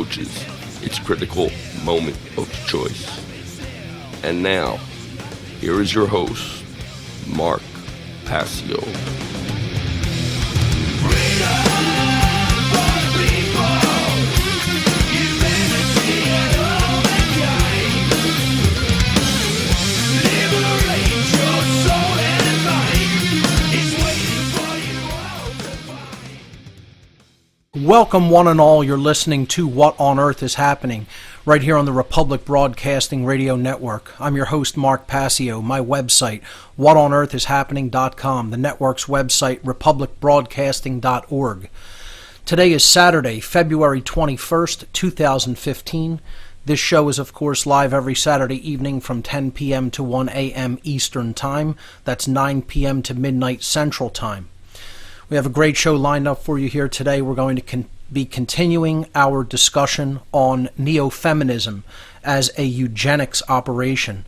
approaches its critical moment of choice. And now, here is your host, Mark Passio. Welcome one and all, you're listening to What on Earth is Happening right here on the Republic Broadcasting Radio Network. I'm your host Mark Passio. My website, whatonearthishappening.com, the network's website, republicbroadcasting.org. Today is Saturday, February 21st, 2015. This show is of course live every Saturday evening from 10 p.m. to 1 a.m. Eastern Time. That's 9 p.m. to midnight Central Time. We have a great show lined up for you here today. We're going to be continuing our discussion on Neo-Feminism as a eugenics operation,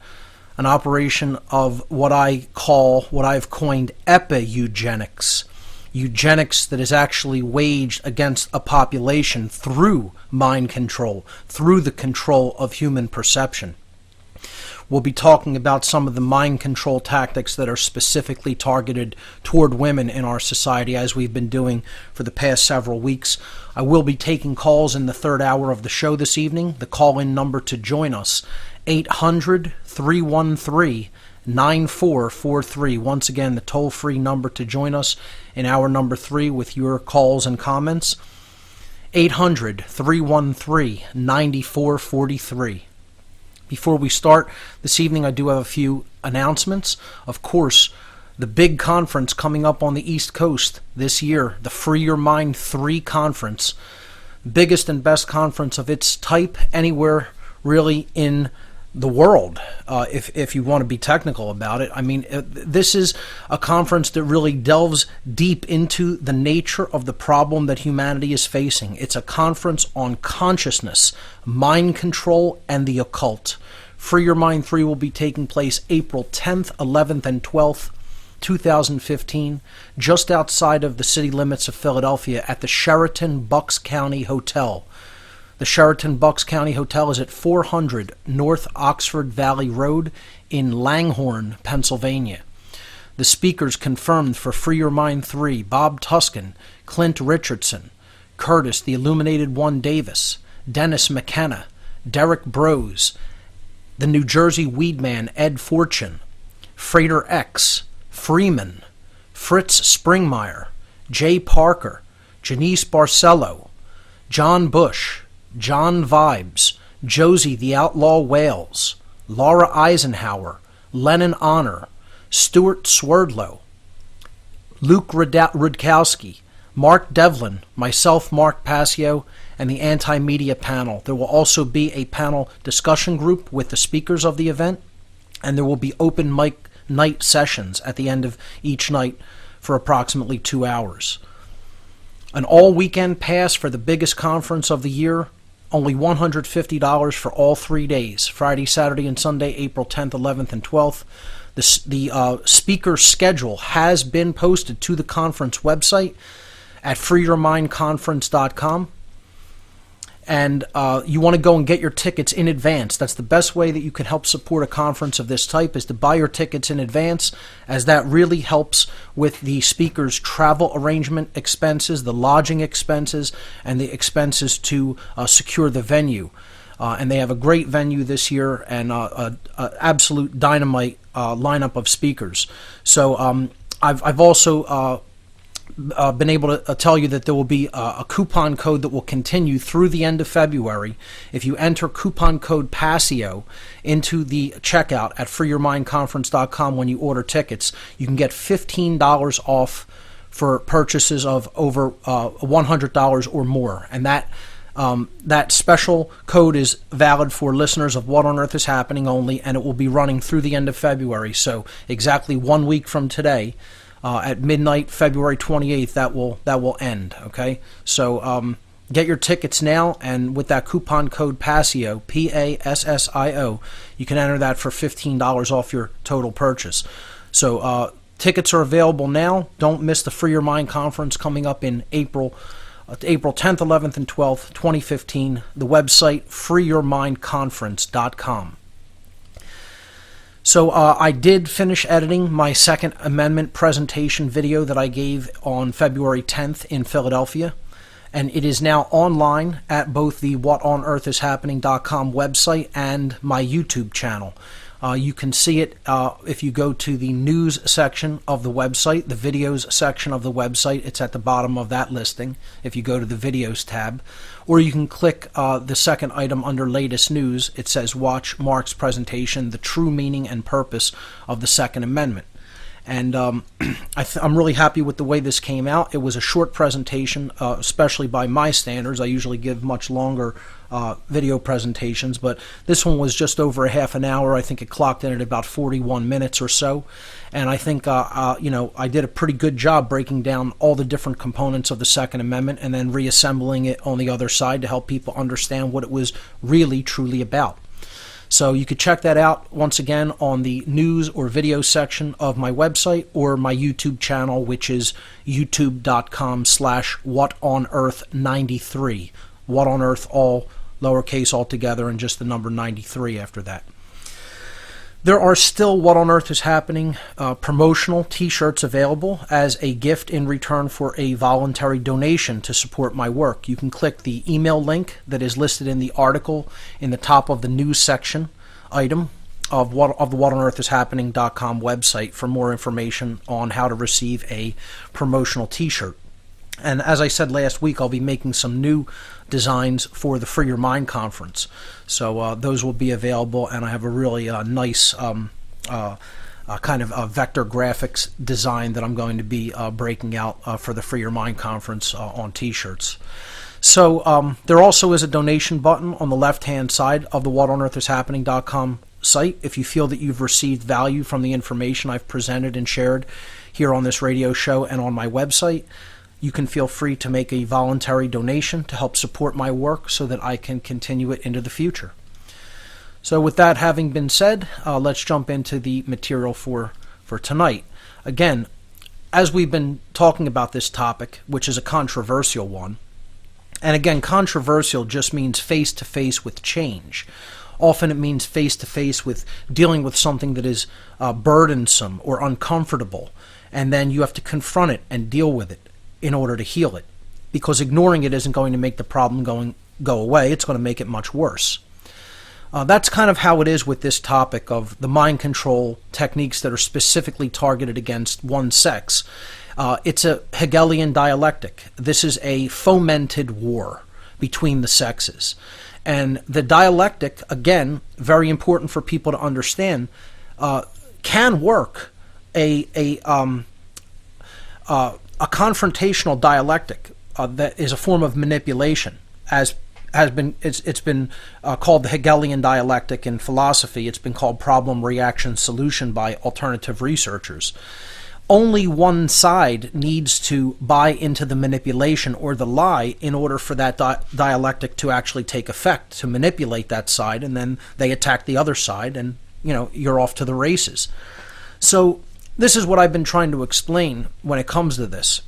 an operation of what I've coined Epi-Eugenics, eugenics that is actually waged against a population through mind control, through the control of human perception. We'll be talking about some of the mind control tactics that are specifically targeted toward women in our society, as we've been doing for the past several weeks. I will be taking calls in the third hour of the show this evening. The call-in number to join us, 800-313-9443. Once again, the toll-free number to join us in hour number 3 with your calls and comments, 800-313-9443. Before we start this evening, I do have a few announcements. Of course, the big conference coming up on the East Coast this year, the Free Your Mind 3 conference, biggest and best conference of its type anywhere really in the world, if you want to be technical about it. I mean, this is a conference that really delves deep into the nature of the problem that humanity is facing. It's a conference on consciousness, mind control, and the occult. Free Your Mind 3 will be taking place April 10th, 11th, and 12th, 2015, just outside of the city limits of Philadelphia at the Sheraton Bucks County Hotel. The Sheraton Bucks County Hotel is at 400 North Oxford Valley Road in Langhorne, Pennsylvania. The speakers confirmed for Free Your Mind 3, Bob Tuskin, Clint Richardson, Curtis the Illuminated One Davis, Dennis McKenna, Derek Brose, the New Jersey Weedman Ed Fortune, Frater X, Freeman, Fritz Springmeyer, Jay Parker, Janice Barcelo, John Bush, John Vibes, Josie the Outlaw Wales, Laura Eisenhower, Lennon Honor, Stuart Swerdlow, Luke Rudkowski, Mark Devlin, myself, Mark Passio, and the anti-media panel. There will also be a panel discussion group with the speakers of the event, and there will be open mic night sessions at the end of each night for approximately 2 hours. An all-weekend pass for the biggest conference of the year, only $150 for all 3 days, Friday, Saturday, and Sunday, April 10th, 11th, and 12th. The speaker schedule has been posted to the conference website at freeyourmindconference.com. And you want to go and get your tickets in advance. That's the best way that you can help support a conference of this type, is to buy your tickets in advance, as that really helps with the speaker's travel arrangement expenses, the lodging expenses, and the expenses to secure the venue. And they have a great venue this year and an absolute dynamite lineup of speakers. So I've also been able to tell you that there will be a coupon code that will continue through the end of February. If you enter coupon code Passio into the checkout at freeyourmindconference.com when you order tickets, you can get $15 off for purchases of over $100 or more. And that special code is valid for listeners of What on Earth is Happening only, and it will be running through the end of February. So exactly 1 week from today, at midnight, February 28th, that will end. Okay, so get your tickets now, and with that coupon code Passio, Passio, you can enter that for $15 off your total purchase. So tickets are available now. Don't miss the Free Your Mind conference coming up in April April 10th, 11th, and 12th, 2015. The website, freeyourmindconference.com. So I did finish editing my Second Amendment presentation video that I gave on February 10th in Philadelphia, and it is now online at both the whatonearthishappening.com website and my YouTube channel. You can see it if you go to the news section of the website, the videos section of the website. It's at the bottom of that listing if you go to the videos tab. Or you can click the second item under latest news. It says watch Mark's presentation, The True Meaning and Purpose of the Second Amendment. And I'm really happy with the way this came out. It was a short presentation, especially by my standards. I usually give much longer video presentations, but this one was just over a half an hour. I think it clocked in at about 41 minutes or so. And I think, I did a pretty good job breaking down all the different components of the Second Amendment and then reassembling it on the other side to help people understand what it was really, truly about. So you could check that out once again on the news or video section of my website or my YouTube channel, which is youtube.com/whatonearth93. What on Earth, all lowercase all together, and just the number 93 after that. There are still What on Earth is Happening promotional t-shirts available as a gift in return for a voluntary donation to support my work. You can click the email link that is listed in the article in the top of the news section item of the whatonearthishappening.com website for more information on how to receive a promotional t-shirt. And as I said last week, I'll be making some new designs for the Free Your Mind conference. So those will be available, and I have a really nice kind of vector graphics design that I'm going to be breaking out for the Free Your Mind conference on t-shirts. So there also is a donation button on the left-hand side of the whatonearthishappening.com site. If you feel that you've received value from the information I've presented and shared here on this radio show and on my website, you can feel free to make a voluntary donation to help support my work so that I can continue it into the future. So with that having been said, let's jump into the material for tonight. Again, as we've been talking about this topic, which is a controversial one, and again, controversial just means face-to-face with change. Often it means face-to-face with dealing with something that is burdensome or uncomfortable, and then you have to confront it and deal with it in order to heal it, because ignoring it isn't going to make the problem go away. It's going to make it much worse. That's kind of how it is with this topic of the mind control techniques that are specifically targeted against one sex. It's a Hegelian dialectic. This is a fomented war between the sexes. And the dialectic, again, very important for people to understand, can work. A confrontational dialectic that is a form of manipulation, as it's been called the Hegelian dialectic in philosophy. It's been called problem, reaction, solution by alternative researchers. Only one side needs to buy into the manipulation or the lie in order for that dialectic to actually take effect, to manipulate that side, and then they attack the other side, and you're off to the races. So this is what I've been trying to explain when it comes to this.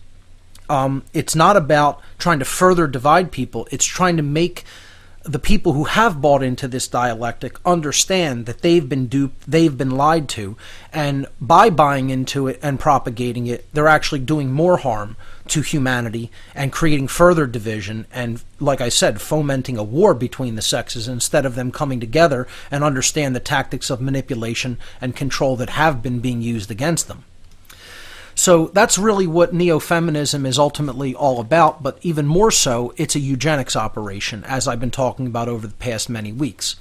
It's not about trying to further divide people. It's trying to make the people who have bought into this dialectic understand that they've been duped, they've been lied to, and by buying into it and propagating it, they're actually doing more harm to humanity and creating further division and, like I said, fomenting a war between the sexes instead of them coming together and understand the tactics of manipulation and control that have been being used against them. So that's really what neo-feminism is ultimately all about, but even more so, it's a eugenics operation, as I've been talking about over the past many weeks.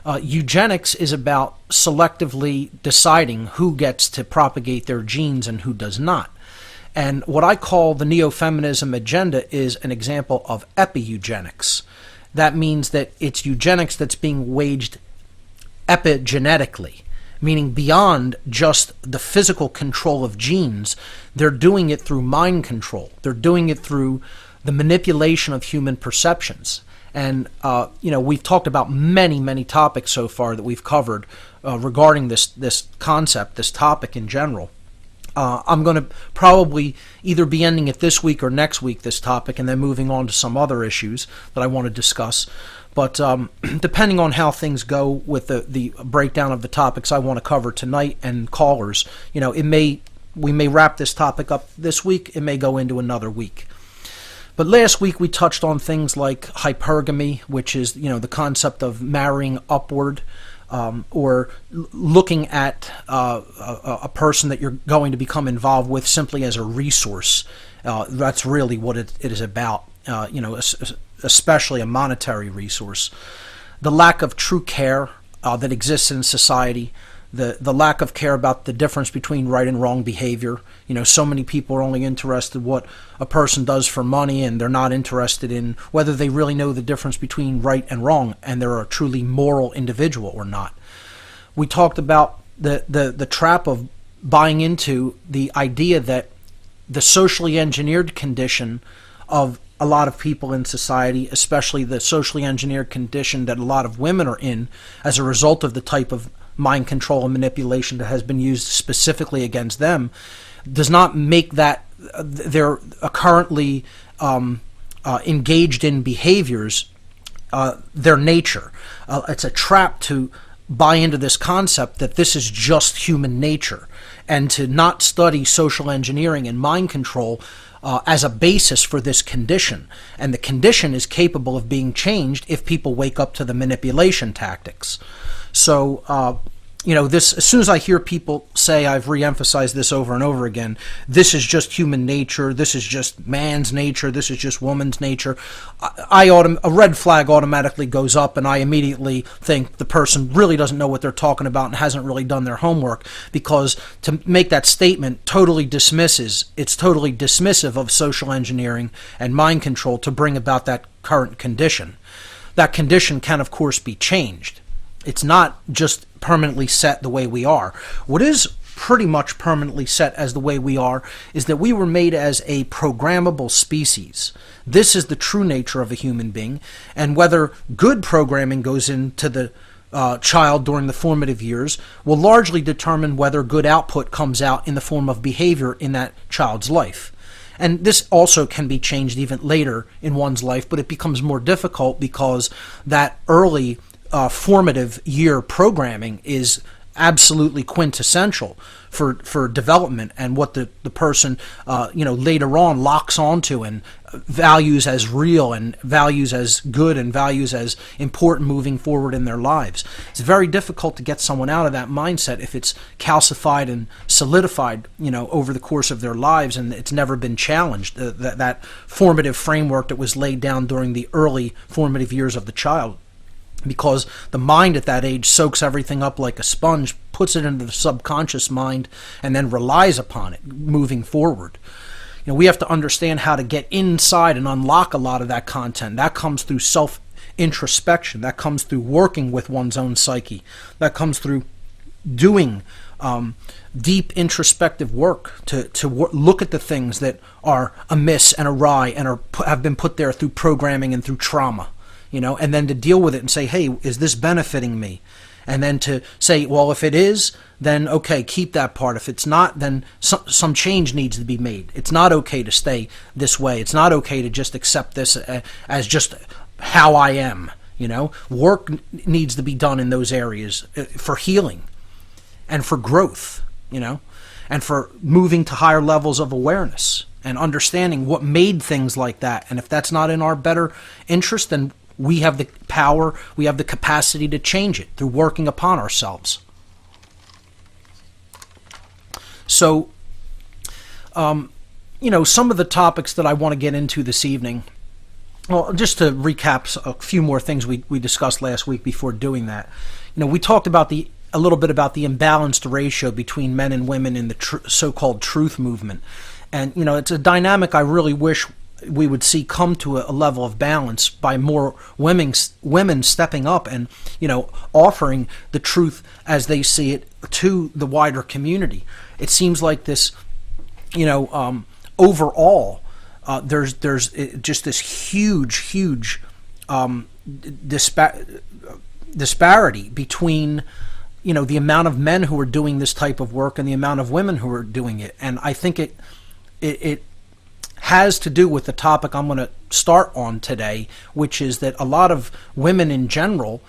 Eugenics is about selectively deciding who gets to propagate their genes and who does not. And what I call the Neo-Feminism Agenda is an example of Epi-Eugenics. That means that it's eugenics that's being waged epigenetically, meaning beyond just the physical control of genes. They're doing it through mind control. They're doing it through the manipulation of human perceptions. And, we've talked about many, many topics so far that we've covered regarding this concept, this topic in general. I'm going to probably either be ending it this week or next week, this topic, and then moving on to some other issues that I want to discuss. But depending on how things go with the breakdown of the topics I want to cover tonight and callers, we may wrap this topic up this week. It may go into another week. But last week we touched on things like hypergamy, which is the concept of marrying upward, or looking at a person that you're going to become involved with simply as a resource. That's really what it is about. Especially a monetary resource. The lack of true care that exists in society, the lack of care about the difference between right and wrong behavior. So many people are only interested in what a person does for money, and they're not interested in whether they really know the difference between right and wrong, and they're a truly moral individual or not. We talked about the trap of buying into the idea that the socially engineered condition of a lot of people in society, especially the socially engineered condition that a lot of women are in as a result of the type of mind control and manipulation that has been used specifically against them, does not make that they're currently engaged in behaviors their nature. It's a trap to buy into this concept that this is just human nature, and to not study social engineering and mind control as a basis for this condition. And the condition is capable of being changed if people wake up to the manipulation tactics. So, this, as soon as I hear people say, I've re-emphasized this over and over again, this is just human nature, this is just man's nature, this is just woman's nature, a red flag automatically goes up, and I immediately think the person really doesn't know what they're talking about and hasn't really done their homework, because to make that statement it's totally dismissive of social engineering and mind control to bring about that current condition. That condition can, of course, be changed. It's not just permanently set the way we are. What is pretty much permanently set as the way we are is that we were made as a programmable species. This is the true nature of a human being, and whether good programming goes into the child during the formative years will largely determine whether good output comes out in the form of behavior in that child's life. And this also can be changed even later in one's life, but it becomes more difficult because that early formative year programming is absolutely quintessential for development and what the person later on locks onto and values as real and values as good and values as important moving forward in their lives. It's very difficult to get someone out of that mindset if it's calcified and solidified over the course of their lives, and it's never been challenged. That formative framework that was laid down during the early formative years of the child. Because the mind at that age soaks everything up like a sponge, puts it into the subconscious mind, and then relies upon it moving forward. We have to understand how to get inside and unlock a lot of that content. That comes through self-introspection. That comes through working with one's own psyche. That comes through doing deep introspective work to look at the things that are amiss and awry and have been put there through programming and through trauma. And then to deal with it and say, hey, is this benefiting me? And then to say, well, if it is, then okay, keep that part. If it's not, then some change needs to be made. It's not okay to stay this way. It's not okay to just accept this as just how I am. Work needs to be done in those areas for healing and for growth, and for moving to higher levels of awareness and understanding what made things like that. And if that's not in our better interest, then we have the power, we have the capacity to change it through working upon ourselves. So, some of the topics that I want to get into this evening, well, just to recap a few more things we discussed last week before doing that. We talked about a little bit about the imbalanced ratio between men and women in the so-called truth movement. And, it's a dynamic I really wish we would see come to a level of balance by more women stepping up and offering the truth as they see it to the wider community. It seems like this overall there's just this huge disparity between the amount of men who are doing this type of work and the amount of women who are doing it. And I think it has to do with the topic I'm going to start on today, which is that a lot of women in general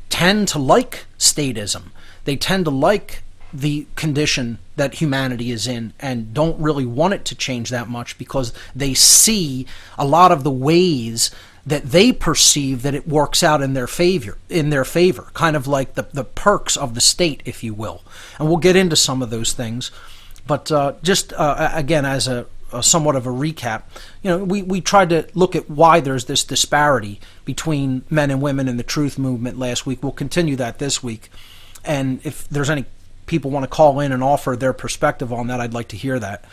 tend to like statism. They tend to like the condition that humanity is in and don't really want it to change that much because they see a lot of the ways that they perceive that it works out in their favor, kind of like the perks of the state, if you will. And we'll get into some of those things. But again, as a somewhat of a recap, we tried to look at why there's this disparity between men and women in the truth movement last week. We'll continue that this week. And if there's any people want to call in and offer their perspective on that, I'd like to hear that.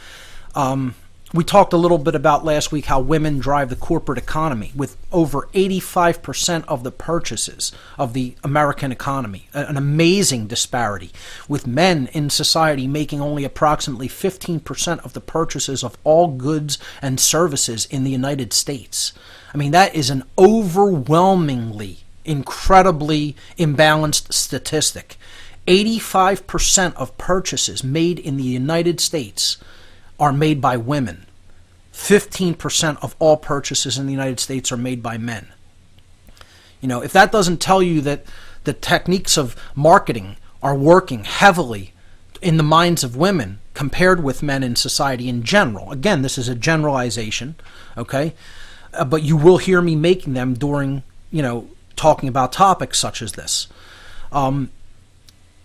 We talked a little bit about last week how women drive the corporate economy with over 85% of the purchases of the American economy, an amazing disparity, with men in society making only approximately 15% of the purchases of all goods and services in the United States. I mean, that is an overwhelmingly, incredibly imbalanced statistic. 85% of purchases made in the United States are made by women. 15% of all purchases in the United States are made by men. If that doesn't tell you that the techniques of marketing are working heavily in the minds of women compared with men in society in general, again, this is a generalization, okay? But you will hear me making them during, talking about topics such as this.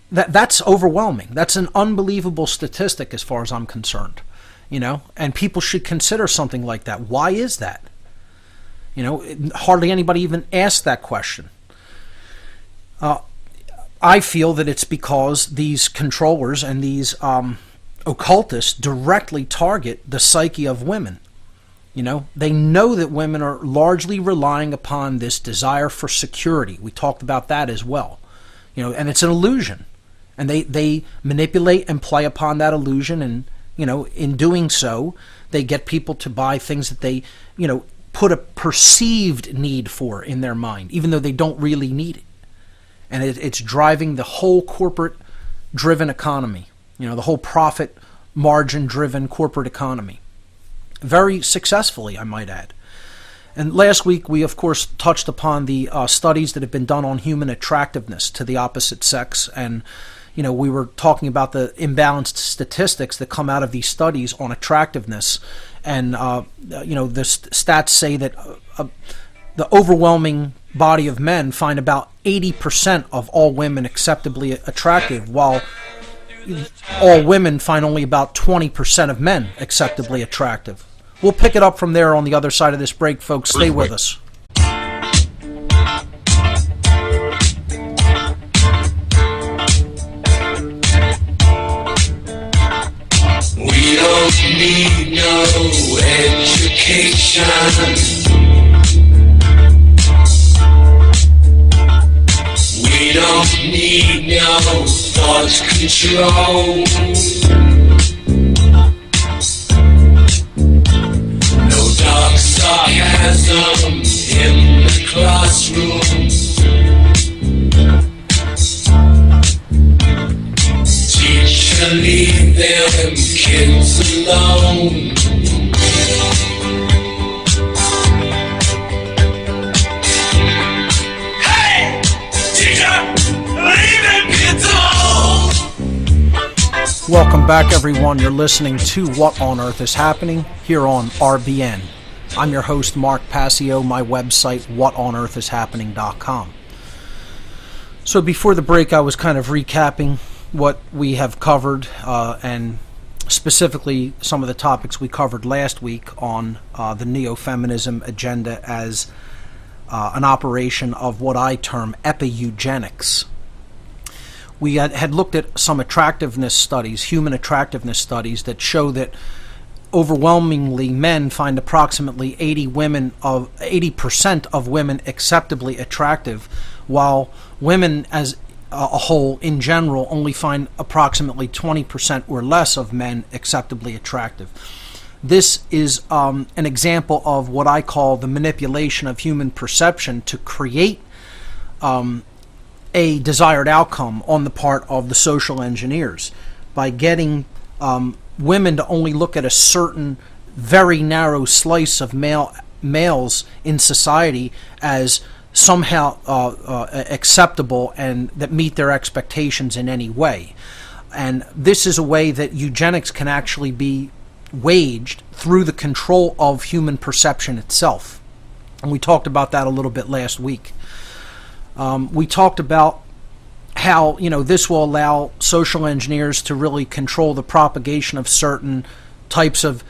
That's overwhelming. That's an unbelievable statistic as far as I'm concerned. And people should consider something like that. Why is that? Hardly anybody even asks that question. I feel that it's because these controllers and these occultists directly target the psyche of women. They know that women are largely relying upon this desire for security. We talked about that as well. And it's an illusion. And they manipulate and play upon that illusion, and in doing so, they get people to buy things that they, put a perceived need for in their mind, even though they don't really need it. And it's driving the whole corporate-driven economy, the whole profit margin-driven corporate economy. Very successfully, I might add. And last week, we, of course, touched upon the studies that have been done on human attractiveness to the opposite sex, and we were talking about the imbalanced statistics that come out of these studies on attractiveness. And, the stats say that the overwhelming body of men find about 80% of all women acceptably attractive, while all women find only about 20% of men acceptably attractive. We'll pick it up from there on the other side of this break, folks. Stay with us. We don't need no education. We don't need no thought control. No dark sarcasm in the classroom. Teacher, leave them kids alone. Hey! Teacher, leave them kids alone! Welcome back, everyone. You're listening to What on Earth is Happening here on RBN. I'm your host, Mark Passio, my website, whatonearthishappening.com. So before the break, I was kind of recapping what we have covered, and specifically some of the topics we covered last week on the Neo-Feminism Agenda as an operation of what I term Epi-Eugenics. We had looked at some attractiveness studies, human attractiveness studies, that show that overwhelmingly men find approximately 80% of women acceptably attractive, while women as a whole in general only find approximately 20% or less of men acceptably attractive. This is an example of what I call the manipulation of human perception to create a a desired outcome on the part of the social engineers by getting women to only look at a certain very narrow slice of males in society as somehow acceptable and that meet their expectations in any way. And this is a way that eugenics can actually be waged through the control of human perception itself. And we talked about that a little bit last week. We talked about how, this will allow social engineers to really control the propagation of certain types of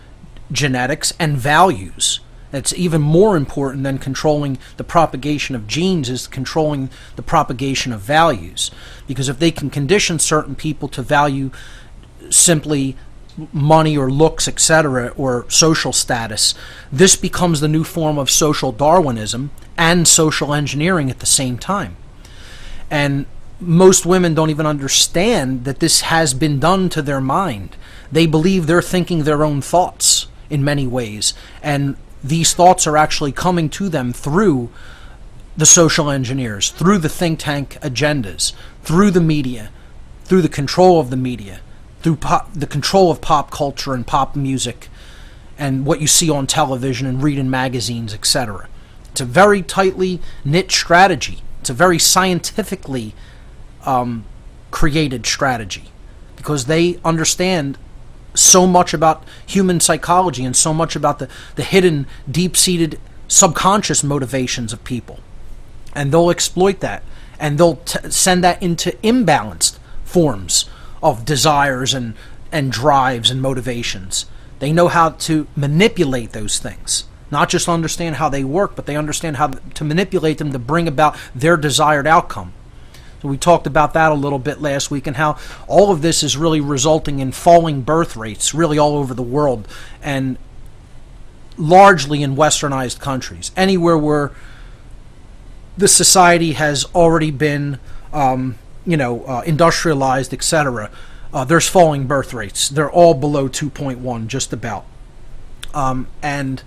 genetics and values. That's even more important than controlling the propagation of genes, is controlling the propagation of values. Because if they can condition certain people to value simply money or looks, etc., or social status, this becomes the new form of social Darwinism and social engineering at the same time. And most women don't even understand that this has been done to their mind. They believe they're thinking their own thoughts in many ways, and these thoughts are actually coming to them through the social engineers, through the think tank agendas, through the media, through the control of the media, through the control of pop culture and pop music, and what you see on television and read in magazines, etc. It's a very tightly knit strategy. It's a very scientifically created strategy, because they understand so much about human psychology and so much about the hidden, deep-seated subconscious motivations of people. And they'll exploit that, and they'll send that into imbalanced forms of desires and drives and motivations. They know how to manipulate those things. Not just understand how they work, but they understand how to manipulate them to bring about their desired outcome. So we talked about that a little bit last week, and how all of this is really resulting in falling birth rates really all over the world, and largely in westernized countries. Anywhere where the society has already been industrialized, etc., there's falling birth rates. They're all below 2.1, just about. And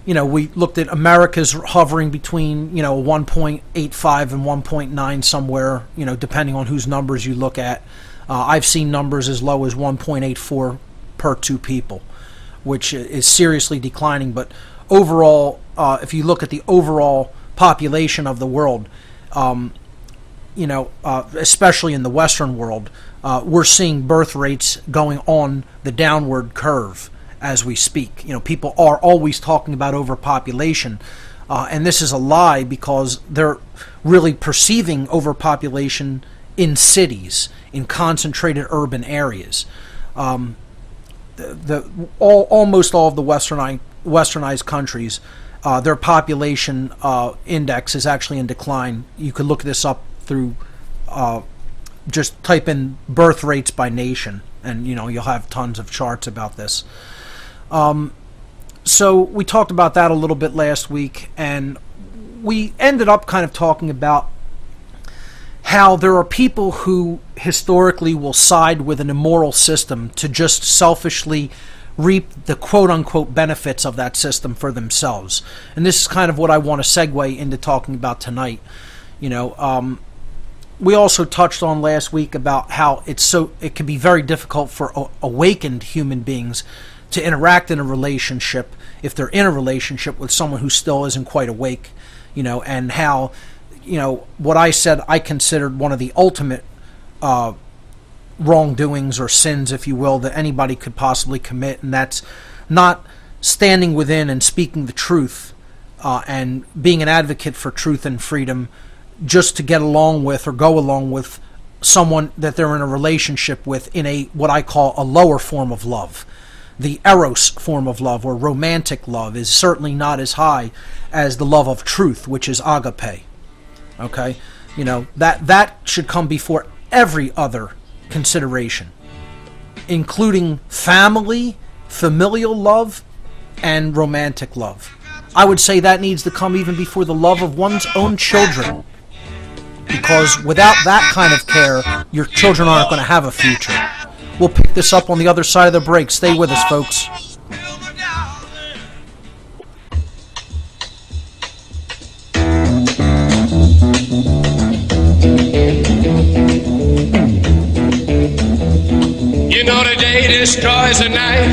we looked at America's hovering between 1.85 and 1.9 somewhere, depending on whose numbers you look at. I've seen numbers as low as 1.84 per 2 people, which is seriously declining. But overall, if you look at the overall population of the world, especially in the Western world, we're seeing birth rates going on the downward curve as we speak. People are always talking about overpopulation, and this is a lie, because they're really perceiving overpopulation in cities, in concentrated urban areas. Almost all of the westernized countries, their population index is actually in decline. You could look this up through just type in birth rates by nation, and you'll have tons of charts about this. So we talked about that a little bit last week, and we ended up kind of talking about how there are people who historically will side with an immoral system to just selfishly reap the quote-unquote benefits of that system for themselves. And this is kind of what I want to segue into talking about tonight. We also touched on last week about how it can be very difficult for awakened human beings to interact in a relationship if they're in a relationship with someone who still isn't quite awake, and how, what I said I considered one of the ultimate wrongdoings or sins, if you will, that anybody could possibly commit, and that's not standing within and speaking the truth and being an advocate for truth and freedom just to get along with or go along with someone that they're in a relationship with in a what I call a lower form of love. The eros form of love, or romantic love, is certainly not as high as the love of truth, which is agape. Okay? That should come before every other consideration, including family, familial love, and romantic love. I would say that needs to come even before the love of one's own children, because without that kind of care, your children aren't going to have a future. We'll pick this up on the other side of the break. Stay with us, folks. destroys the night.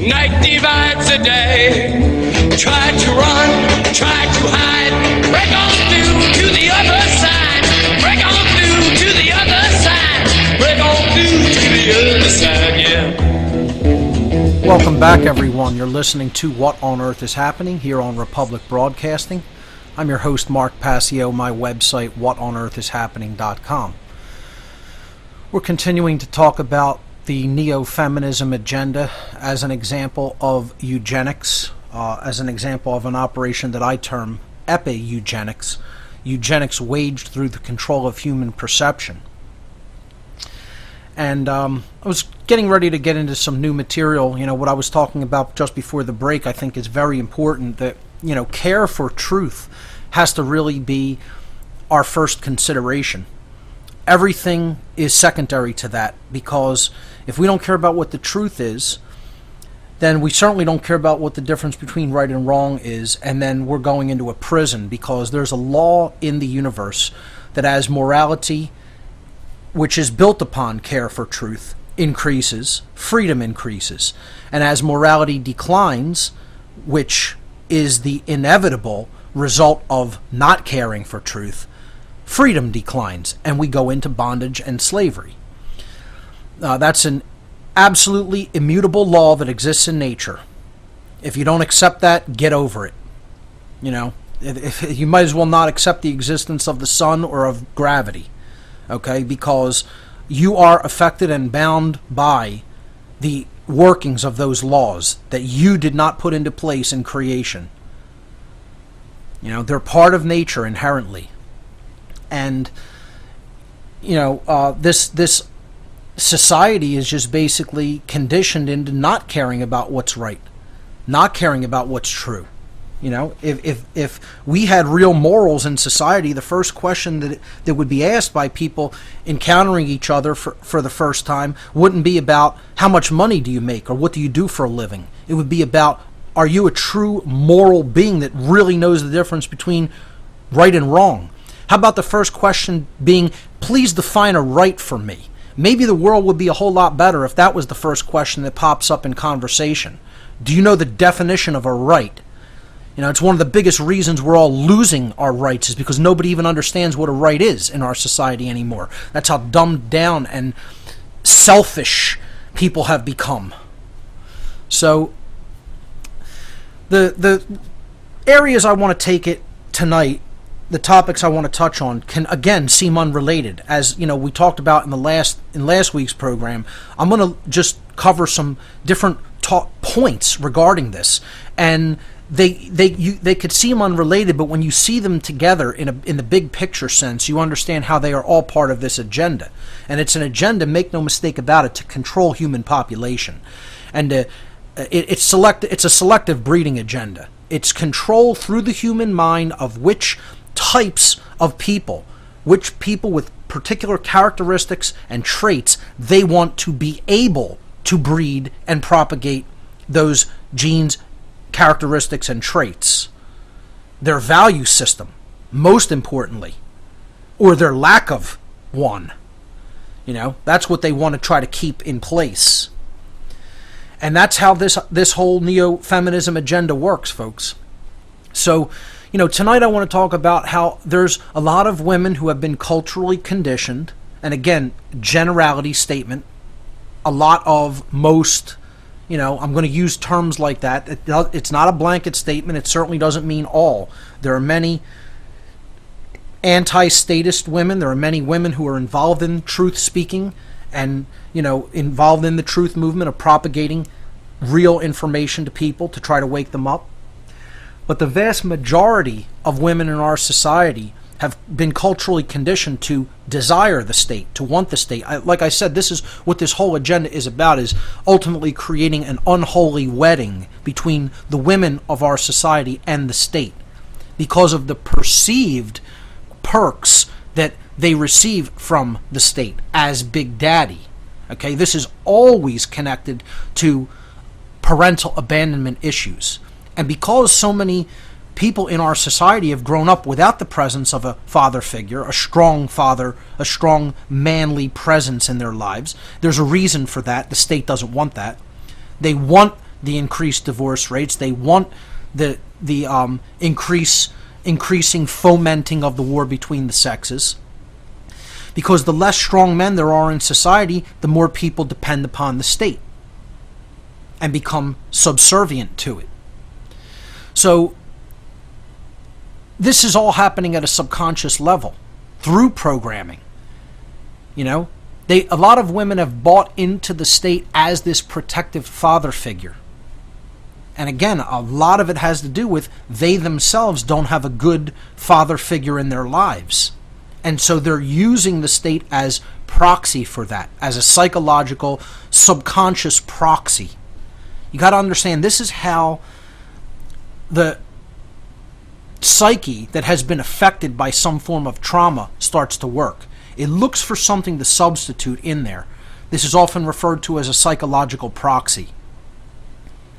Night divides the day. Try to run, try to hide. Break on through to the other side. Break on through to the other side. Break on through to the other side, yeah. Welcome back, everyone. You're listening to What on Earth is Happening here on Republic Broadcasting. I'm your host, Mark Passio. My website, whatonearthishappening.com. We're continuing to talk about the Neo-Feminism Agenda as an example of eugenics, as an example of an operation that I term Epi-Eugenics, eugenics waged through the control of human perception. And I was getting ready to get into some new material. You know, what I was talking about just before the break I think is very important, that, you know, care for truth has to really be our first consideration. Everything is secondary to that, because if we don't care about what the truth is, then we certainly don't care about what the difference between right and wrong is, and then we're going into a prison, because there's a law in the universe that as morality, which is built upon care for truth, increases, freedom increases. And as morality declines, which is the inevitable result of not caring for truth, freedom declines, and we go into bondage and slavery. That's an absolutely immutable law that exists in nature. If you don't accept that, get over it. You know, if you might as well not accept the existence of the sun or of gravity, okay? Because you are affected and bound by the workings of those laws that you did not put into place in creation. You know, they're part of nature inherently. And, you know, this society is just basically conditioned into not caring about what's right, not caring about what's true. You know, if we had real morals in society, the first question that would be asked by people encountering each other for the first time wouldn't be about how much money do you make or what do you do for a living. It would be about, are you a true moral being that really knows the difference between right and wrong? How about the first question being, please define a right for me? Maybe the world would be a whole lot better if that was the first question that pops up in conversation. Do you know the definition of a right? You know, it's one of the biggest reasons we're all losing our rights, is because nobody even understands what a right is in our society anymore. That's how dumbed down and selfish people have become. So, the areas I want to take it tonight, the topics I want to touch on, can again seem unrelated. As you know, we talked about in last week's program, I'm going to just cover some different points regarding this, and they could seem unrelated, but when you see them together in the big picture sense, you understand how they are all part of this agenda. And it's an agenda, make no mistake about it, to control human population, and it's a selective breeding agenda. It's control through the human mind of which types of people, which people with particular characteristics and traits they want to be able to breed and propagate those genes, characteristics, and traits. Their value system, most importantly, or their lack of one. You know, that's what they want to try to keep in place. And that's how this whole neo-feminism agenda works, folks. So, you know, tonight I want to talk about how there's a lot of women who have been culturally conditioned, and again, generality statement, a lot of, most, you know, I'm going to use terms like that. It's not a blanket statement. It certainly doesn't mean all. There are many anti-statist women. There are many women who are involved in truth speaking and, you know, involved in the truth movement of propagating real information to people to try to wake them up. But the vast majority of women in our society have been culturally conditioned to desire the state, to want the state. Like I said, this is what this whole agenda is about, is ultimately creating an unholy wedding between the women of our society and the state because of the perceived perks that they receive from the state as Big Daddy. Okay, this is always connected to parental abandonment issues. And because so many people in our society have grown up without the presence of a father figure, a strong father, a strong manly presence in their lives. There's a reason for that. The state doesn't want that. They want the increased divorce rates. They want the increasing fomenting of the war between the sexes. Because the less strong men there are in society, the more people depend upon the state and become subservient to it. So this is all happening at a subconscious level through programming. You know, a lot of women have bought into the state as this protective father figure. And again, a lot of it has to do with they themselves don't have a good father figure in their lives. And so they're using the state as proxy for that, as a psychological, subconscious proxy. You got to understand, this is how the psyche that has been affected by some form of trauma starts to work. It looks for something to substitute in there. This is often referred to as a psychological proxy.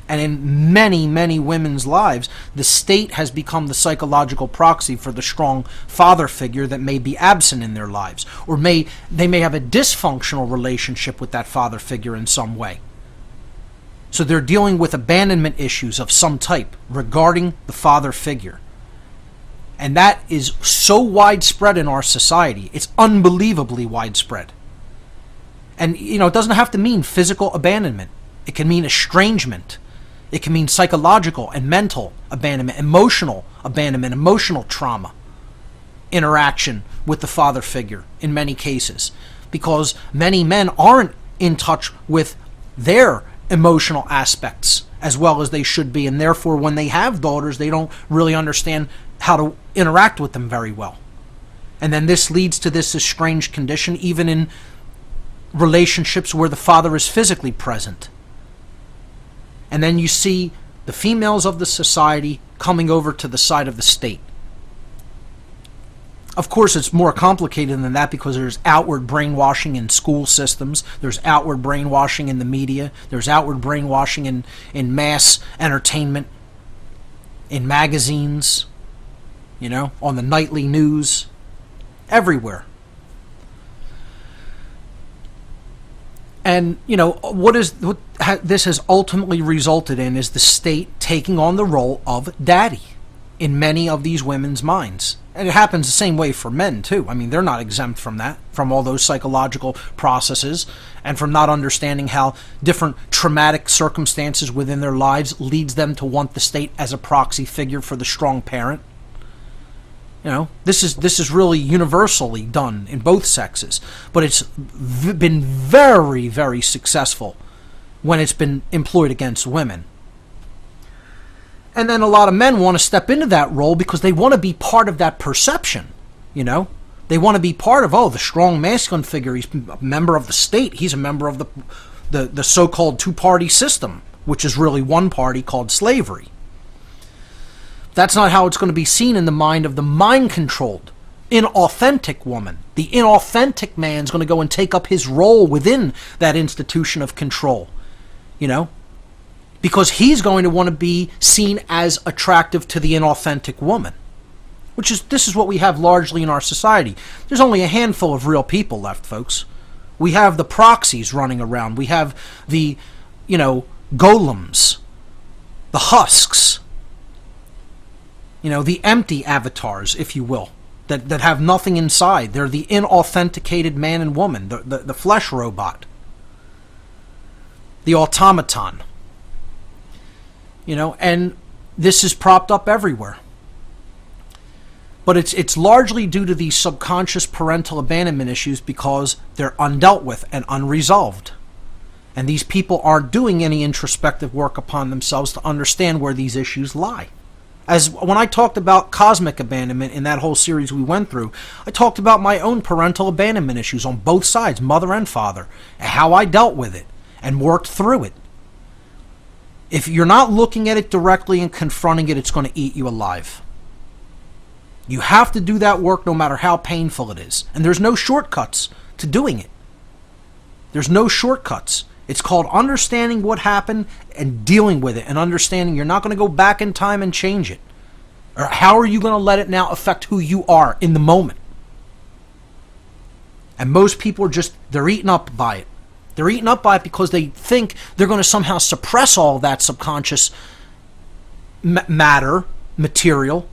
And in many, many women's lives, the state has become the psychological proxy for the strong father figure that may be absent in their lives. Or they may have a dysfunctional relationship with that father figure in some way. So they're dealing with abandonment issues of some type regarding the father figure. And that is so widespread in our society. It's unbelievably widespread. And, you know, it doesn't have to mean physical abandonment. It can mean estrangement. It can mean psychological and mental abandonment, emotional trauma, interaction with the father figure in many cases. Because many men aren't in touch with their emotional aspects as well as they should be. And therefore, when they have daughters, they don't really understand how to interact with them very well. And then this leads to this estranged condition, even in relationships where the father is physically present. And then you see the females of the society coming over to the side of the state. Of course, it's more complicated than that because there's outward brainwashing in school systems. There's outward brainwashing in the media. There's outward brainwashing in mass entertainment, in magazines, you know, on the nightly news, everywhere. And, you know, what this has ultimately resulted in is the state taking on the role of daddy in many of these women's minds. And it happens the same way for men, too. I mean, they're not exempt from that, from all those psychological processes, and from not understanding how different traumatic circumstances within their lives leads them to want the state as a proxy figure for the strong parent. You know, this is really universally done in both sexes, but it's been very, very successful when it's been employed against women. And then a lot of men want to step into that role because they want to be part of that perception, you know. They want to be part of, the strong masculine figure. He's a member of the state. He's a member of the so-called two-party system, which is really one party called slavery. That's not how it's going to be seen in the mind of the mind-controlled, inauthentic woman. The inauthentic man's going to go and take up his role within that institution of control, you know, because he's going to want to be seen as attractive to the inauthentic woman, this is what we have largely in our society. There's only a handful of real people left, folks. We have the proxies running around. We have the, you know, golems, the husks, you know, the empty avatars, if you will, that have nothing inside. They're the inauthenticated man and woman, the flesh robot, the automaton. You know, and this is propped up everywhere. But it's largely due to these subconscious parental abandonment issues because they're undealt with and unresolved. And these people aren't doing any introspective work upon themselves to understand where these issues lie. As when I talked about cosmic abandonment in that whole series we went through, I talked about my own parental abandonment issues on both sides, mother and father, and how I dealt with it and worked through it. If you're not looking at it directly and confronting it, it's going to eat you alive. You have to do that work no matter how painful it is. And there's no shortcuts to doing it. There's no shortcuts. It's called understanding what happened and dealing with it and understanding you're not going to go back in time and change it. Or how are you going to let it now affect who you are in the moment? And most people are they're eaten up by it. They're eaten up by it because they think they're going to somehow suppress all that subconscious material,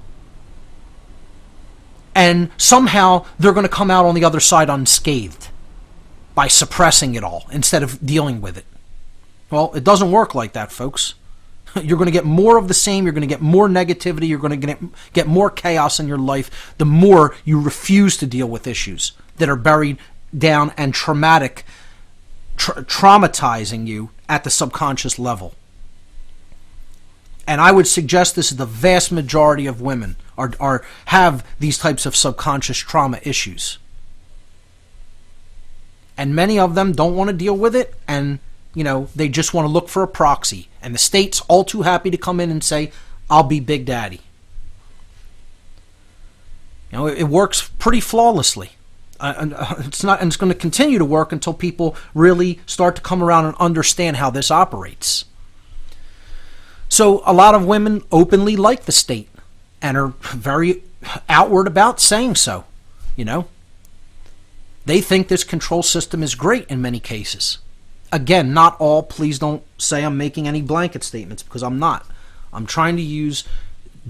and somehow they're going to come out on the other side unscathed by suppressing it all instead of dealing with it. Well, it doesn't work like that, folks. You're going to get more of the same. You're going to get more negativity. You're going to get more chaos in your life the more you refuse to deal with issues that are buried down and traumatizing you at the subconscious level. And I would suggest this is the vast majority of women are have these types of subconscious trauma issues. And many of them don't want to deal with it, and they just want to look for a proxy. And the state's all too happy to come in and say, I'll be Big Daddy. It works pretty flawlessly. It's going to continue to work until people really start to come around and understand how this operates. So a lot of women openly like the state and are very outward about saying so. They think this control system is great in many cases. Again, not all. Please don't say I'm making any blanket statements, because I'm not. I'm trying to use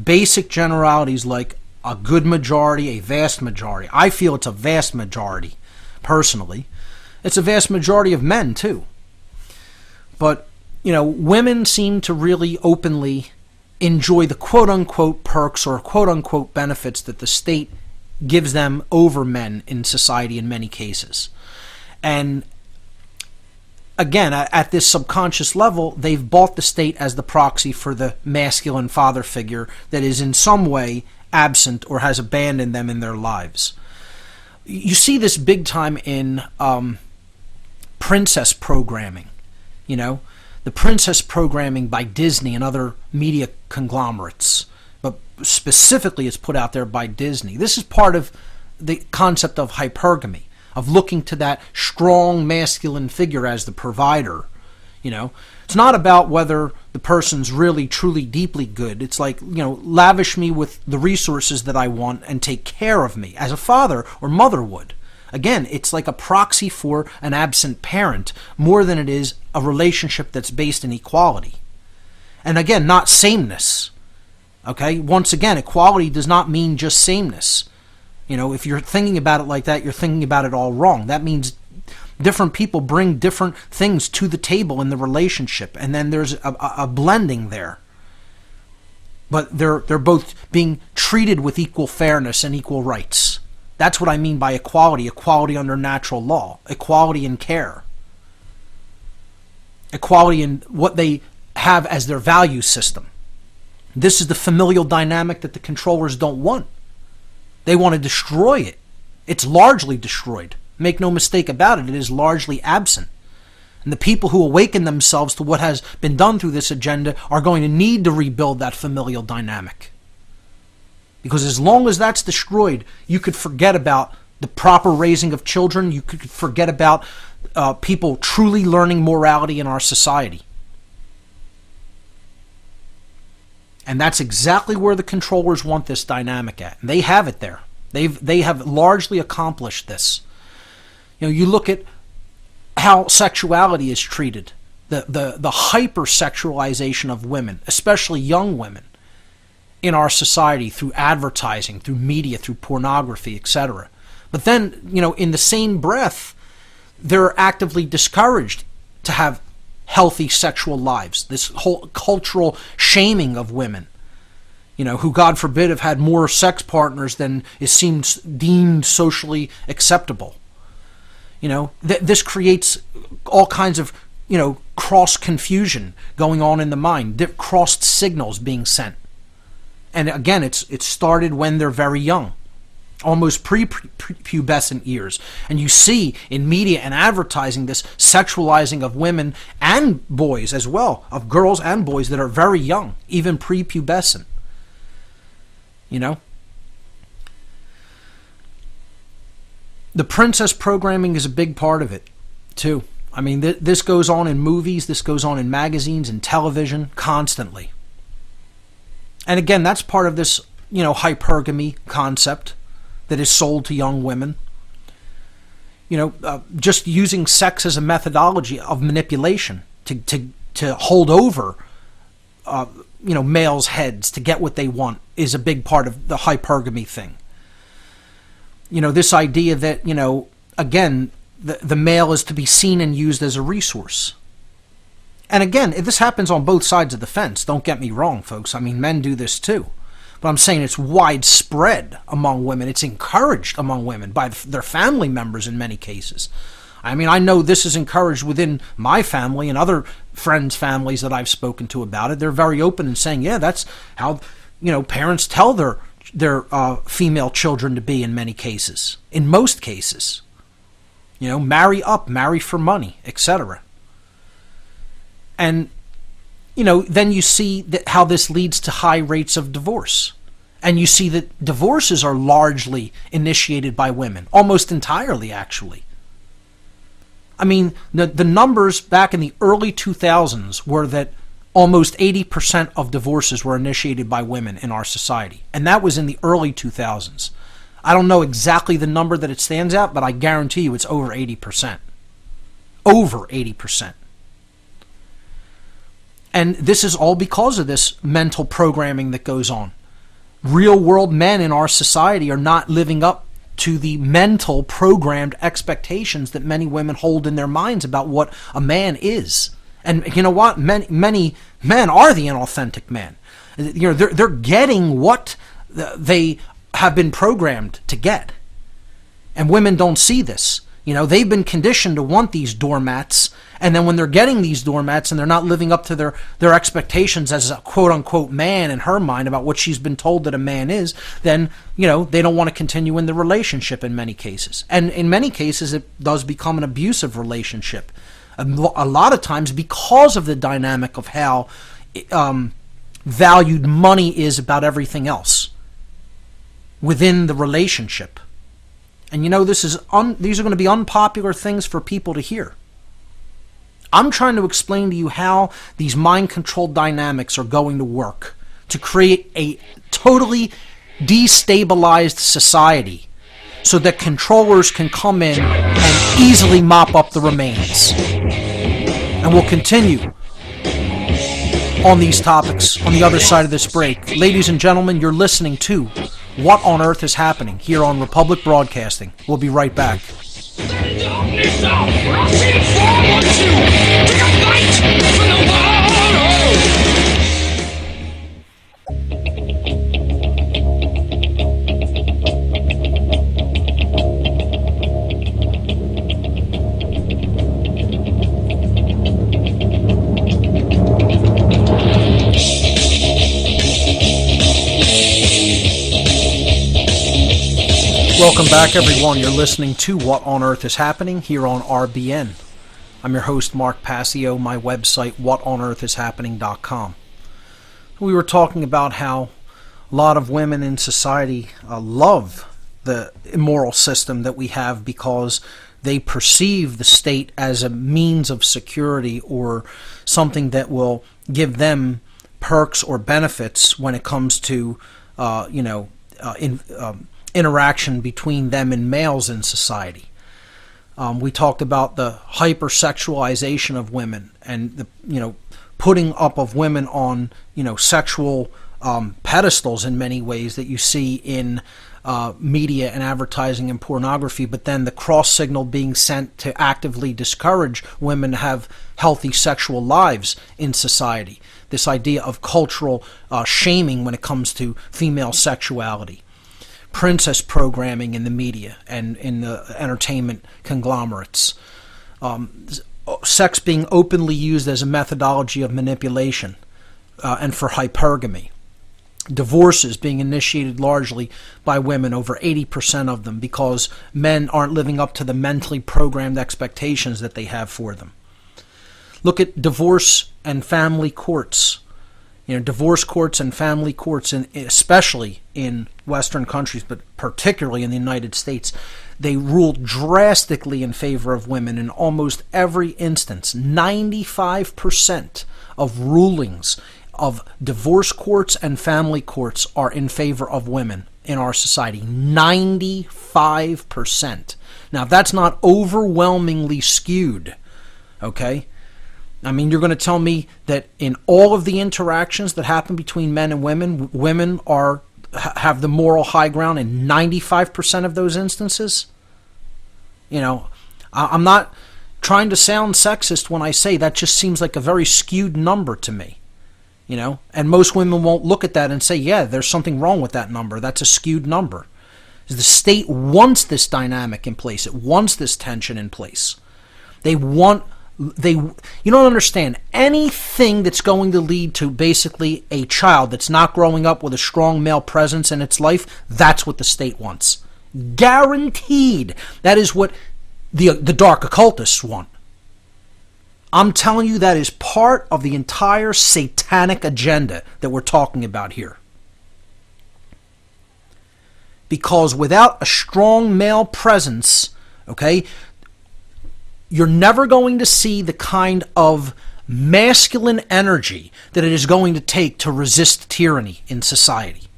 basic generalities like a good majority, a vast majority. I feel it's a vast majority, personally. It's a vast majority of men, too. But, women seem to really openly enjoy the quote-unquote perks or quote-unquote benefits that the state gives them over men in society in many cases. And again, at this subconscious level, they've bought the state as the proxy for the masculine father figure that is in some way absent or has abandoned them in their lives. You see this big time in princess programming, the princess programming by Disney and other media conglomerates, but specifically it's put out there by Disney. This is part of the concept of hypergamy, of looking to that strong masculine figure as the provider. It's not about whether the person's really, truly, deeply good. It's like, lavish me with the resources that I want and take care of me as a father or mother would. Again, it's like a proxy for an absent parent more than it is a relationship that's based in equality. And again, not sameness. Okay? Once again, equality does not mean just sameness. If you're thinking about it like that, you're thinking about it all wrong. That means different people bring different things to the table in the relationship, and then there's a blending there. But they're both being treated with equal fairness and equal rights. That's what I mean by equality. Equality under natural law. Equality in care. Equality in what they have as their value system. This is the familial dynamic that the controllers don't want. They want to destroy it. It's largely destroyed. Make no mistake about it, it is largely absent. And the people who awaken themselves to what has been done through this agenda are going to need to rebuild that familial dynamic. Because as long as that's destroyed, you could forget about the proper raising of children. You could forget about people truly learning morality in our society. And that's exactly where the controllers want this dynamic at. And they have it there. They have largely accomplished this. You look at how sexuality is treated, the hypersexualization of women, especially young women, in our society through advertising, through media, through pornography, etc. But then, in the same breath, they're actively discouraged to have healthy sexual lives. This whole cultural shaming of women, who, God forbid, have had more sex partners than is deemed socially acceptable. This creates all kinds of, cross confusion going on in the mind, crossed signals being sent. And again, it started when they're very young, almost pre-pubescent years. And you see in media and advertising this sexualizing of women and boys as well, of girls and boys that are very young, even pre-pubescent. The princess programming is a big part of it, too. I mean, this goes on in movies, this goes on in magazines and television constantly. And again, that's part of this hypergamy concept that is sold to young women. Just using sex as a methodology of manipulation to hold over, males' heads to get what they want is a big part of the hypergamy thing. This idea that, again, the male is to be seen and used as a resource. And again, this happens on both sides of the fence. Don't get me wrong, folks. I mean, men do this too. But I'm saying it's widespread among women. It's encouraged among women by their family members in many cases. I mean, I know this is encouraged within my family and other friends' families that I've spoken to about it. They're very open in saying, yeah, that's how, parents tell their female children to be in many cases. In most cases. Marry up, marry for money, etc. And then you see how this leads to high rates of divorce. And you see that divorces are largely initiated by women, almost entirely, actually. I mean, the numbers back in the early 2000s were that almost 80% of divorces were initiated by women in our society. And that was in the early 2000s. I don't know exactly the number that it stands at, but I guarantee you it's over 80%. Over 80%. And this is all because of this mental programming that goes on. Real world men in our society are not living up to the mental programmed expectations that many women hold in their minds about what a man is. And you know what? Many men are the inauthentic man. They're getting what they have been programmed to get. And women don't see this. They've been conditioned to want these doormats, and then when they're getting these doormats and they're not living up to their expectations as a quote-unquote man in her mind about what she's been told that a man is, then, they don't want to continue in the relationship in many cases. And in many cases, it does become an abusive relationship. A lot of times because of the dynamic of how valued money is about everything else within the relationship. And these are going to be unpopular things for people to hear. I'm trying to explain to you how these mind-controlled dynamics are going to work to create a totally destabilized society so that controllers can come in and easily mop up the remains. And we'll continue on these topics on the other side of this break. Ladies and gentlemen, you're listening to What on Earth is Happening here on Republic Broadcasting. We'll be right back. Welcome back, everyone. You're listening to What on Earth is Happening here on RBN. I'm your host, Mark Passio. My website, whatonearthishappening.com. We were talking about how a lot of women in society love the immoral system that we have because they perceive the state as a means of security or something that will give them perks or benefits when it comes to, interaction between them and males in society. We talked about the hypersexualization of women and the putting up of women on sexual pedestals in many ways that you see in media and advertising and pornography, but then the cross signal being sent to actively discourage women to have healthy sexual lives in society. This idea of cultural shaming when it comes to female sexuality. Princess programming in the media and in the entertainment conglomerates. Sex being openly used as a methodology of manipulation and for hypergamy. Divorces being initiated largely by women, over 80% of them, because men aren't living up to the mentally programmed expectations that they have for them. Look at divorce and family courts. Divorce courts and family courts, especially in Western countries, but particularly in the United States, they rule drastically in favor of women in almost every instance. 95% of rulings of divorce courts and family courts are in favor of women in our society. 95%. Now, that's not overwhelmingly skewed, okay? I mean, you're going to tell me that in all of the interactions that happen between men and women, women have the moral high ground in 95% of those instances? You know, I'm not trying to sound sexist when I say that just seems like a very skewed number to me. You know, and most women won't look at that and say, yeah, there's something wrong with that number. That's a skewed number. The state wants this dynamic in place. It wants this tension in place. You don't understand anything that's going to lead to basically a child that's not growing up with a strong male presence in its life. That's what the state wants. Guaranteed. That is what the dark occultists want. I'm telling you, that is part of the entire satanic agenda that we're talking about here. Because without a strong male presence, okay, you're never going to see the kind of masculine energy that it is going to take to resist tyranny in society.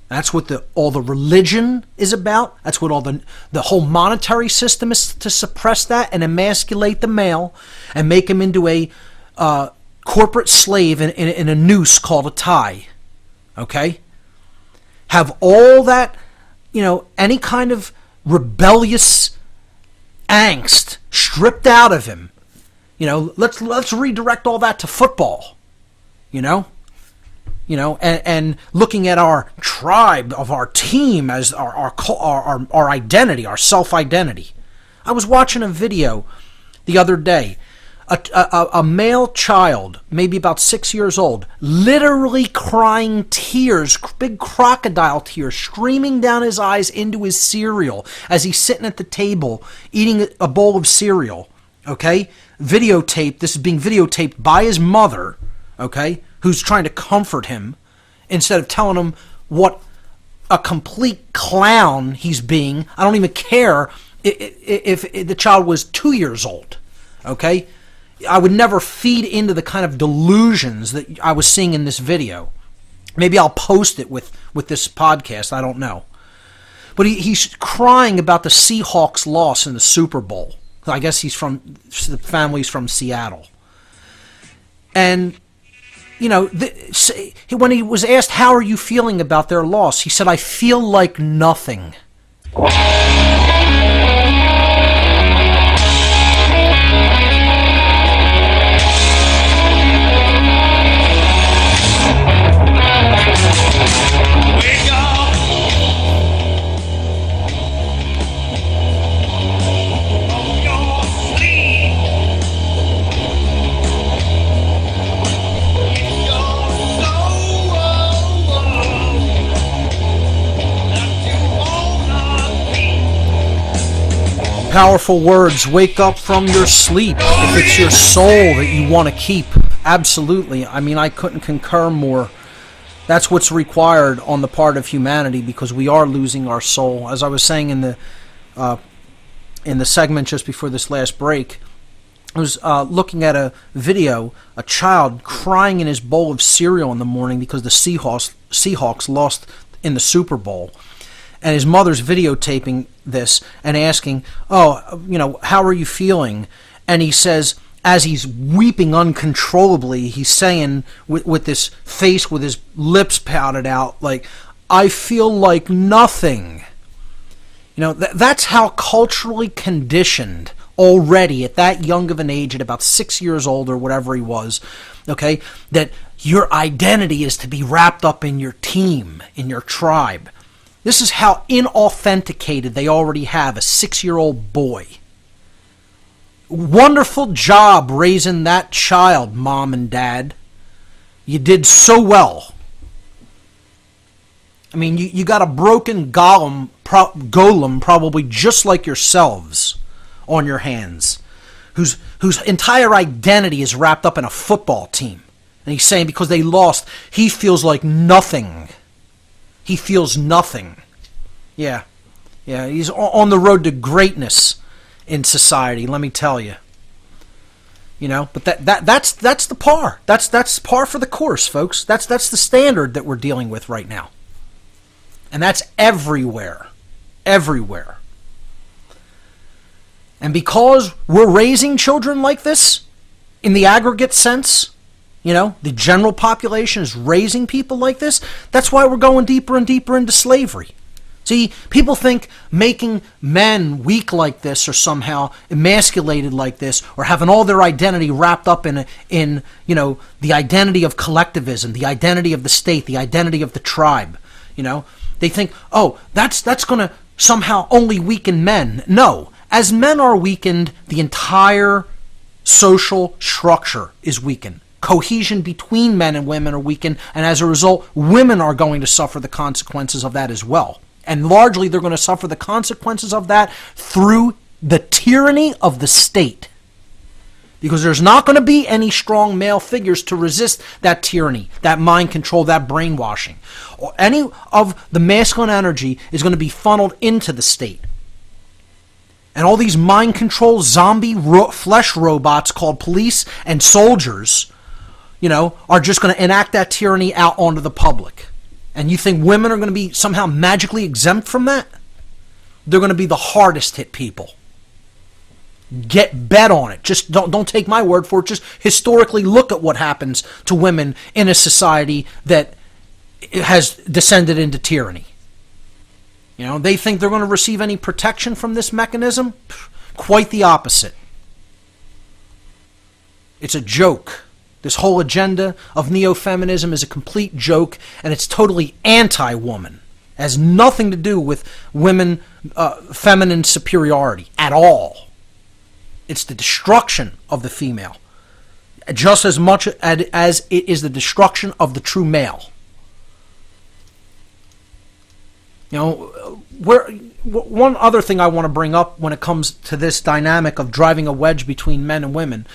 That's what all the religion is about. That's what all the whole monetary system is, to suppress that and emasculate the male and make him into a corporate slave in a noose called a tie. Okay? Have all that, any kind of rebellious angst stripped out of him. Let's redirect all that to football. And looking at our tribe, of our team as our identity, our self-identity. I was watching a video the other day. A male child, maybe about 6 years old, literally crying tears, big crocodile tears, streaming down his eyes into his cereal as he's sitting at the table eating a bowl of cereal. Okay? Videotaped. This is being videotaped by his mother. Okay? Who's trying to comfort him instead of telling him what a complete clown he's being. I don't even care if the child was 2 years old. Okay? I would never feed into the kind of delusions that I was seeing in this video. Maybe I'll post it with this podcast. I don't know. But he's crying about the Seahawks' loss in the Super Bowl. I guess the family's from Seattle. And, when he was asked, how are you feeling about their loss? He said, I feel like nothing. Powerful words. Wake up from your sleep. If it's your soul that you want to keep, absolutely. I mean, I couldn't concur more. That's what's required on the part of humanity, because we are losing our soul. As I was saying in the segment just before this last break, I was looking at a video, a child crying in his bowl of cereal in the morning because the Seahawks lost in the Super Bowl. And his mother's videotaping this and asking, how are you feeling? And he says, as he's weeping uncontrollably, he's saying with this face, with his lips pouted out, like, I feel like nothing. That's how culturally conditioned already at that young of an age, at about 6 years old or whatever he was, okay, that your identity is to be wrapped up in your team, in your tribe. This is how inauthenticated they already have a 6-year-old boy. Wonderful job raising that child, Mom and Dad. You did so well. I mean, you got a broken golem probably just like yourselves on your hands, whose entire identity is wrapped up in a football team. And he's saying because they lost, he feels like nothing. He feels nothing. Yeah, he's on the road to greatness in society, let me tell you. But that's the par. That's par for the course, folks. That's the standard that we're dealing with right now. And that's everywhere. Everywhere. And because we're raising children like this, in the aggregate sense, the general population is raising people like this, that's why we're going deeper and deeper into slavery. See, people think making men weak like this or somehow emasculated like this or having all their identity wrapped up in the identity of collectivism, the identity of the state, the identity of the tribe, They think, oh, that's going to somehow only weaken men. No. As men are weakened, the entire social structure is weakened. Cohesion between men and women are weakened, and as a result, women are going to suffer the consequences of that as well. And largely, they're going to suffer the consequences of that through the tyranny of the state. Because there's not going to be any strong male figures to resist that tyranny, that mind control, that brainwashing. Or any of the masculine energy is going to be funneled into the state. And all these mind control zombie flesh robots called police and soldiers, are just going to enact that tyranny out onto the public. And you think women are going to be somehow magically exempt from that? They're going to be the hardest hit people. Bet on it. Just don't take my word for it. Just historically look at what happens to women in a society that has descended into tyranny. They think they're going to receive any protection from this mechanism? Quite the opposite. It's a joke. This whole agenda of neo-feminism is a complete joke, and it's totally anti-woman. It has nothing to do with women, feminine superiority at all. It's the destruction of the female, just as much as it is the destruction of the true male. One other thing I want to bring up when it comes to this dynamic of driving a wedge between men and women.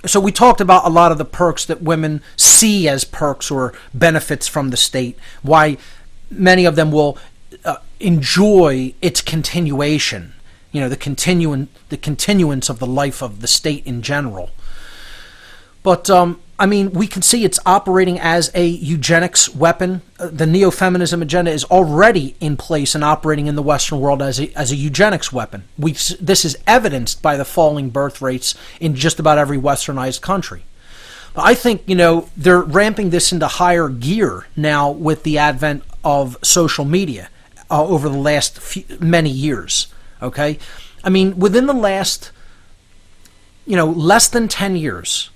So we talked about a lot of the perks that women see as perks or benefits from the state, why many of them will enjoy its continuation, the continuance of the life of the state in general. But we can see it's operating as a eugenics weapon. The Neo-Feminism Agenda is already in place and operating in the Western world as a eugenics weapon. This is evidenced by the falling birth rates in just about every westernized country. But I think, they're ramping this into higher gear now with the advent of social media over the last many years. Okay? Within the last, less than 10 years,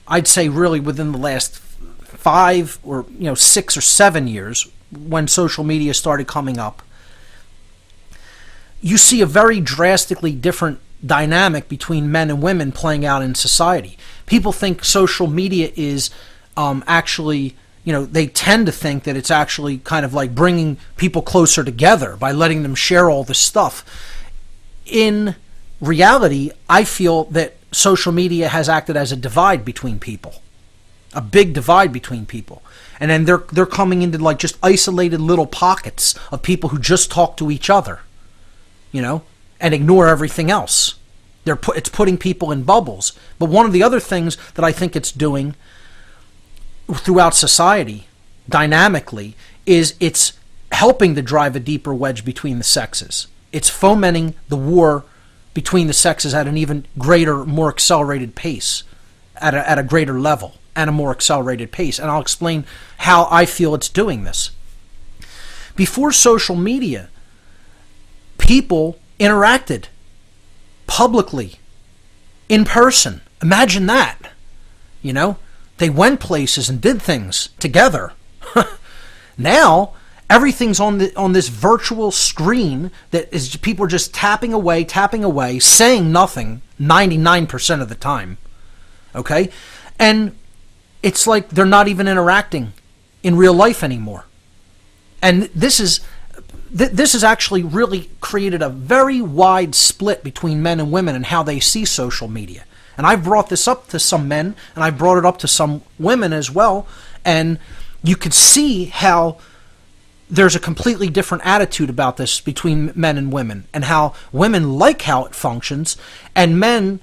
I'd say really within the last 5 or 6 or 7 years, when social media started coming up, you see a very drastically different dynamic between men and women playing out in society. People think social media is actually, they tend to think that it's actually kind of like bringing people closer together by letting them share all this stuff. In reality, I feel that social media has acted as a divide between people, a big divide between people. And then they're coming into like just isolated little pockets of people who just talk to each other, and ignore everything else. It's putting people in bubbles. But one of the other things that I think it's doing throughout society, dynamically, is it's helping to drive a deeper wedge between the sexes. It's fomenting the war between the sexes at an even greater, more accelerated pace, at a greater level, and a more accelerated pace. And I'll explain how I feel it's doing this. Before social media, people interacted publicly, in person. Imagine that. They went places and did things together. Now, everything's on this virtual screen that is people are just tapping away, saying nothing 99% of the time. Okay? And it's like they're not even interacting in real life anymore. And this has actually really created a very wide split between men and women and how they see social media. And I've brought this up to some men, and I've brought it up to some women as well, and you could see how there's a completely different attitude about this between men and women, and how women like how it functions, and men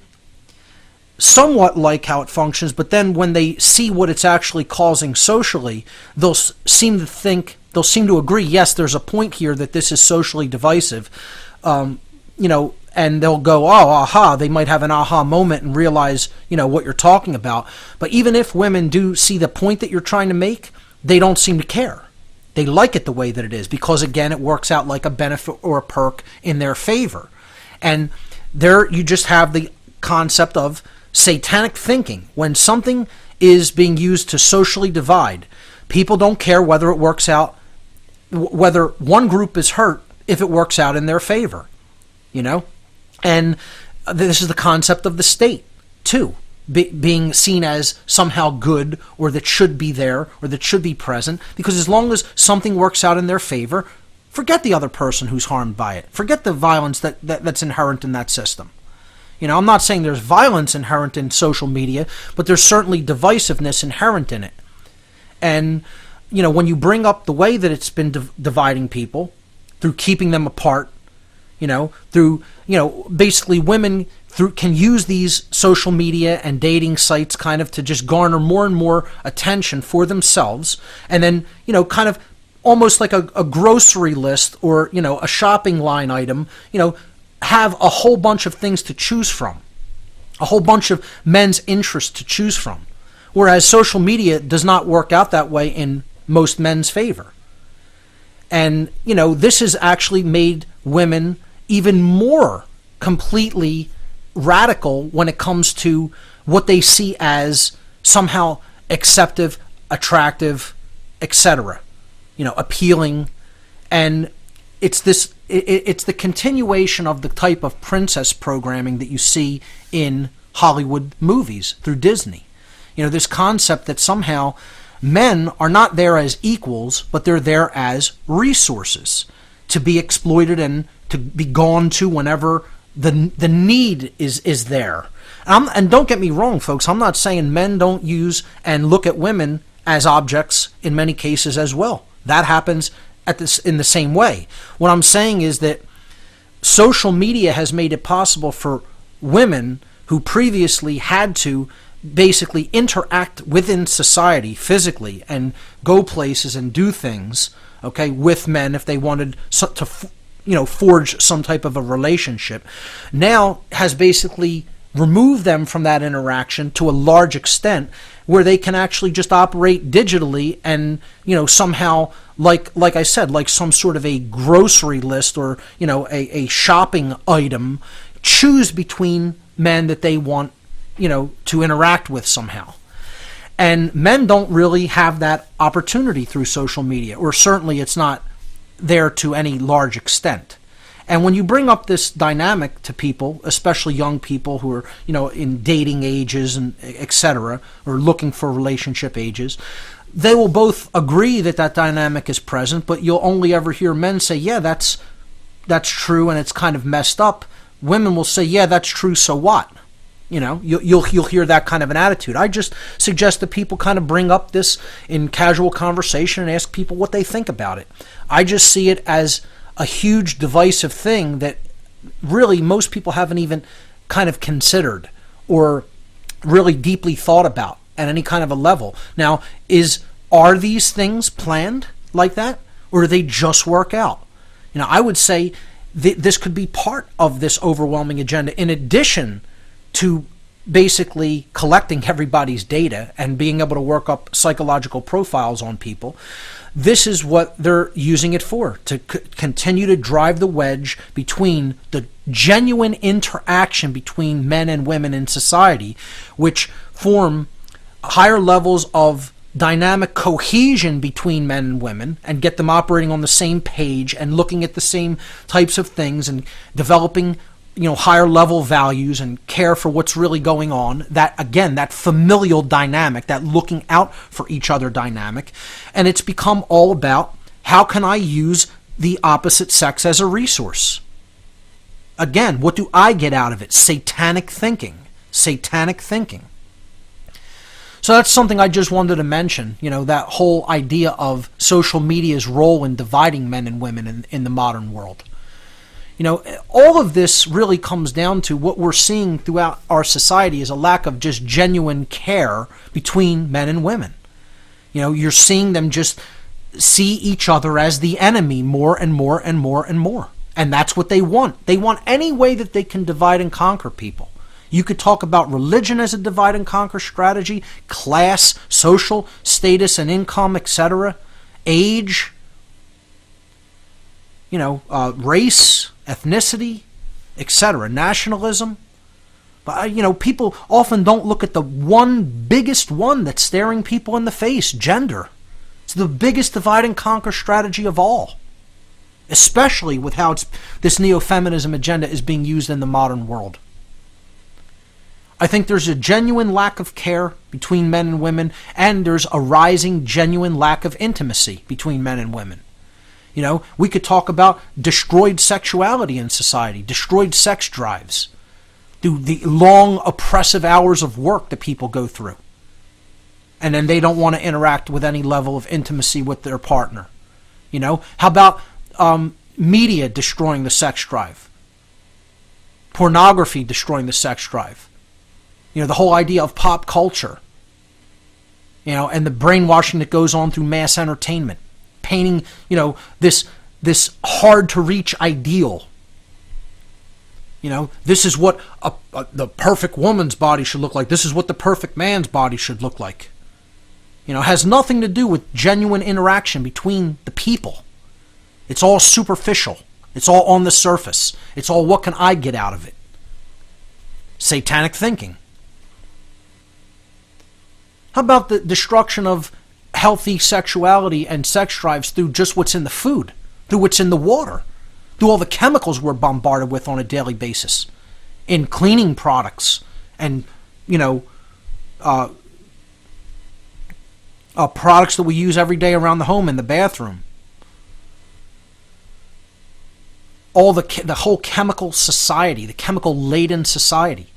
somewhat like how it functions, but then when they see what it's actually causing socially, they'll seem to agree, yes, there's a point here that this is socially divisive, and they'll go, oh, aha, they might have an aha moment and realize, what you're talking about. But even if women do see the point that you're trying to make, they don't seem to care. They like it the way that it is because, again, it works out like a benefit or a perk in their favor. And there you just have the concept of satanic thinking. When something is being used to socially divide, people don't care whether it works out, whether one group is hurt if it works out in their favor, And this is the concept of the state, too, being seen as somehow good, or that should be there, or that should be present, because as long as something works out in their favor, forget the other person who's harmed by it. Forget the violence that's inherent in that system. I'm not saying there's violence inherent in social media, but there's certainly divisiveness inherent in it. And, when you bring up the way that it's been dividing people through keeping them apart, through, basically women can use these social media and dating sites kind of to just garner more and more attention for themselves. And then, kind of almost like a grocery list or, a shopping line item, have a whole bunch of things to choose from, a whole bunch of men's interests to choose from. Whereas social media does not work out that way in most men's favor. And, this has actually made women even more completely radical when it comes to what they see as somehow acceptive, attractive, etc., appealing. And it's the continuation of the type of princess programming that you see in Hollywood movies through Disney. This concept that somehow men are not there as equals, but they're there as resources to be exploited and to be gone to whenever the need is there. And don't get me wrong, folks, I'm not saying men don't use and look at women as objects in many cases as well. That happens in the same way. What I'm saying is that social media has made it possible for women who previously had to basically interact within society physically and go places and do things, with men if they wanted to, forge some type of a relationship, now has basically removed them from that interaction to a large extent, where they can actually just operate digitally and, somehow, like I said, like some sort of a grocery list or, a shopping item, choose between men that they want, to interact with somehow. And men don't really have that opportunity through social media, or certainly it's not there to any large extent. And when you bring up this dynamic to people, especially young people who are, in dating ages and etc., or looking for relationship ages, they will both agree that dynamic is present, but you'll only ever hear men say, yeah, that's true and it's kind of messed up. Women will say, yeah, that's true, so what? You'll hear that kind of an attitude. I just suggest that people kind of bring up this in casual conversation and ask people what they think about it. I just see it as a huge divisive thing that really most people haven't even kind of considered or really deeply thought about at any kind of a level. Now, are these things planned like that, or do they just work out? I would say this could be part of this overwhelming agenda, in addition to basically collecting everybody's data and being able to work up psychological profiles on people. This is what they're using it for, to continue to drive the wedge between the genuine interaction between men and women in society, which form higher levels of dynamic cohesion between men and women, and get them operating on the same page and looking at the same types of things and developing higher level values and care for what's really going on. That, again, that familial dynamic, that looking out for each other dynamic. And it's become all about, how can I use the opposite sex as a resource? Again, what do I get out of it? Satanic thinking. Satanic thinking. So that's something I just wanted to mention, that whole idea of social media's role in dividing men and women in the modern world. All of this really comes down to what we're seeing throughout our society is a lack of just genuine care between men and women. You're seeing them just see each other as the enemy more and more and more and more. And that's what they want. They want any way that they can divide and conquer people. You could talk about religion as a divide and conquer strategy, class, social status and income, etc., age, race, ethnicity, etc., nationalism. But, people often don't look at the biggest one that's staring people in the face, gender. It's the biggest divide and conquer strategy of all, especially with how this Neo-Feminism agenda is being used in the modern world. I think there's a genuine lack of care between men and women, and there's a rising genuine lack of intimacy between men and women. We could talk about destroyed sexuality in society, destroyed sex drives, through the long oppressive hours of work that people go through. And then they don't want to interact with any level of intimacy with their partner. How about media destroying the sex drive? Pornography destroying the sex drive? The whole idea of pop culture, and the brainwashing that goes on through mass entertainment, painting, this hard to reach ideal. This is what the perfect woman's body should look like. This is what the perfect man's body should look like. Has nothing to do with genuine interaction between the people. It's all superficial. It's all on the surface. It's all what can I get out of it? Satanic thinking. How about the destruction of healthy sexuality and sex drives through just what's in the food, through what's in the water, through all the chemicals we're bombarded with on a daily basis, in cleaning products and, products that we use every day around the home in the bathroom. All the whole chemical society, the chemical-laden society.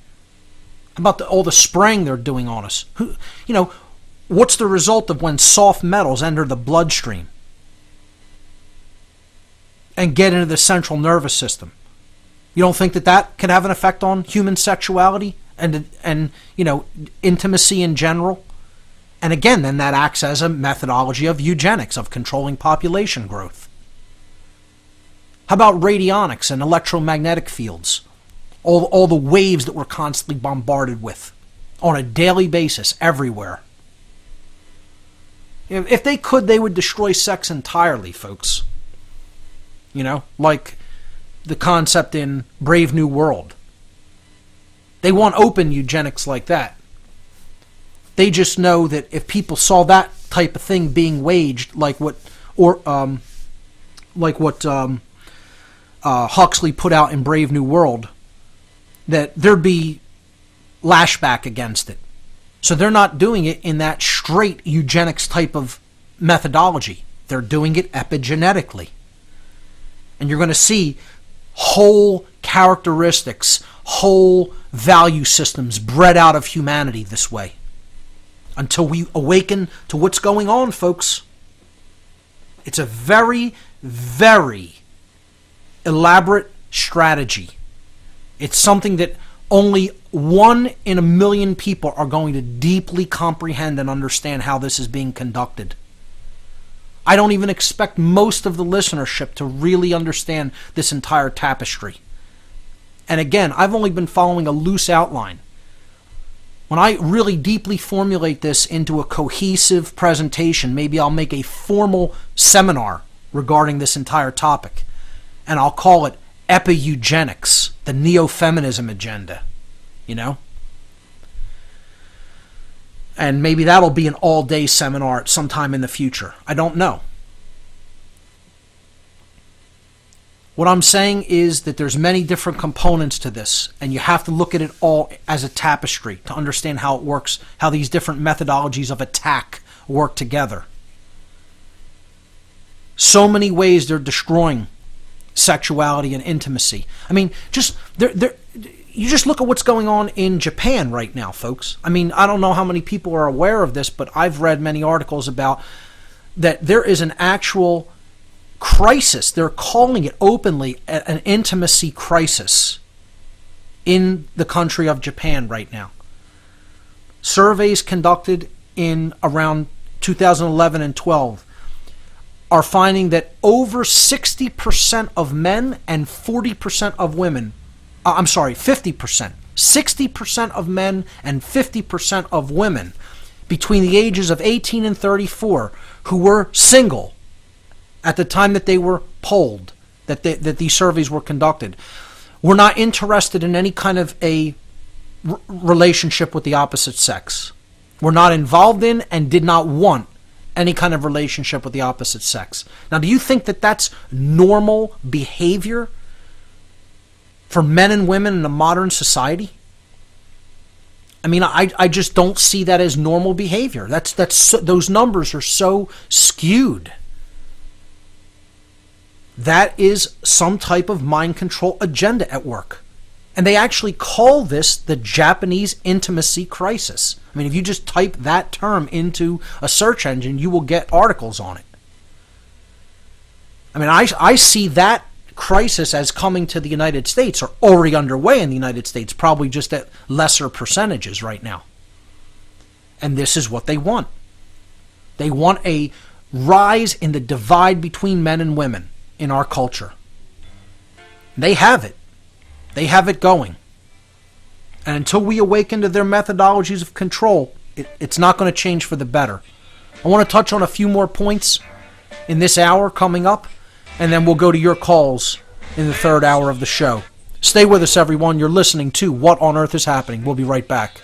How about all the spraying they're doing on us? What's the result of when soft metals enter the bloodstream and get into the central nervous system? You don't think that could have an effect on human sexuality and intimacy in general? And again, then that acts as a methodology of eugenics, of controlling population growth. How about radionics and electromagnetic fields? All the waves that we're constantly bombarded with on a daily basis everywhere. If they could, they would destroy sex entirely, folks. Like the concept in Brave New World. They want open eugenics like that. They just know that if people saw that type of thing being waged, like what Huxley put out in Brave New World, that there'd be lashback against it. So they're not doing it in that straight eugenics type of methodology. They're doing it epigenetically. And you're going to see whole characteristics, whole value systems bred out of humanity this way. Until we awaken to what's going on, folks. It's a very, very elaborate strategy. It's something that only 1 in a million people are going to deeply comprehend and understand how this is being conducted. I don't even expect most of the listenership to really understand this entire tapestry. And again, I've only been following a loose outline. When I really deeply formulate this into a cohesive presentation, maybe I'll make a formal seminar regarding this entire topic. And I'll call it Epi-Eugenics, the Neo-Feminism Agenda. And maybe that'll be an all-day seminar at some time in the future. I don't know. What I'm saying is that there's many different components to this, and you have to look at it all as a tapestry to understand how it works, how these different methodologies of attack work together. So many ways they're destroying sexuality and intimacy. I mean, you just look at what's going on in Japan right now, folks. I mean, I don't know how many people are aware of this, but I've read many articles about that there is an actual crisis. They're calling it openly an intimacy crisis in the country of Japan right now. Surveys conducted in around 2011 and 12 are finding that over 60% of men and 40% of women, 50%, 60% of men and 50% of women between the ages of 18 and 34 who were single at the time that they were polled, that these surveys were conducted, were not interested in any kind of a relationship with the opposite sex. Were not involved in and did not want any kind of relationship with the opposite sex. Now, do you think that that's normal behavior for men and women in a modern society? I mean, I just don't see that as normal behavior. Those numbers are so skewed. That is some type of mind control agenda at work. And they actually call this the Japanese intimacy crisis. I mean, if you just type that term into a search engine, you will get articles on it. I mean, I see that crisis as coming to the United States, or already underway in the United States, probably just at lesser percentages right now. And this is what they want. They want a rise in the divide between men and women in our culture. They have it. They have it going. And until we awaken to their methodologies of control, it's not going to change for the better. I want to touch on a few more points in this hour coming up, and then we'll go to your calls in the third hour of the show. Stay with us, everyone. You're listening to What on Earth is Happening. We'll be right back.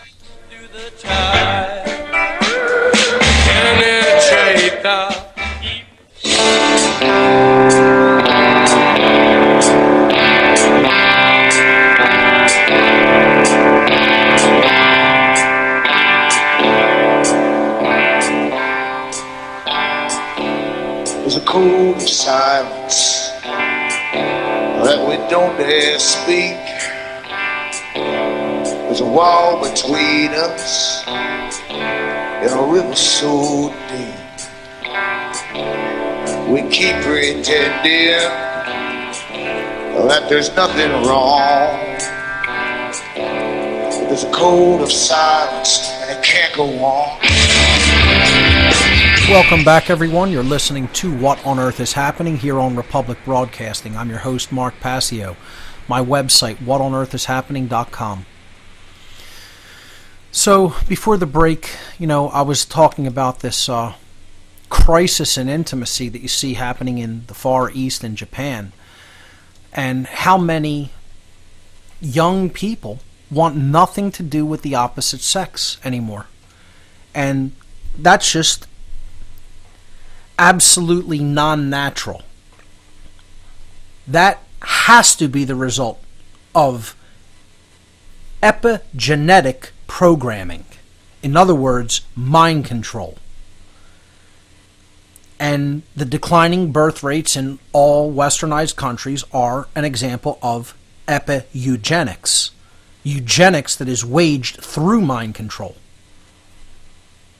There's a code of silence that we don't dare speak. There's a wall between us and a river so deep. We keep pretending that there's nothing wrong. But there's a code of silence and it can't go on. Welcome back, everyone. You're listening to What on Earth is Happening here on Republic Broadcasting. I'm your host, Mark Passio. My website, whatonearthishappening.com. So, before the break, I was talking about this crisis in intimacy that you see happening in the Far East in Japan, and how many young people want nothing to do with the opposite sex anymore. And that's just absolutely non-natural. That has to be the result of epigenetic programming. In other words, mind control. And the declining birth rates in all westernized countries are an example of epi-eugenics. Eugenics that is waged through mind control,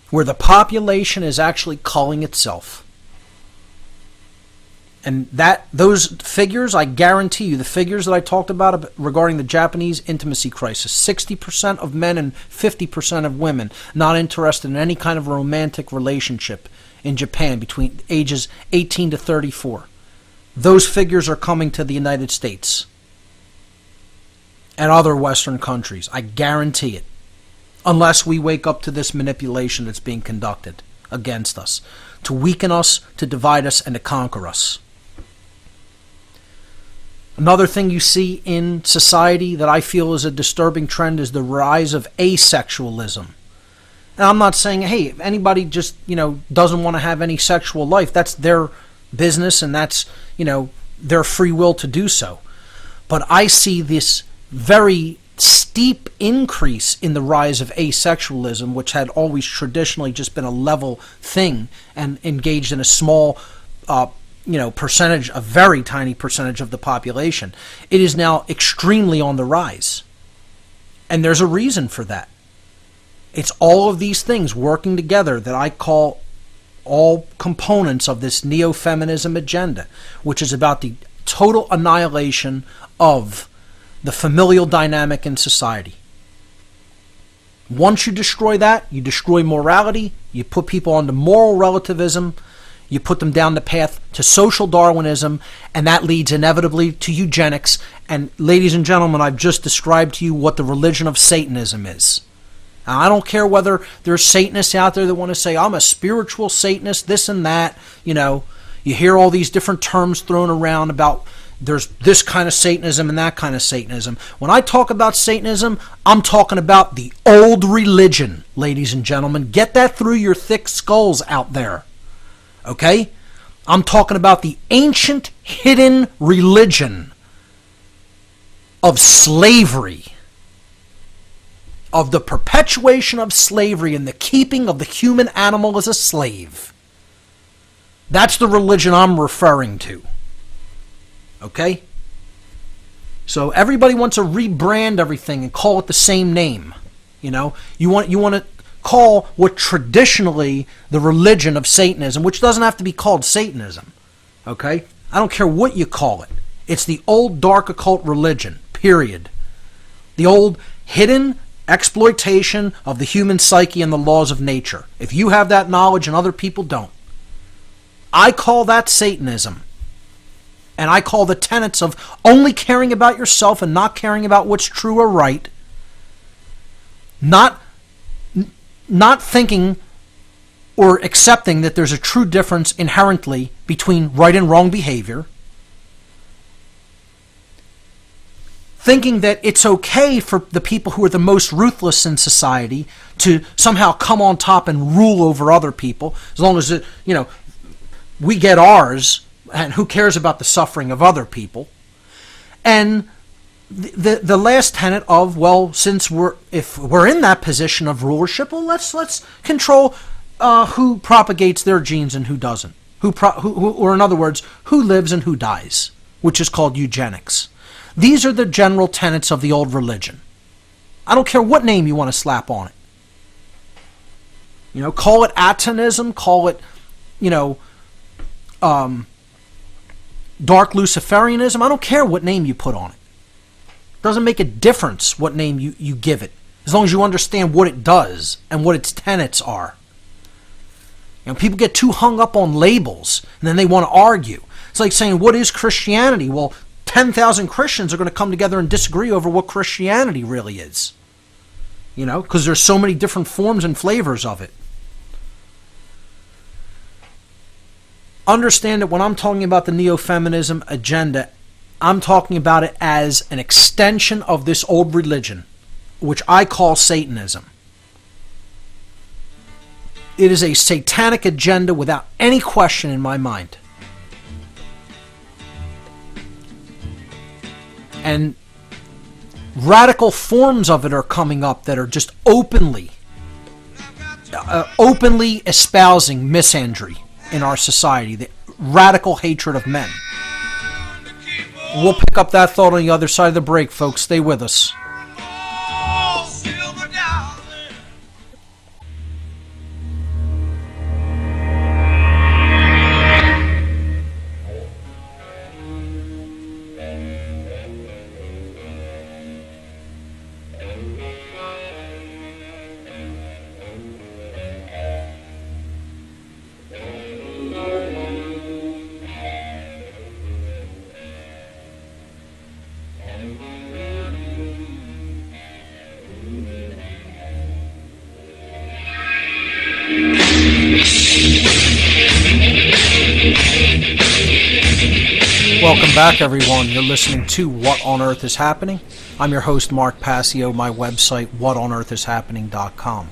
where the population is actually culling itself. And those figures, I guarantee you, the figures that I talked about regarding the Japanese intimacy crisis, 60% of men and 50% of women not interested in any kind of romantic relationship in Japan between ages 18 to 34. Those figures are coming to the United States and other Western countries. I guarantee it. Unless we wake up to this manipulation that's being conducted against us, to weaken us, to divide us, and to conquer us. Another thing you see in society that I feel is a disturbing trend is the rise of asexualism. And I'm not saying, hey, if anybody just, doesn't want to have any sexual life, that's their business and that's, their free will to do so. But I see this very steep increase in the rise of asexualism, which had always traditionally just been a level thing and engaged in a small percentage, a very tiny percentage of the population. It is now extremely on the rise. And there's a reason for that. It's all of these things working together that I call all components of this Neo-Feminism agenda, which is about the total annihilation of the familial dynamic in society. Once you destroy that, you destroy morality, you put people onto moral relativism, you put them down the path to social Darwinism, and that leads inevitably to eugenics. And ladies and gentlemen, I've just described to you what the religion of Satanism is. Now, I don't care whether there's Satanists out there that want to say, I'm a spiritual Satanist, this and that. You know, you hear all these different terms thrown around about there's this kind of Satanism and that kind of Satanism. When I talk about Satanism, I'm talking about the old religion, ladies and gentlemen. Get that through your thick skulls out there. Okay? I'm talking about the ancient hidden religion of slavery, of the perpetuation of slavery and the keeping of the human animal as a slave. That's the religion I'm referring to. Okay? So everybody wants to rebrand everything and call it the same name. You know, you want to call what traditionally the religion of Satanism, which doesn't have to be called Satanism. Okay? I don't care what you call it. It's the old dark occult religion, period. The old hidden exploitation of the human psyche and the laws of nature. If you have that knowledge and other people don't, I call that Satanism. And I call the tenets of only caring about yourself and not caring about what's true or right, not thinking or accepting that there's a true difference inherently between right and wrong behavior, thinking that it's okay for the people who are the most ruthless in society to somehow come on top and rule over other people, as long as we get ours. And who cares about the suffering of other people? And the last tenet of, well, if we're in that position of rulership, well, let's control who propagates their genes and who doesn't. Or in other words, who lives and who dies, which is called eugenics. These are the general tenets of the old religion. I don't care what name you want to slap on it. You know, call it Atonism, call it, dark Luciferianism. I don't care what name you put on it. It doesn't make a difference what name you give it, as long as you understand what it does and what its tenets are. You know, people get too hung up on labels, and then they want to argue. It's like saying, what is Christianity? Well, 10,000 Christians are going to come together and disagree over what Christianity really is. You know, because there's so many different forms and flavors of it. Understand that when I'm talking about the Neo-Feminism agenda, I'm talking about it as an extension of this old religion, which I call Satanism. It is a satanic agenda without any question in my mind. And radical forms of it are coming up that are just openly espousing misandry in our society, the radical hatred of men. We'll pick up that thought on the other side of the break, folks. Stay with us. Welcome back, everyone. You're listening to What on Earth is Happening. I'm your host, Mark Passio. My website, whatonearthishappening.com.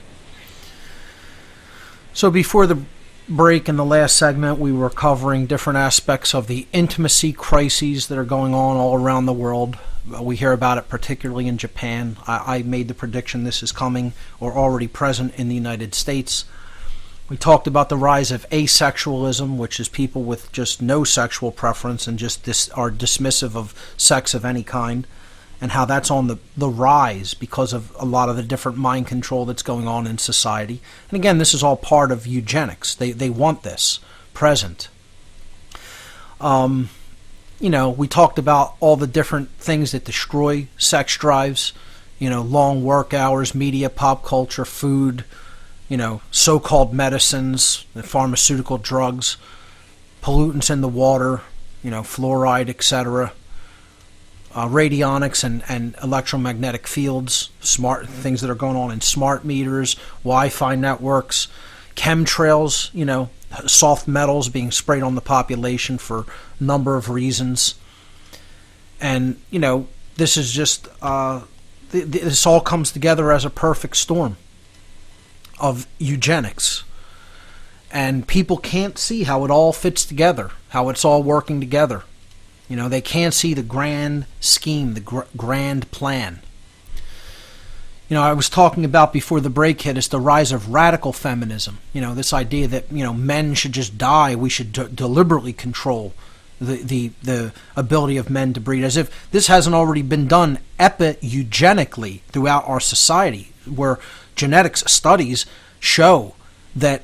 So before the break in the last segment, we were covering different aspects of the intimacy crises that are going on all around the world. We hear about it particularly in Japan. I made the prediction this is coming or already present in the United States. We talked about the rise of asexualism, which is people with just no sexual preference and just are dismissive of sex of any kind. and how that's on the rise because of a lot of the different mind control that's going on in society. And again, this is all part of eugenics. They want this present. We talked about all the different things that destroy sex drives, long work hours, media, pop culture, food, so-called medicines, the pharmaceutical drugs, pollutants in the water, fluoride, etc., radionics and electromagnetic fields, smart things that are going on in smart meters, Wi-Fi networks, chemtrails, soft metals being sprayed on the population for a number of reasons. And, this is just, this all comes together as a perfect storm of eugenics. And people can't see how it all fits together, how it's all working together. They can't see the grand scheme, the grand plan. I was talking about before the break hit is the rise of radical feminism. This idea that, men should just die. We should deliberately control the ability of men to breed, as if this hasn't already been done epi-eugenically throughout our society, where genetics studies show that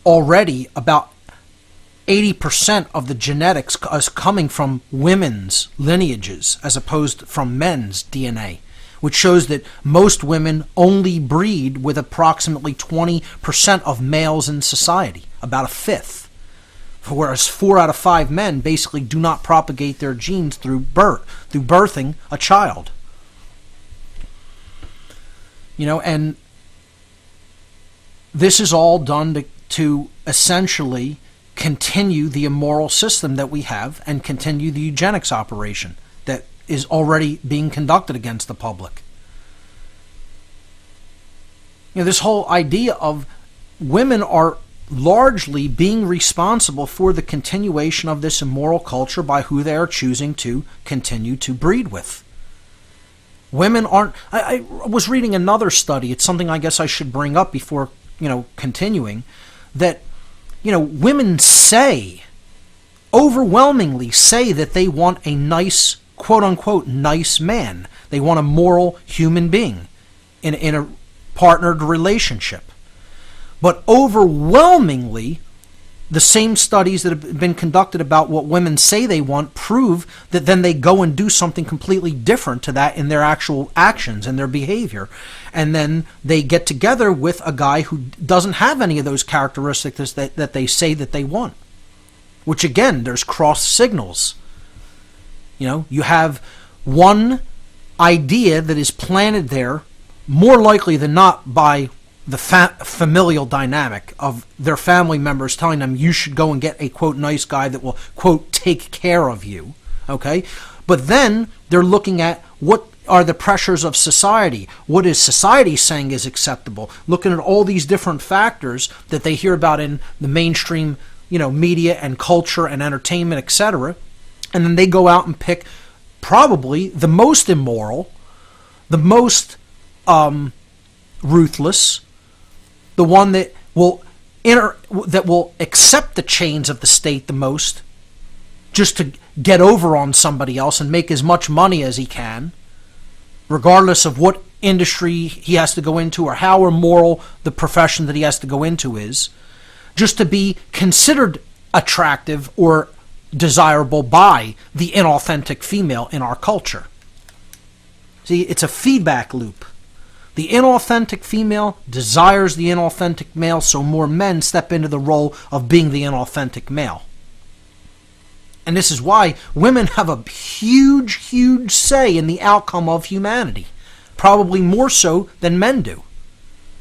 already about 80% of the genetics is coming from women's lineages as opposed from men's DNA, which shows that most women only breed with approximately 20% of males in society, about a fifth. Whereas 4 out of 5 men basically do not propagate their genes through birthing a child. And this is all done to essentially continue the immoral system that we have and continue the eugenics operation that is already being conducted against the public. This whole idea of women are largely being responsible for the continuation of this immoral culture by who they are choosing to continue to breed with. Women aren't... I was reading another study. It's something I guess I should bring up before, continuing, that women overwhelmingly say that they want a nice, quote-unquote, nice man. They want a moral human being in a partnered relationship. But overwhelmingly, the same studies that have been conducted about what women say they want prove that then they go and do something completely different to that in their actual actions and their behavior. And then they get together with a guy who doesn't have any of those characteristics that they say that they want. Which again, there's cross signals. You have one idea that is planted there, more likely than not by the familial dynamic of their family members telling them you should go and get a, quote, nice guy that will, quote, take care of you, okay? But then they're looking at what are the pressures of society. What is society saying is acceptable? Looking at all these different factors that they hear about in the mainstream, media and culture and entertainment, etc. And then they go out and pick probably the most immoral, the most ruthless, the one that will accept the chains of the state the most, just to get over on somebody else and make as much money as he can, regardless of what industry he has to go into or how immoral the profession that he has to go into is, just to be considered attractive or desirable by the inauthentic female in our culture. See, it's a feedback loop. The inauthentic female desires the inauthentic male, so more men step into the role of being the inauthentic male. And this is why women have a huge, huge say in the outcome of humanity. Probably more so than men do.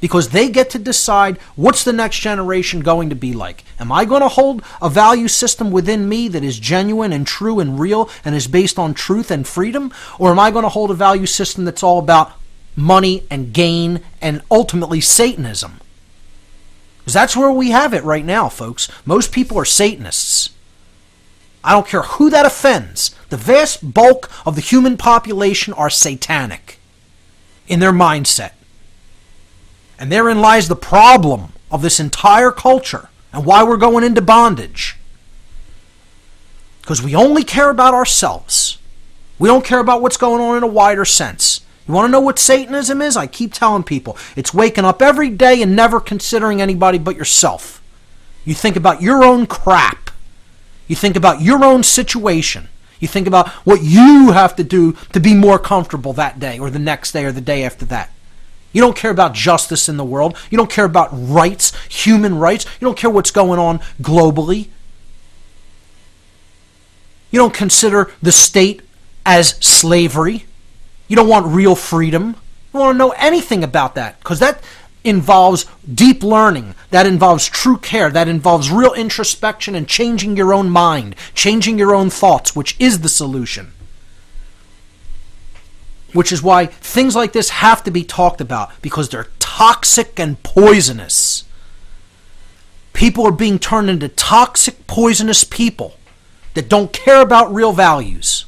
Because they get to decide what's the next generation going to be like. Am I going to hold a value system within me that is genuine and true and real and is based on truth and freedom? Or am I going to hold a value system that's all about money and gain and ultimately Satanism? Because that's where we have it right now, folks. Most people are Satanists. I don't care who that offends. The vast bulk of the human population are satanic in their mindset. And therein lies the problem of this entire culture and why we're going into bondage. Because we only care about ourselves. We don't care about what's going on in a wider sense. You want to know what Satanism is? I keep telling people, it's waking up every day and never considering anybody but yourself. You think about your own crap. You think about your own situation. You think about what you have to do to be more comfortable that day or the next day or the day after that. You don't care about justice in the world. You don't care about rights, human rights. You don't care what's going on globally. You don't consider the state as slavery. You don't want real freedom. You don't want to know anything about that, because that involves deep learning. That involves true care. That involves real introspection and changing your own mind, changing your own thoughts, which is the solution. Which is why things like this have to be talked about, because they're toxic and poisonous. People are being turned into toxic, poisonous people that don't care about real values.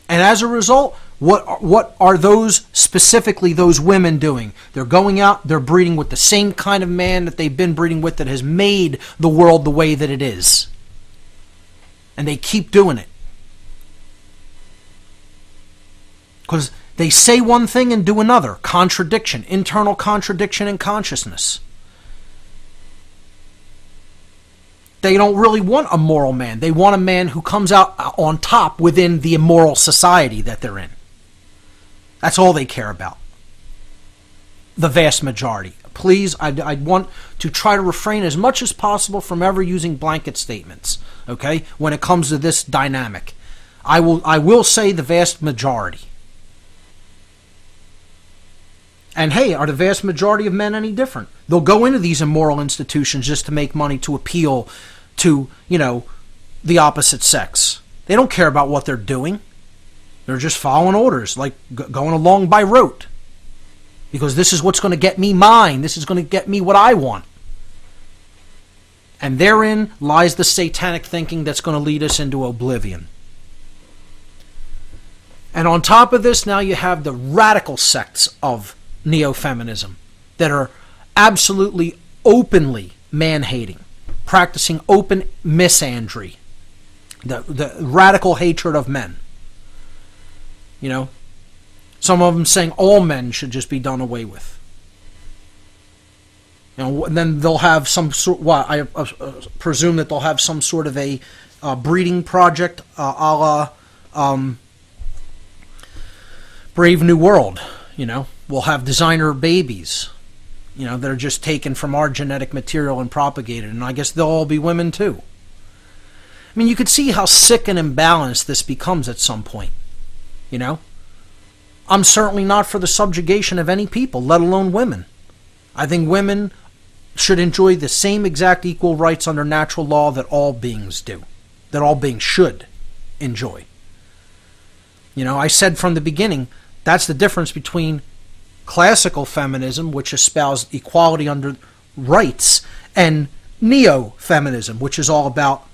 And as a result, what are those, specifically those women, doing? They're going out, they're breeding with the same kind of man that they've been breeding with that has made the world the way that it is. And they keep doing it. Because they say one thing and do another. Contradiction, internal contradiction in consciousness. They don't really want a moral man. They want a man who comes out on top within the immoral society that they're in. That's all they care about. The vast majority. Please, I want to try to refrain as much as possible from ever using blanket statements, okay, when it comes to this dynamic. I will say the vast majority. And hey, are the vast majority of men any different? They'll go into these immoral institutions just to make money, to appeal to, the opposite sex. They don't care about what they're doing. They're just following orders, like going along by rote. Because this is what's going to get me mine. This is going to get me what I want. And therein lies the satanic thinking that's going to lead us into oblivion. And on top of this, now you have the radical sects of Neo-Feminism that are absolutely openly man-hating, practicing open misandry, the radical hatred of men. Some of them saying all men should just be done away with. And then they'll have some sort. I presume that they'll have some sort of a breeding project, a la Brave New World. We'll have designer babies, that are just taken from our genetic material and propagated. And I guess they'll all be women too. I mean, you could see how sick and imbalanced this becomes at some point. I'm certainly not for the subjugation of any people, let alone women. I think women should enjoy the same exact equal rights under natural law that all beings do, that all beings should enjoy. I said from the beginning, that's the difference between classical feminism, which espoused equality under rights, and neo-feminism, which is all about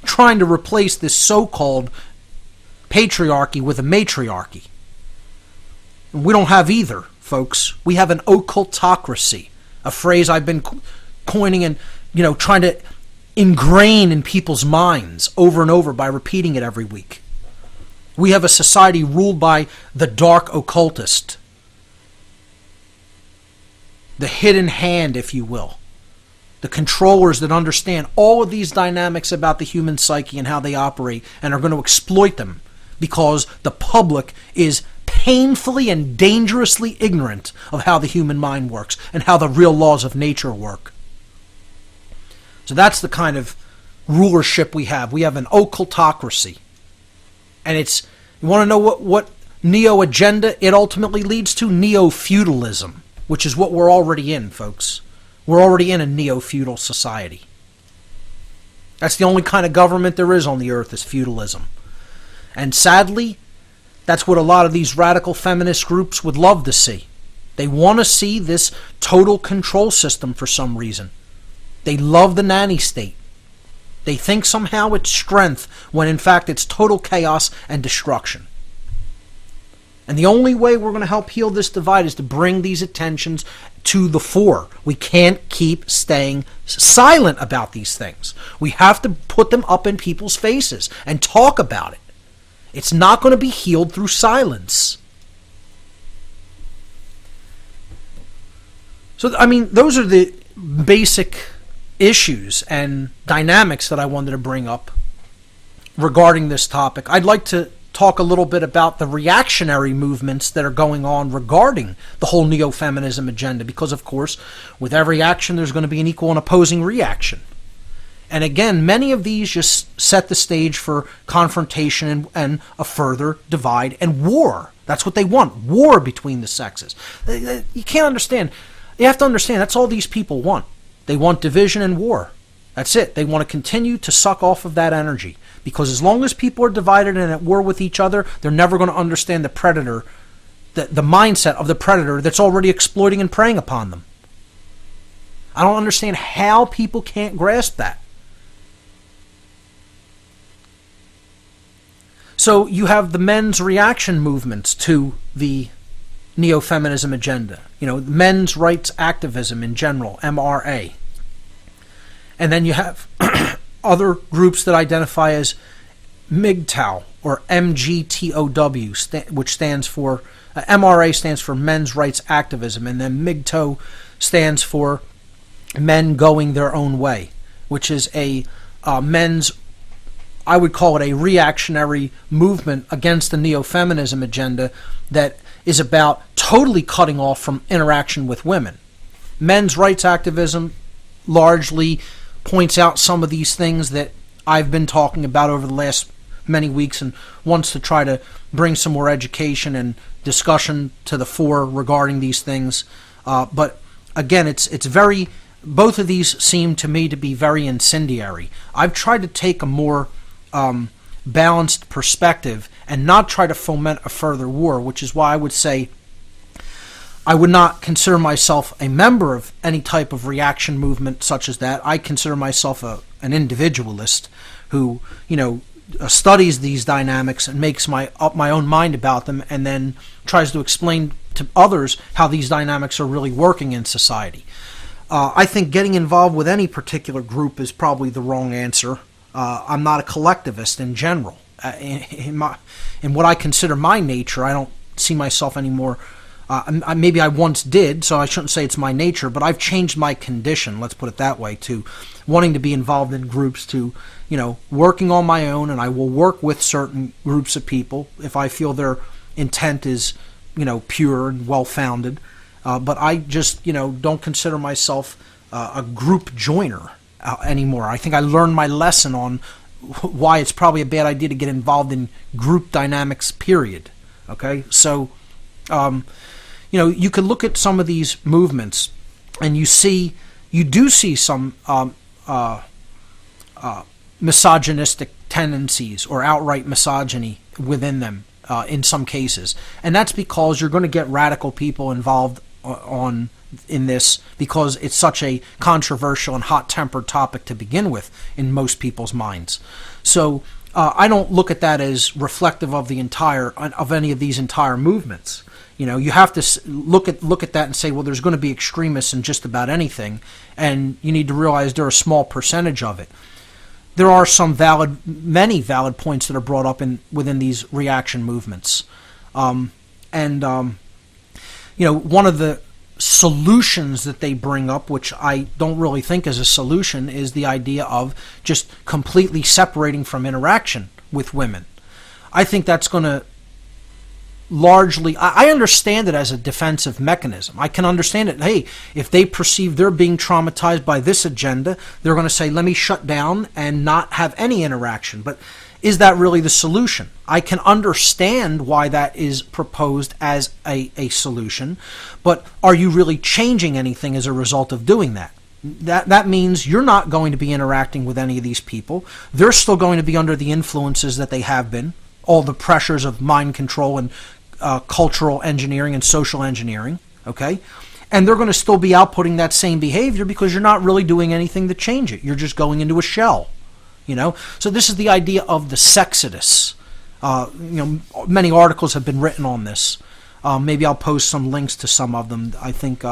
trying to replace this so-called patriarchy with a matriarchy. And we don't have either, folks. We have an occultocracy, a phrase I've been coining and trying to ingrain in people's minds over and over by repeating it every week. We have a society ruled by the dark occultist, the hidden hand, if you will, the controllers that understand all of these dynamics about the human psyche and how they operate and are going to exploit them because the public is painfully and dangerously ignorant of how the human mind works and how the real laws of nature work. So that's the kind of rulership we have. We have an occultocracy. And you want to know what neo-agenda it ultimately leads to? Neo-feudalism, which is what we're already in, folks. We're already in a neo-feudal society. That's the only kind of government there is on the earth, is feudalism. And sadly, that's what a lot of these radical feminist groups would love to see. They want to see this total control system for some reason. They love the nanny state. They think somehow it's strength when in fact it's total chaos and destruction. And the only way we're going to help heal this divide is to bring these attentions to the fore. We can't keep staying silent about these things. We have to put them up in people's faces and talk about it. It's not going to be healed through silence. So, I mean, those are the basic issues and dynamics that I wanted to bring up regarding this topic. I'd like to talk a little bit about the reactionary movements that are going on regarding the whole Neo-Feminism agenda, because, of course, with every action, there's going to be an equal and opposing reaction. And again, many of these just set the stage for confrontation and a further divide and war. That's what they want, war between the sexes. You can't understand. You have to understand, that's all these people want. They want division and war. That's it. They want to continue to suck off of that energy. Because as long as people are divided and at war with each other, they're never going to understand the predator, the mindset of the predator that's already exploiting and preying upon them. I don't understand how people can't grasp that. So you have the men's reaction movements to the Neo-Feminism agenda. You know, men's rights activism in general, MRA. And then you have other groups that identify as MGTOW or MGTOW, which stands for, MRA stands for men's rights activism, and then MGTOW stands for men going their own way, which is a men's, I would call it a reactionary movement against the neo-feminism agenda that is about totally cutting off from interaction with women. Men's rights activism largely points out some of these things that I've been talking about over the last many weeks and wants to try to bring some more education and discussion to the fore regarding these things. But again, it's very, both of these seem to me to be very incendiary. I've tried to take a more balanced perspective and not try to foment a further war, which is why I would say I would not consider myself a member of any type of reaction movement such as that. I consider myself an individualist who, you know, studies these dynamics and makes up my own mind about them, and then tries to explain to others how these dynamics are really working in society. I think getting involved with any particular group is probably the wrong answer. I'm not a collectivist in general. In what I consider my nature, I don't see myself anymore. Maybe I once did, so I shouldn't say it's my nature, but I've changed my condition, let's put it that way, to wanting to be involved in groups, to, you know, working on my own, and I will work with certain groups of people if I feel their intent is, you know, pure and well-founded. But I just, you know, don't consider myself a group joiner anymore. I think I learned my lesson on why it's probably a bad idea to get involved in group dynamics, period. Okay? So, you know, you can look at some of these movements and you do see some misogynistic tendencies or outright misogyny within them in some cases. And that's because you're going to get radical people involved in this because it's such a controversial and hot-tempered topic to begin with in most people's minds. So I don't look at that as reflective of any of these entire movements. You know, you have to look at that and say, well, there's going to be extremists in just about anything, and you need to realize they're a small percentage of it. There are many valid points that are brought up within these reaction movements, you know, one of the solutions that they bring up, which I don't really think is a solution, is the idea of just completely separating from interaction with women. I think that's going to largely, I understand it as a defensive mechanism. I can understand it. Hey, if they perceive they're being traumatized by this agenda, they're going to say, let me shut down and not have any interaction. But is that really the solution? I can understand why that is proposed as a solution, but are you really changing anything as a result of doing that? That means you're not going to be interacting with any of these people. They're still going to be under the influences that they have been, all the pressures of mind control and cultural engineering and social engineering, okay? And they're going to still be outputting that same behavior because you're not really doing anything to change it. You're just going into a shell, you know? So this is the idea of the sexodus. You know, many articles have been written on this. Maybe I'll post some links to some of them. I think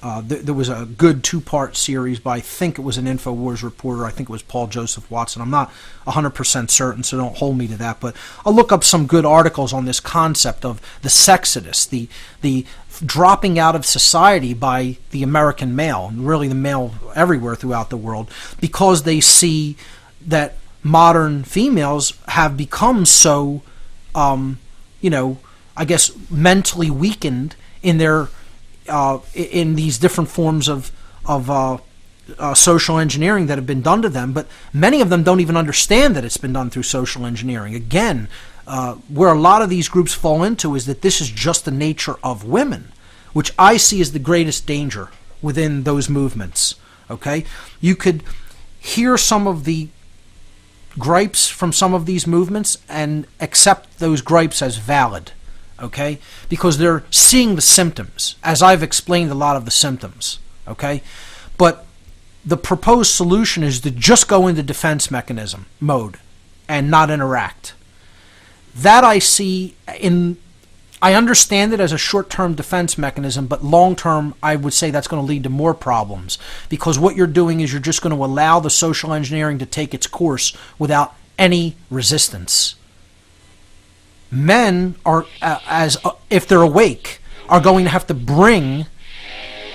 There was a good two-part series by, I think it was an InfoWars reporter, I think it was Paul Joseph Watson. I'm not 100% certain, so don't hold me to that, but I'll look up some good articles on this concept of the sexodus, the dropping out of society by the American male, and really the male everywhere throughout the world, because they see that modern females have become so, I guess, mentally weakened in their in these different forms of social engineering that have been done to them, but many of them don't even understand that it's been done through social engineering. Again, where a lot of these groups fall into is that this is just the nature of women, which I see as the greatest danger within those movements. Okay, you could hear some of the gripes from some of these movements and accept those gripes as valid. Okay, because they're seeing the symptoms, as I've explained a lot of the symptoms. Okay, but the proposed solution is to just go into defense mechanism mode and not interact. That I see I understand it as a short-term defense mechanism, but long-term, I would say that's going to lead to more problems, because what you're doing is you're just going to allow the social engineering to take its course without any resistance. Men are, if they're awake, are going to have to bring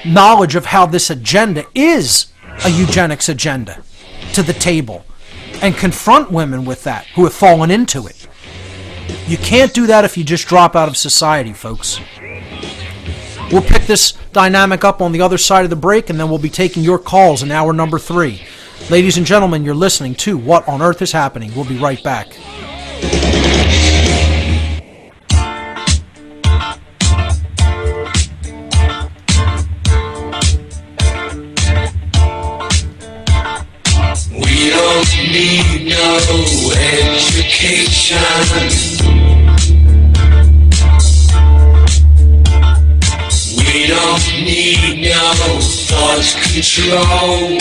knowledge of how this agenda is a eugenics agenda to the table and confront women with that who have fallen into it. You can't do that if you just drop out of society, folks. We'll pick this dynamic up on the other side of the break, and then we'll be taking your calls in hour number 3. Ladies and gentlemen, you're listening to What on Earth is Happening. We'll be right back. We don't need no education. We don't need no thought control.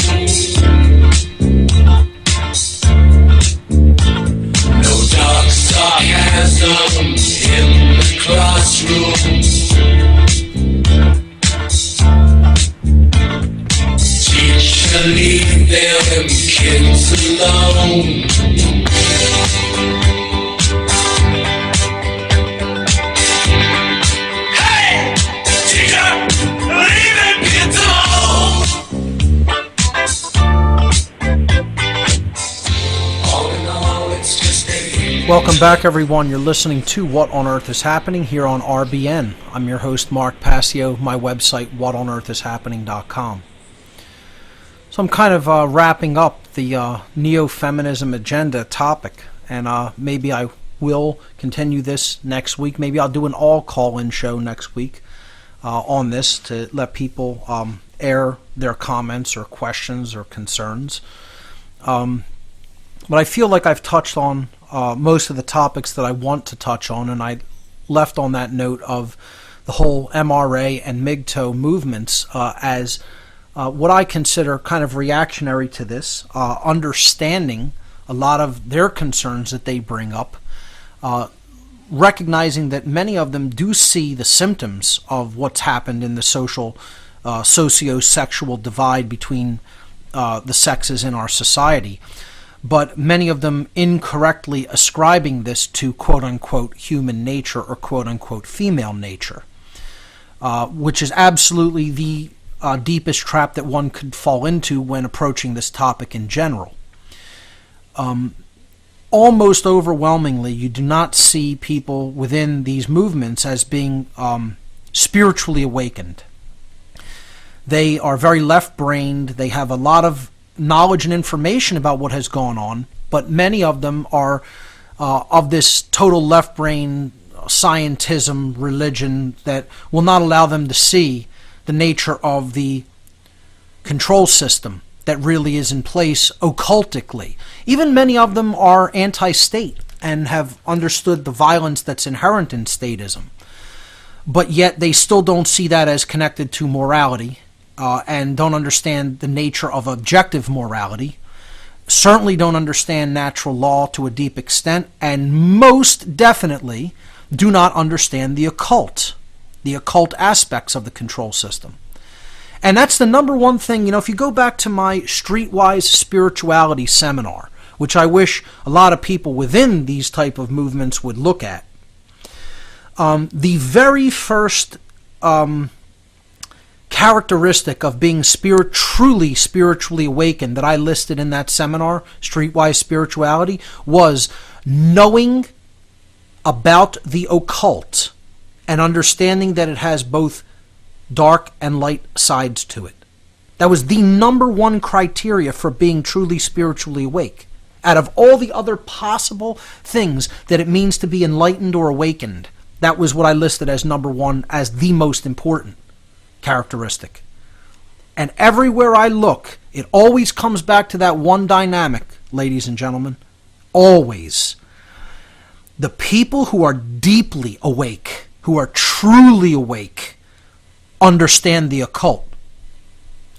No dark sarcasm in the classroom. Teacher, leave them kids alone. Hey! Teacher, leave them kids alone. All in all, it's just a... Welcome back, everyone. You're listening to What on Earth is Happening here on RBN. I'm your host, Mark Passio. My website, whatonearthishappening.com. So I'm kind of wrapping up the Neo-Feminism Agenda topic, and maybe I will continue this next week. Maybe I'll do an all-call-in show next week on this to let people air their comments or questions or concerns. But I feel like I've touched on most of the topics that I want to touch on, and I left on that note of the whole MRA and MGTOW movements as what I consider kind of reactionary to this, understanding a lot of their concerns that they bring up, recognizing that many of them do see the symptoms of what's happened in the social, socio-sexual divide between the sexes in our society, but many of them incorrectly ascribing this to quote-unquote human nature or quote-unquote female nature, which is absolutely the deepest trap that one could fall into when approaching this topic in general. Almost overwhelmingly, you do not see people within these movements as being spiritually awakened. They are very left-brained. They have a lot of knowledge and information about what has gone on, but many of them are of this total left-brain scientism religion that will not allow them to see the nature of the control system that really is in place occultically. Even many of them are anti-state and have understood the violence that's inherent in statism, but yet they still don't see that as connected to morality and don't understand the nature of objective morality, certainly don't understand natural law to a deep extent, and most definitely do not understand the occult aspects of the control system. And that's the number one thing. If you go back to my Streetwise Spirituality seminar, which I wish a lot of people within these type of movements would look at, the very first characteristic of being truly spiritually awakened that I listed in that seminar, Streetwise Spirituality, was knowing about the occult and understanding that it has both dark and light sides to it. That was the number one criteria for being truly spiritually awake. Out of all the other possible things that it means to be enlightened or awakened, that was what I listed as number one, as the most important characteristic. And everywhere I look, it always comes back to that one dynamic, ladies and gentlemen. Always. The people who are deeply awake, who are truly awake, understand the occult.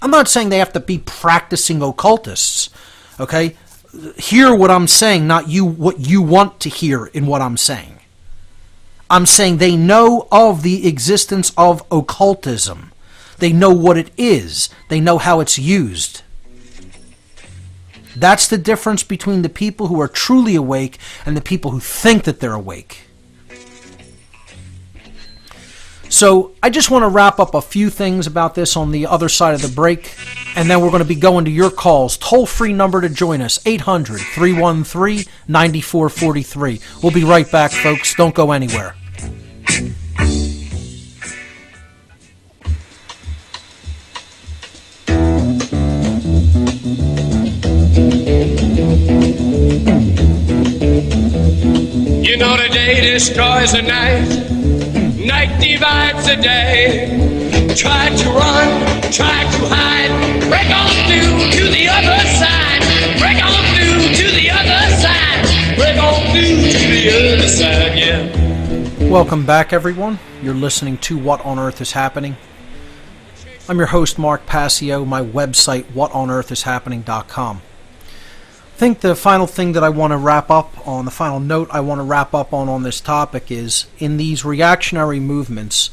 I'm not saying they have to be practicing occultists, okay? Hear what I'm saying, not what you want to hear in what I'm saying. I'm saying they know of the existence of occultism. They know what it is. They know how it's used. That's the difference between the people who are truly awake and the people who think that they're awake. So I just want to wrap up a few things about this on the other side of the break, and then we're going to be going to your calls. Toll-free number to join us, 800-313-9443. We'll be right back, folks. Don't go anywhere. You know the day destroys the night, night divides the day. Try to run, try to hide, break on through to the other side, break on through to the other side, break on through to the other side, yeah. Welcome back, everyone. You're listening to What on Earth is Happening. I'm your host, Mark Passio. My website, whatonearthishappening.com. I think the final thing that I want to wrap up on, the final note I want to wrap up on this topic is, in these reactionary movements,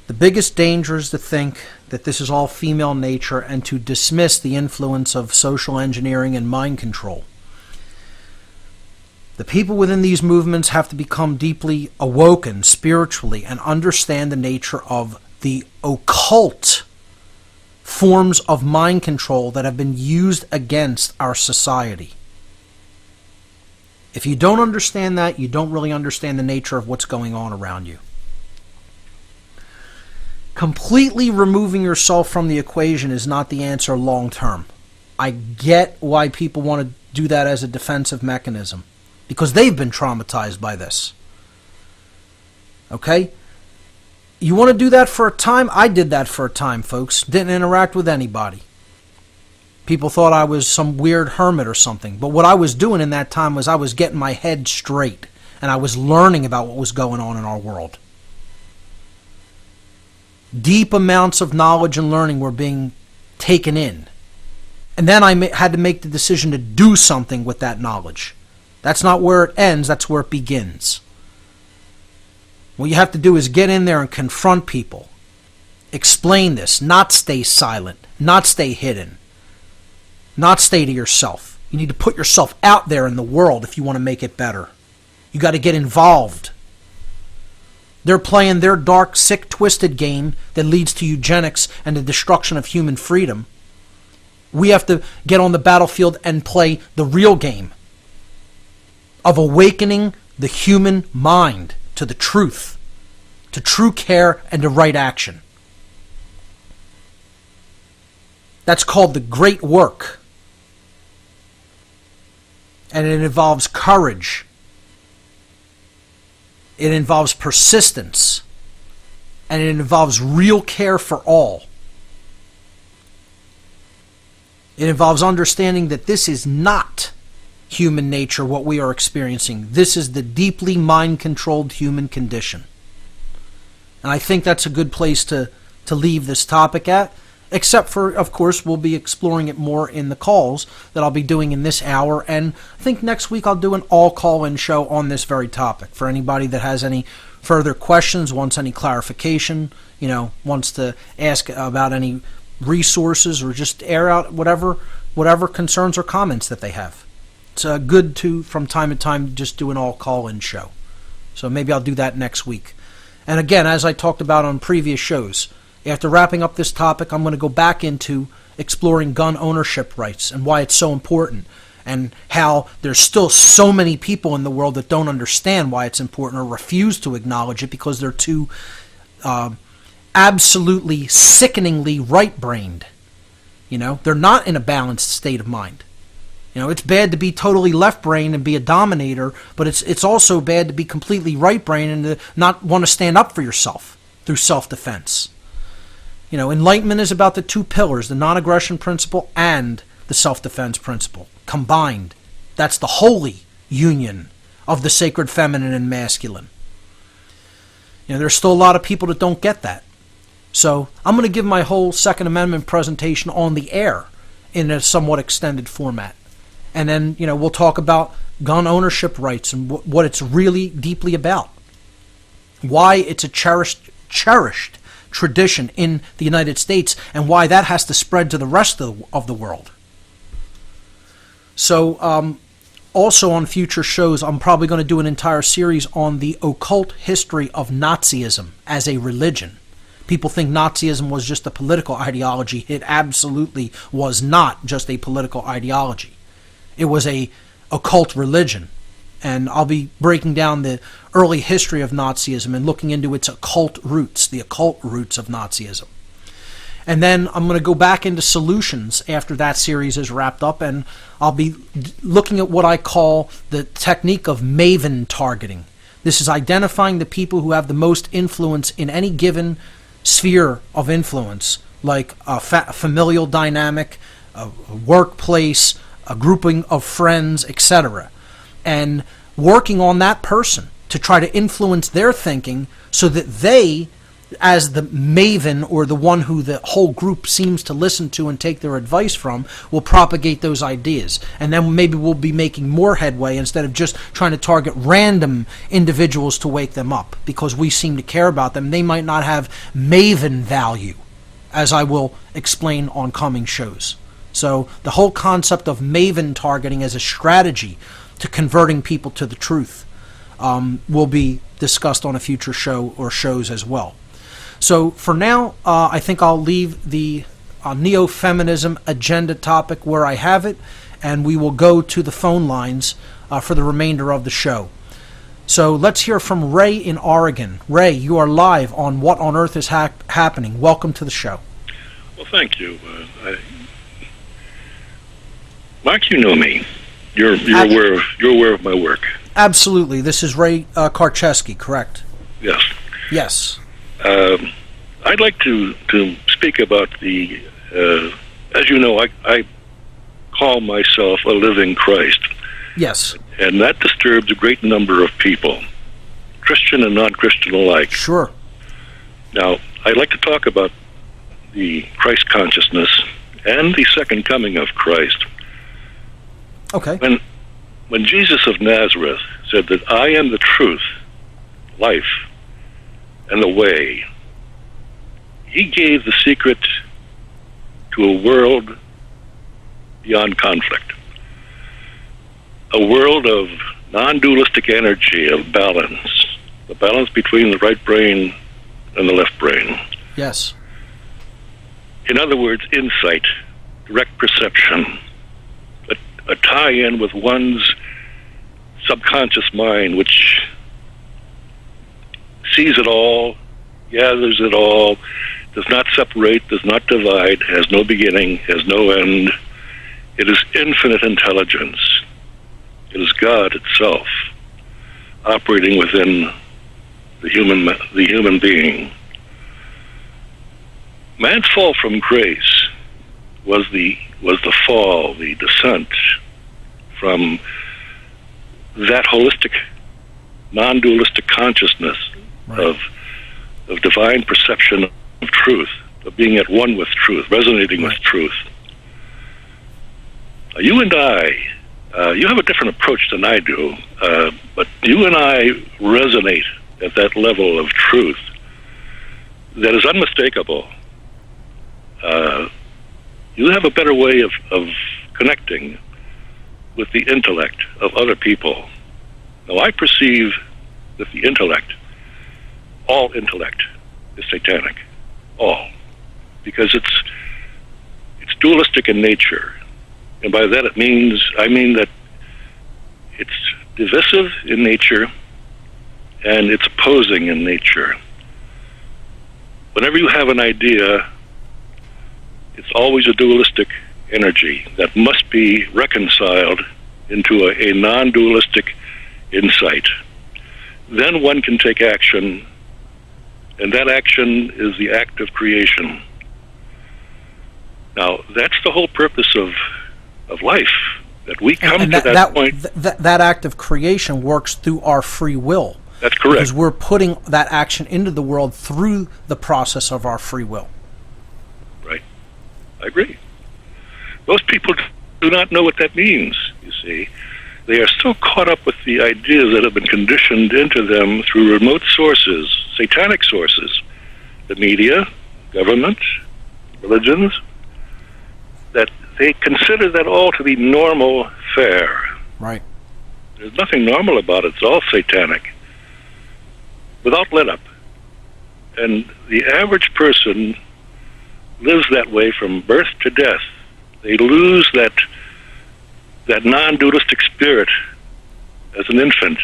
the biggest danger is to think that this is all female nature and to dismiss the influence of social engineering and mind control. The people within these movements have to become deeply awoken spiritually and understand the nature of the occult forms of mind control that have been used against our society. If you don't understand that, you don't really understand the nature of what's going on around you. Completely removing yourself from the equation is not the answer long term. I get why people want to do that as a defensive mechanism, because they've been traumatized by this. Okay? You want to do that for a time? I did that for a time, folks. Didn't interact with anybody. People thought I was some weird hermit or something. But what I was doing in that time was I was getting my head straight. And I was learning about what was going on in our world. Deep amounts of knowledge and learning were being taken in. And then I had to make the decision to do something with that knowledge. That's not where it ends, that's where it begins. What you have to do is get in there and confront people. Explain this, not stay silent, not stay hidden, not stay to yourself. You need to put yourself out there in the world if you want to make it better. You got to get involved. They're playing their dark, sick, twisted game that leads to eugenics and the destruction of human freedom. We have to get on the battlefield and play the real game of awakening the human mind to the truth, to true care and to right action. That's called the great work. And it involves courage. It involves persistence. And it involves real care for all. It involves understanding that this is not human nature, what we are experiencing. This is the deeply mind-controlled human condition. And I think that's a good place to leave this topic at, except for, of course, we'll be exploring it more in the calls that I'll be doing in this hour, and I think next week I'll do an all-call-in show on this very topic. For anybody that has any further questions, wants any clarification, wants to ask about any resources or just air out whatever concerns or comments that they have. It's good to, from time to time, just do an all call-in show. So maybe I'll do that next week. And again, as I talked about on previous shows, after wrapping up this topic, I'm going to go back into exploring gun ownership rights and why it's so important, and how there's still so many people in the world that don't understand why it's important or refuse to acknowledge it because they're too absolutely sickeningly right-brained. They're not in a balanced state of mind. It's bad to be totally left-brained and be a dominator, but it's also bad to be completely right-brained and to not want to stand up for yourself through self-defense. Enlightenment is about the two pillars, the non-aggression principle and the self-defense principle, combined. That's the holy union of the sacred feminine and masculine. There's still a lot of people that don't get that. So I'm going to give my whole Second Amendment presentation on the air in a somewhat extended format. And then, we'll talk about gun ownership rights and what it's really deeply about. Why it's a cherished tradition in the United States and why that has to spread to the rest of the world. So, also on future shows, I'm probably going to do an entire series on the occult history of Nazism as a religion. People think Nazism was just a political ideology. It absolutely was not just a political ideology. It was a occult religion. And I'll be breaking down the early history of Nazism and looking into its occult roots, the occult roots of Nazism. And then I'm going to go back into solutions after that series is wrapped up, and I'll be looking at what I call the technique of maven targeting. This is identifying the people who have the most influence in any given sphere of influence, like a familial dynamic, a workplace, a grouping of friends, etc., and working on that person to try to influence their thinking so that they, as the maven or the one who the whole group seems to listen to and take their advice from, will propagate those ideas. And then maybe we'll be making more headway instead of just trying to target random individuals to wake them up because we seem to care about them. They might not have maven value, as I will explain on coming shows. So the whole concept of maven targeting as a strategy to converting people to the truth will be discussed on a future show or shows as well. So for now, I think I'll leave the Neo-Feminism Agenda topic where I have it, and we will go to the phone lines for the remainder of the show. So let's hear from Ray in Oregon. Ray, you are live on What on Earth is Happening. Welcome to the show. Well, thank you. Mark, you know me. You're aware of my work. Absolutely. This is Ray Karcheski, correct? Yes. Yes. I'd like to speak about the, as you know, I call myself a living Christ. Yes. And that disturbs a great number of people, Christian and non-Christian alike. Sure. Now, I'd like to talk about the Christ consciousness and the second coming of Christ. Okay. When Jesus of Nazareth said that I am the truth, life, and the way, he gave the secret to a world beyond conflict, a world of non-dualistic energy, of balance, the balance between the right brain and the left brain. Yes. In other words, insight, direct perception, a tie-in with one's subconscious mind, which sees it all, gathers it all, does not separate, does not divide, has no beginning, has no end. It is infinite intelligence. It is God itself operating within the human being. Man's fall from grace was the fall, the descent from that holistic, non-dualistic consciousness, right, of divine perception of truth, of being at one with truth, resonating with truth. You and I, you have a different approach than I do, but you and I resonate at that level of truth that is unmistakable. you have a better way of connecting with the intellect of other people. Now, I perceive that the intellect, all intellect, is satanic. All. Because it's dualistic in nature. And by that I mean that it's divisive in nature and it's opposing in nature. Whenever you have an idea, it's always a dualistic energy that must be reconciled into a non-dualistic insight. Then one can take action, and that action is the act of creation. Now, that's the whole purpose of life, that we come to that point. That act of creation works through our free will. That's correct. Because we're putting that action into the world through the process of our free will. Right. I agree. Most people do not know what that means, you see. They are so caught up with the ideas that have been conditioned into them through remote sources, satanic sources, the media, government, religions, that they consider that all to be normal fare. Right. There's nothing normal about it. It's all satanic, without let-up. And the average person lives that way from birth to death. They lose that non-dualistic spirit as an infant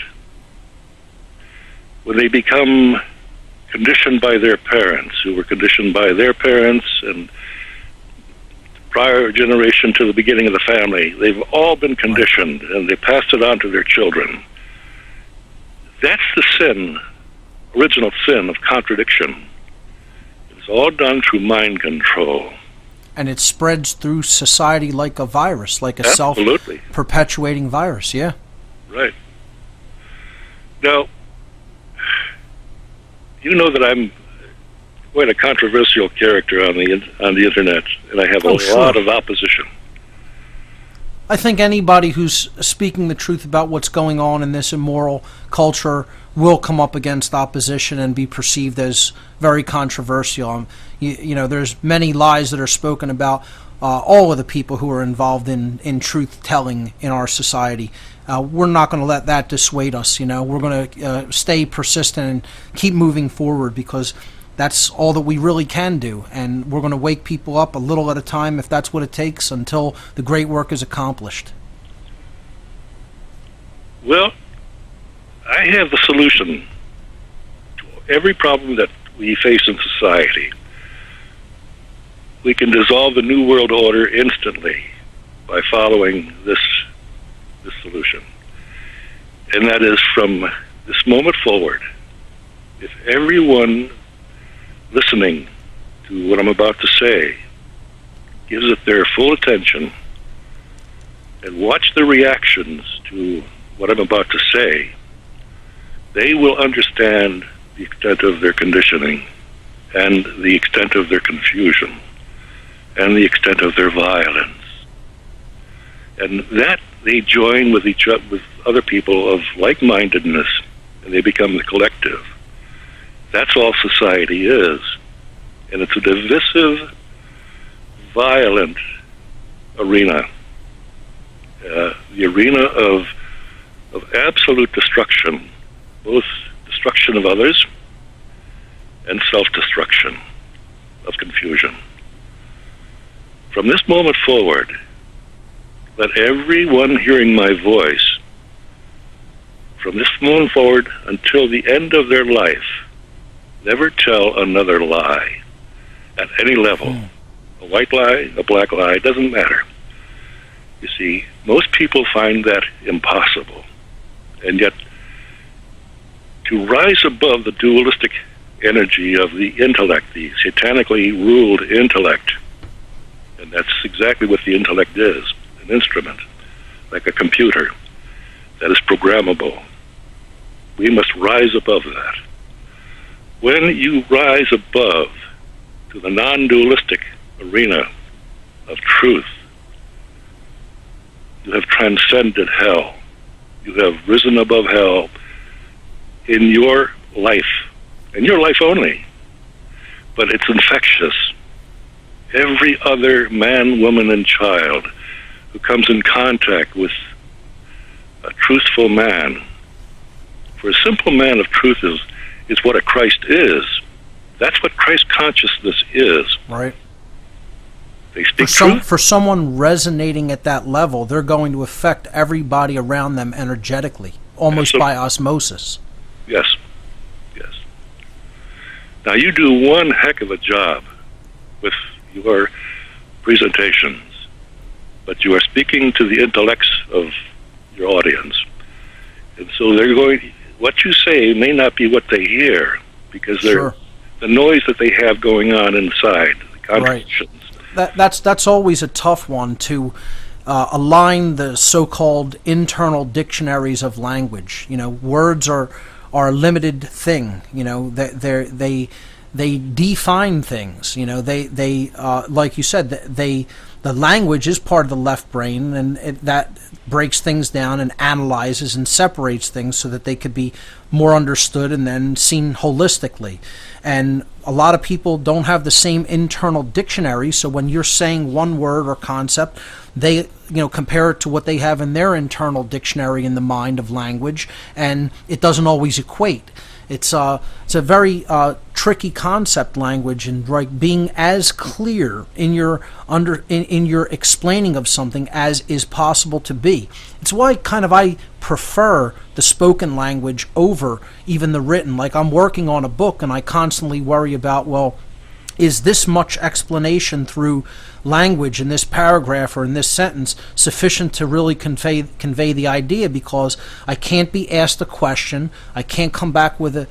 when they become conditioned by their parents, who were conditioned by their parents and prior generation to the beginning of the family. They've all been conditioned, and they passed it on to their children. That's the sin, original sin of contradiction. It's all done through mind control. And it spreads through society like a virus, like a self-perpetuating virus, yeah. Right. Now, you know that I'm quite a controversial character on the internet, and I have a lot of opposition. I think anybody who's speaking the truth about what's going on in this immoral culture will come up against opposition and be perceived as very controversial. You know, there's many lies that are spoken about all of the people who are involved in truth-telling in our society. We're not going to let that dissuade us, you know. We're going to stay persistent and keep moving forward, because that's all that we really can do. And we're going to wake people up a little at a time, if that's what it takes, until the great work is accomplished. Well, I have the solution to every problem that we face in society. We can dissolve the New World Order instantly by following this solution. And that is, from this moment forward, if everyone listening to what I'm about to say gives it their full attention and watch the reactions to what I'm about to say, they will understand the extent of their conditioning and the extent of their confusion and the extent of their violence. And that they join with each other, with other people of like-mindedness, and they become the collective. That's all society is. And it's a divisive, violent arena. The arena of absolute destruction, both destruction of others and self-destruction, of confusion. From this moment forward, let everyone hearing my voice, from this moment forward until the end of their life, never tell another lie at any level. A white lie, a black lie, doesn't matter. You see, most people find that impossible. And yet, to rise above the dualistic energy of the intellect, the satanically ruled intellect, and that's exactly what the intellect is, an instrument, like a computer that is programmable. We must rise above that. When you rise above to the non-dualistic arena of truth, you have transcended hell. You have risen above hell in your life, and your life only. But it's infectious. every other man, woman, and child who comes in contact with a truthful man. For a simple man of truth is what a Christ is. That's what Christ consciousness is. Right. They speak truth. For someone resonating at that level, they're going to affect everybody around them energetically, almost by osmosis. Yes. Yes. Now, you do one heck of a job with your presentations, but you are speaking to the intellects of your audience. And so what you say may not be what they hear, because they're the noise that they have going on inside, the contradictions. Right. That's always a tough one, to align the so-called internal dictionaries of language. Words are a limited thing. They define things. They like you said, the language is part of the left brain, and that breaks things down and analyzes and separates things so that they could be more understood and then seen holistically. And a lot of people don't have the same internal dictionary, so when you're saying one word or concept, they compare it to what they have in their internal dictionary in the mind of language, and it doesn't always equate. It's a very tricky concept, language, and being as clear in your in your explaining of something as is possible to be. It's why I prefer the spoken language over even the written. Like, I'm working on a book and I constantly worry about, well, is this much explanation through language in this paragraph or in this sentence sufficient to really convey the idea? Because I can't be asked a question, I can't come back with a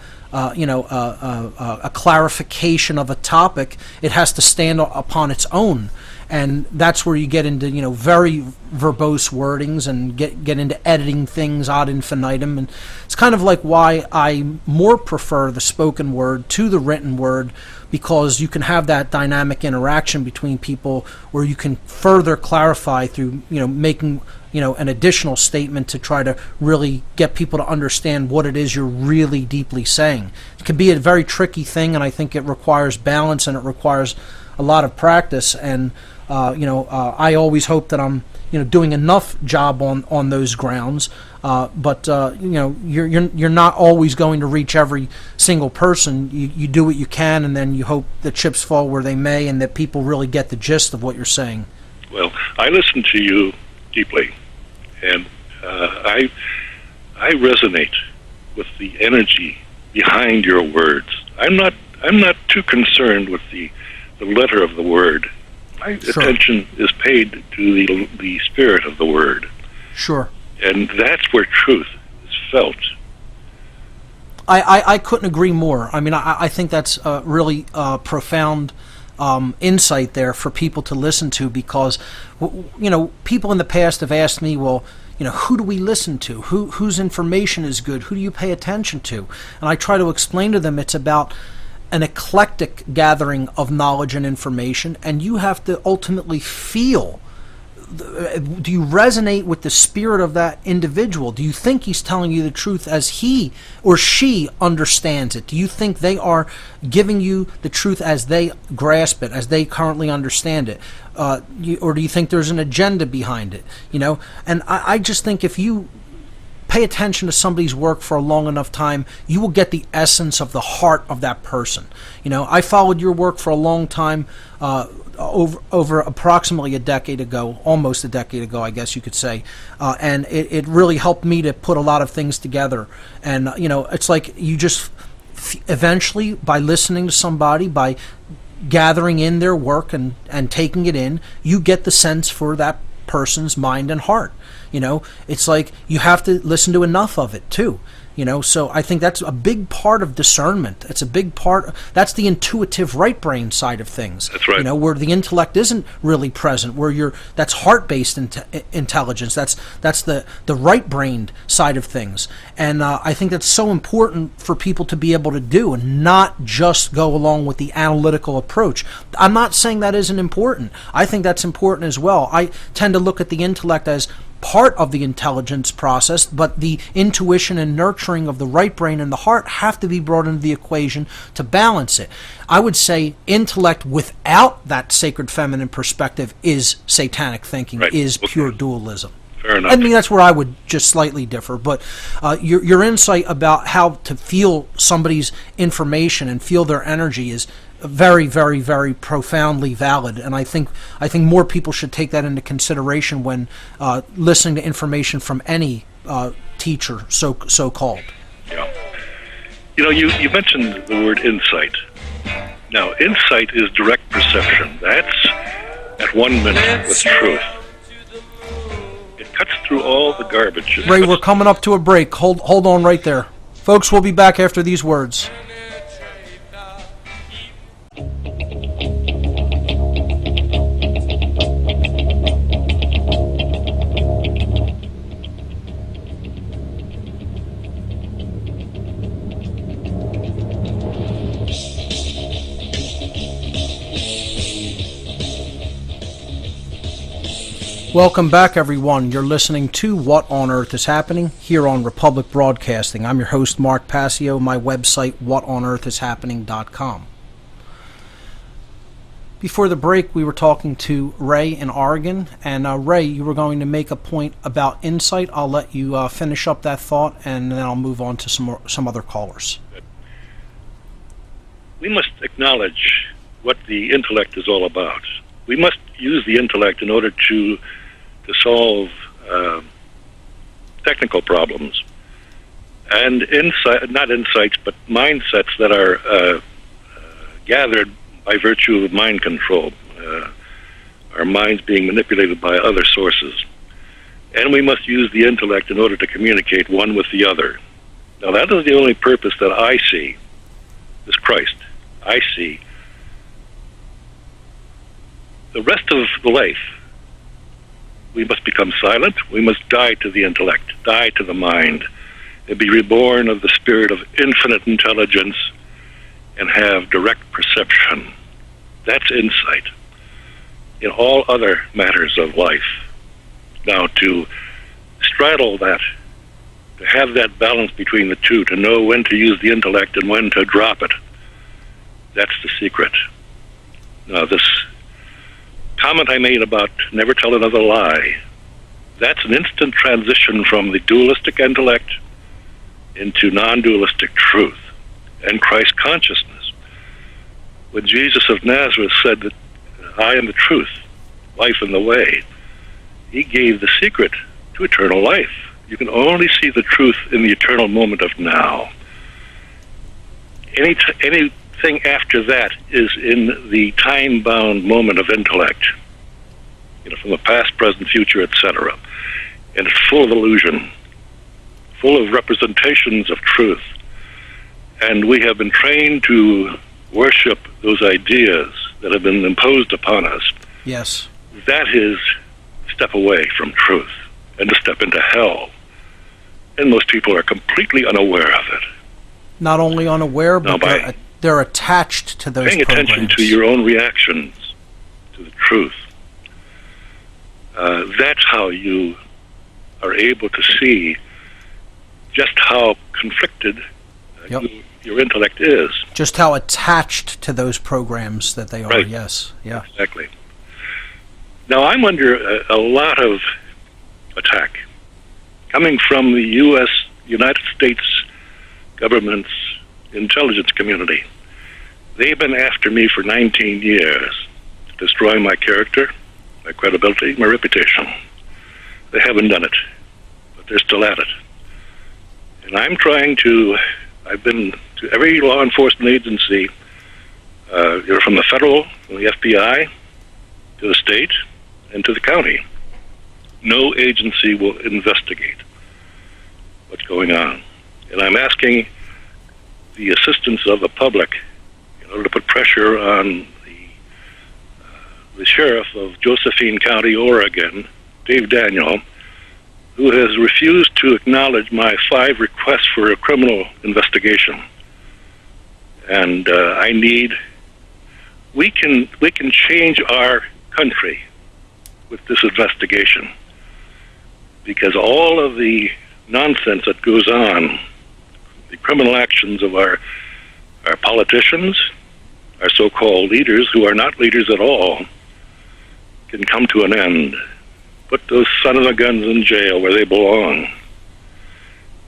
clarification of a topic. It has to stand upon its own, and that's where you get into very verbose wordings and get into editing things ad infinitum. And it's kind of like why I more prefer the spoken word to the written word, because you can have that dynamic interaction between people where you can further clarify through making an additional statement to try to really get people to understand what it is you're really deeply saying. It can be a very tricky thing, and I think it requires balance and it requires a lot of practice. And I always hope that I'm doing enough job on those grounds. But you're not always going to reach every single person. You do what you can, and then you hope the chips fall where they may, and that people really get the gist of what you're saying. Well, I listen to you deeply, and I resonate with the energy behind your words. I'm not too concerned with the letter of the word. My attention is paid to the spirit of the word. Sure. And that's where truth is felt. I couldn't agree more. I mean, I think that's a really profound insight there for people to listen to, because people in the past have asked me, well, who do we listen to? Whose information is good? Who do you pay attention to? And I try to explain to them it's about an eclectic gathering of knowledge and information, and you have to ultimately feel. Do you resonate with the spirit of that individual? Do you think he's telling you the truth as he or she understands it? Do you think they are giving you the truth as they grasp it, as they currently understand it? Or do you think there's an agenda behind it? And I just think if you pay attention to somebody's work for a long enough time, you will get the essence of the heart of that person. I followed your work for a long time, over approximately a decade ago, almost a decade ago, I guess you could say, and it really helped me to put a lot of things together. And it's like you just eventually, by listening to somebody, by gathering in their work and taking it in, you get the sense for that person's mind and heart. It's like you have to listen to enough of it too. So I think that's a big part of discernment. It's a big part. That's the intuitive right brain side of things. That's right. Where the intellect isn't really present. That's heart-based intelligence. That's the right brained side of things. And I think that's so important for people to be able to do, and not just go along with the analytical approach. I'm not saying that isn't important. I think that's important as well. I tend to look at the intellect as part of the intelligence process, but the intuition and nurturing of the right brain and the heart have to be brought into the equation to balance it. I would say intellect without that sacred feminine perspective is satanic thinking, Right. is Okay. pure dualism. Fair enough. I mean, that's where I would just slightly differ. But your insight about how to feel somebody's information and feel their energy is very, very, very profoundly valid. And I think more people should take that into consideration when listening to information from any teacher, so called. Yeah. You mentioned the word insight. Now, insight is direct perception. That's at 1 minute with truth. It cuts through all the garbage. Ray, we're coming up to a break. Hold on right there. Folks, we'll be back after these words. Welcome back, everyone. You're listening to What on Earth is Happening here on Republic Broadcasting. I'm your host, Mark Passio. My website, whatonearthishappening.com. Before the break, we were talking to Ray in Oregon, and Ray, you were going to make a point about insight. I'll let you finish up that thought, and then I'll move on to some other callers. We must acknowledge what the intellect is all about. We must use the intellect in order to solve technical problems and not insights, but mindsets that are gathered by virtue of mind control, our minds being manipulated by other sources. And we must use the intellect in order to communicate one with the other. Now, that is the only purpose that I see, is Christ. I see the rest of the life. We must become silent. We must die to the intellect, die to the mind, and be reborn of the spirit of infinite intelligence and have direct perception. That's insight in all other matters of life. Now, to straddle that, to have that balance between the two, to know when to use the intellect and when to drop it, that's the secret. Now, this comment I made about never tell another lie, that's an instant transition from the dualistic intellect into non-dualistic truth and Christ consciousness. When Jesus of Nazareth said that I am the truth, life, and the way, he gave the secret to eternal life. You can only see the truth in the eternal moment of now. Anything after that is in the time-bound moment of intellect, from the past, present, future, etc. And it's full of illusion, full of representations of truth. And we have been trained to worship those ideas that have been imposed upon us. Yes. That is step away from truth and to step into hell. And most people are completely unaware of it. Not only unaware, but they're attached to those paying programs. Attention to your own reactions to the truth. That's how you are able to see just how conflicted your intellect is. Just how attached to those programs that they are, right. Yes. Yeah. Exactly. Now, I'm under a lot of attack coming from the United States government's intelligence community. They've been after me for 19 years, destroying my character, my credibility, my reputation. They haven't done it, but they're still at it. And I've been to every law enforcement agency, from the federal, from the FBI, to the state, and to the county. No agency will investigate what's going on. And I'm asking the assistance of the public in order to put pressure on the sheriff of Josephine County, Oregon, Dave Daniel, who has refused to acknowledge my 5 requests for a criminal investigation. And we can change our country with this investigation. because all of the nonsense that goes on, the criminal actions of our politicians, our so-called leaders, who are not leaders at all, can come to an end. Put those son of a guns in jail where they belong,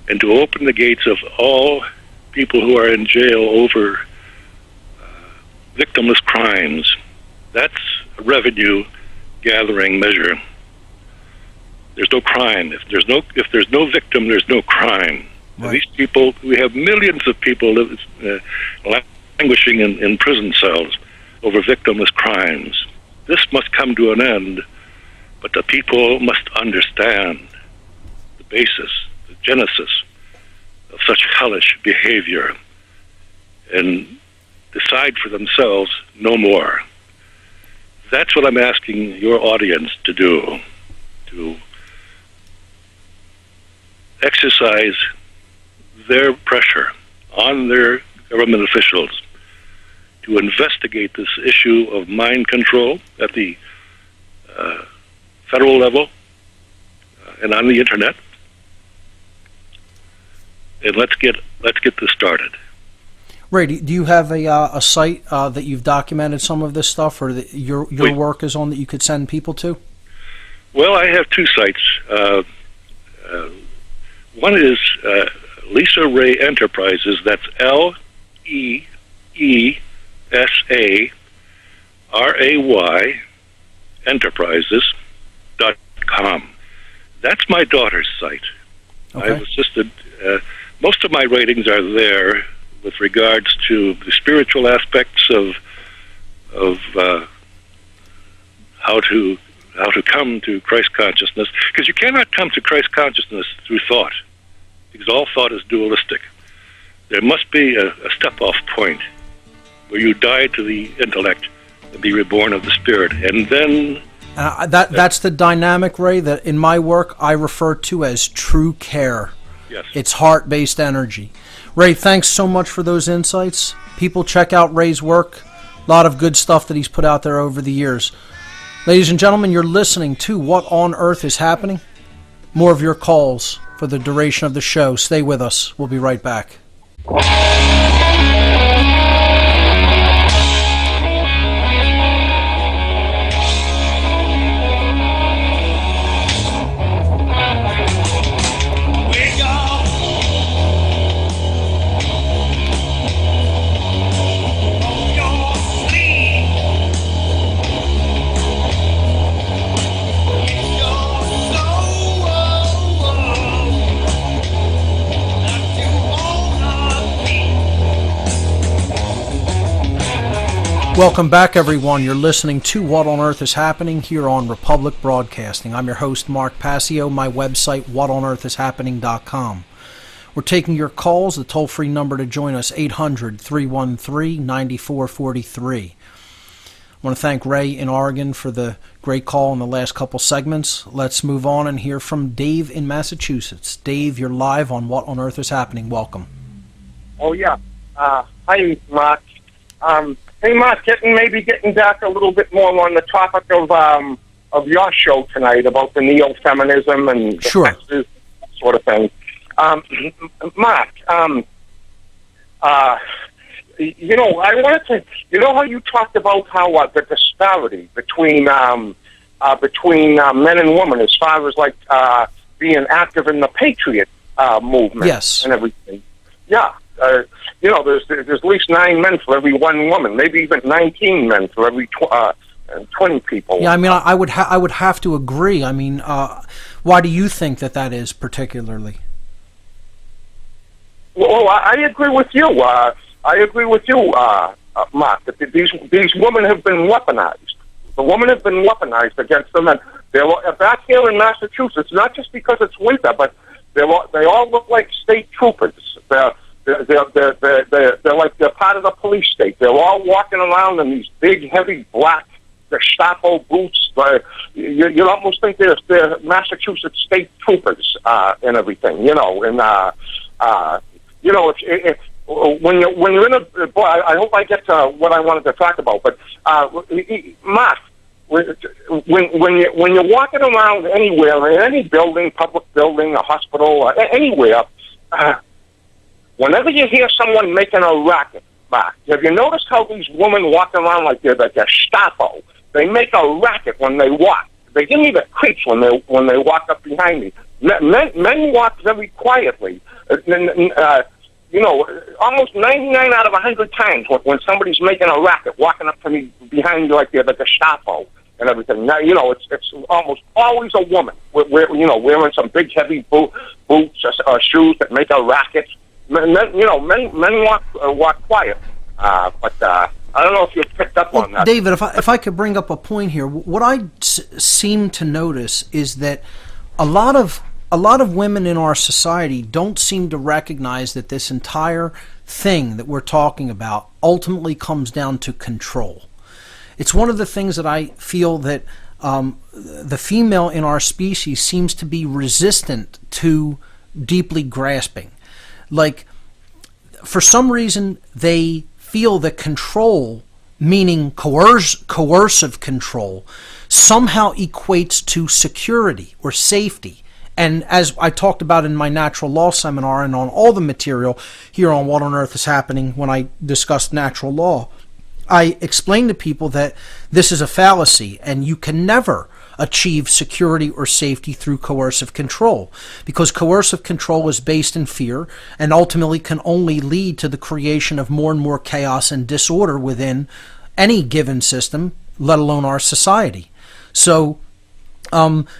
and to open the gates of all people who are in jail over victimless crimes. That's a revenue gathering measure. There's no crime. If there's no victim, there's no crime. Right. These people, we have millions of people languishing in prison cells over victimless crimes. This must come to an end, but the people must understand the basis, the genesis of such hellish behavior, and decide for themselves no more. That's what I'm asking your audience to do, to exercise their pressure on their government officials to investigate this issue of mind control at the federal level and on the internet. And let's get this started. Ray, do you have a site that you've documented some of this stuff, or that your work is on, that you could send people to? Well, I have two sites. One is Lisa Ray Enterprises. That's LEESARAY Enterprises.com. That's my daughter's site. Okay. I've assisted. Most of my writings are there with regards to the spiritual aspects of how to come to Christ consciousness, because you cannot come to Christ consciousness through thought, because all thought is dualistic. There must be a step-off point where you die to the intellect and be reborn of the spirit, and then that's the dynamic, Ray, that in my work I refer to as true care. Yes. It's heart-based energy. Ray, thanks so much for those insights. People, check out Ray's work. A lot of good stuff that he's put out there over the years. Ladies and gentlemen, you're listening to What on Earth is Happening? More of your calls for the duration of the show. Stay with us. We'll be right back. Welcome back, everyone. You're listening to What on Earth is Happening here on Republic Broadcasting. I'm your host, Mark Passio. My website, whatonearthishappening.com. We're taking your calls. The toll-free number to join us, 800-313-9443. I want to thank Ray in Oregon for the great call in the last couple segments. Let's move on and hear from Dave in Massachusetts. Dave, you're live on What on Earth is Happening. Welcome. Oh, yeah. Hi, Mark. Hey, Mark, getting back a little bit more on the topic of your show tonight about the neo-feminism and the sexist sort of thing. Mark, I wanted to, how you talked about how the disparity between men and women as far as like being active in the patriot movement, yes, and everything. Yeah. There's at least 9 men for every 1 woman, maybe even 19 men for every 20 people. Yeah, I mean, I would have to agree. I mean, why do you think that is particularly? Well, I agree with you. Mark, that these women have been weaponized. The women have been weaponized against the men. They're back here in Massachusetts, not just because it's winter, but they all look like state troopers. They're like they're part of the police state. They're all walking around in these big, heavy, black Gestapo boots. You almost think they're Massachusetts state troopers and everything. And if when you're in a, boy, I hope I get to what I wanted to talk about. But Mark, when you're walking around anywhere, in any building, public building, a hospital, or anywhere, whenever you hear someone making a racket, Mark, have you noticed how these women walk around like they're the Gestapo? They make a racket when they walk. They give me the creeps when they walk up behind me. Men walk very quietly. Almost 99 out of 100 times when somebody's making a racket, walking up to me behind you like they're the Gestapo and everything. Now, it's almost always a woman. Wearing some big heavy boots or shoes that make a racket. Men walk quiet. But I don't know if you picked up on that. David, if I could bring up a point here, what I seem to notice is that a lot of women in our society don't seem to recognize that this entire thing that we're talking about ultimately comes down to control. It's one of the things that I feel that the female in our species seems to be resistant to deeply grasping. Like, for some reason, they feel that control, meaning coercive control, somehow equates to security or safety. And as I talked about in my natural law seminar and on all the material here on What on Earth is Happening when I discussed natural law, I explained to people that this is a fallacy and you can never achieve security or safety through coercive control, because coercive control is based in fear and ultimately can only lead to the creation of more and more chaos and disorder within any given system, let alone our society. So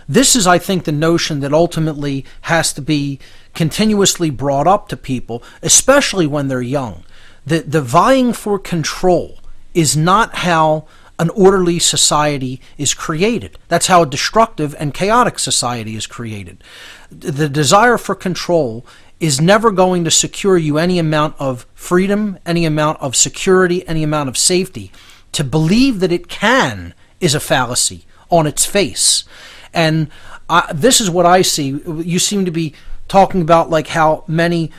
this is, I think, the notion that ultimately has to be continuously brought up to people, especially when they're young. The vying for control is not how an orderly society is created. That's how a destructive and chaotic society is created. The desire for control is never going to secure you any amount of freedom, any amount of security, any amount of safety. To believe that it can is a fallacy on its face. And this is what I see. You seem to be talking about like how many,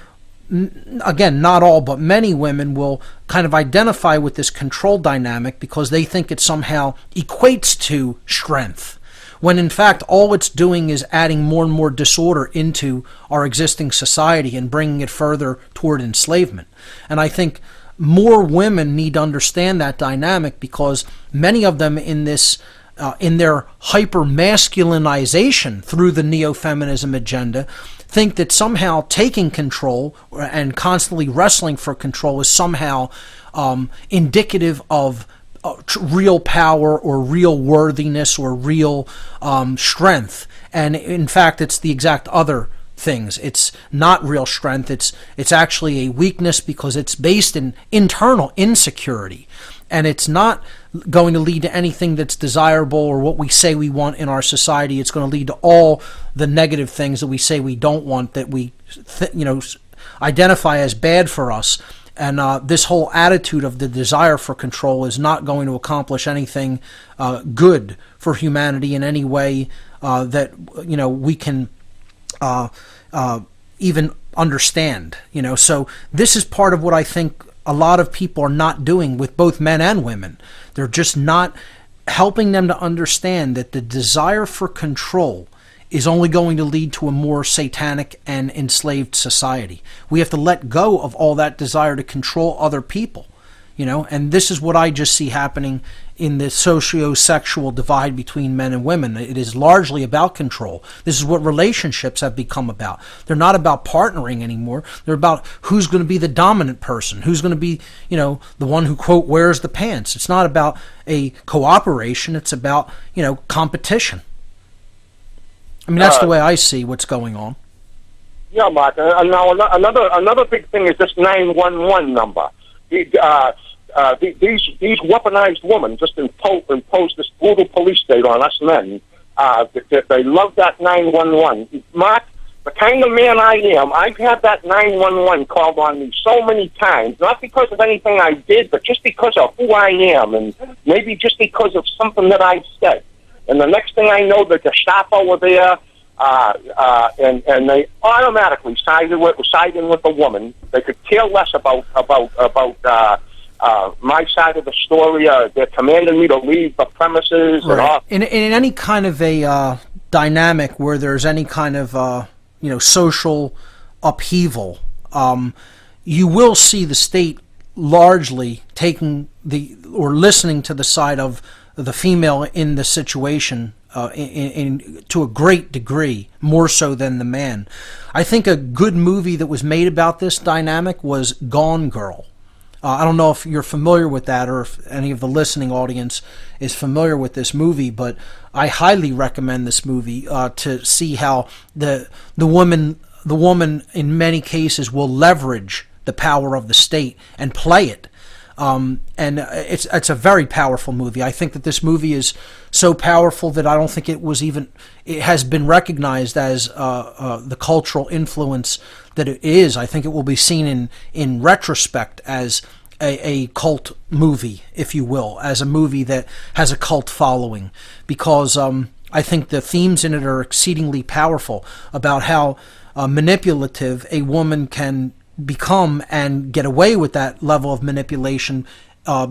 again, not all, but many women will kind of identify with this control dynamic because they think it somehow equates to strength, when in fact all it's doing is adding more and more disorder into our existing society and bringing it further toward enslavement. And I think more women need to understand that dynamic, because many of them in this in their hyper-masculinization through the Neo-Feminism Agenda, think that somehow taking control and constantly wrestling for control is somehow indicative of real power or real worthiness or real strength. And in fact, it's the exact other things. It's not real strength. It's actually a weakness, because it's based in internal insecurity. And it's not going to lead to anything that's desirable or what we say we want in our society. It's going to lead to all the negative things that we say we don't want, that we identify as bad for us. And this whole attitude of the desire for control is not going to accomplish anything good for humanity in any way that we can even understand. So this is part of what I think a lot of people are not doing with both men and women. They're just not helping them to understand that the desire for control is only going to lead to a more satanic and enslaved society. We have to let go of all that desire to control other people, and this is what I just see happening in the socio-sexual divide between men and women. It is largely about control. This is what relationships have become about. They're not about partnering anymore. They're about who's going to be the dominant person, who's going to be, the one who, quote, wears the pants. It's not about a cooperation. It's about, competition. I mean, that's the way I see what's going on. Yeah, Mark. Now, another big thing is this 911 number. These weaponized women just impose this brutal police state on us men. They love that 911. Mark, the kind of man I am, I've had that 911 called on me so many times, not because of anything I did, but just because of who I am, and maybe just because of something that I said. And the next thing I know, the Gestapo were there, and they automatically siding with the woman. They could care less about my side of the story. They're commanding me to leave the premises and all. In any kind of a dynamic where there's any kind of social upheaval, you will see the state largely taking listening to the side of the female in the situation to a great degree, more so than the man. I think a good movie that was made about this dynamic was Gone Girl. I don't know if you're familiar with that or if any of the listening audience is familiar with this movie, but I highly recommend this movie to see how the woman in many cases will leverage the power of the state and play it. And it's a very powerful movie. I think that this movie is so powerful that I don't think it has been recognized as the cultural influence that it is. I think it will be seen in retrospect as a cult movie, if you will, as a movie that has a cult following, because I think the themes in it are exceedingly powerful about how manipulative a woman can become and get away with that level of manipulation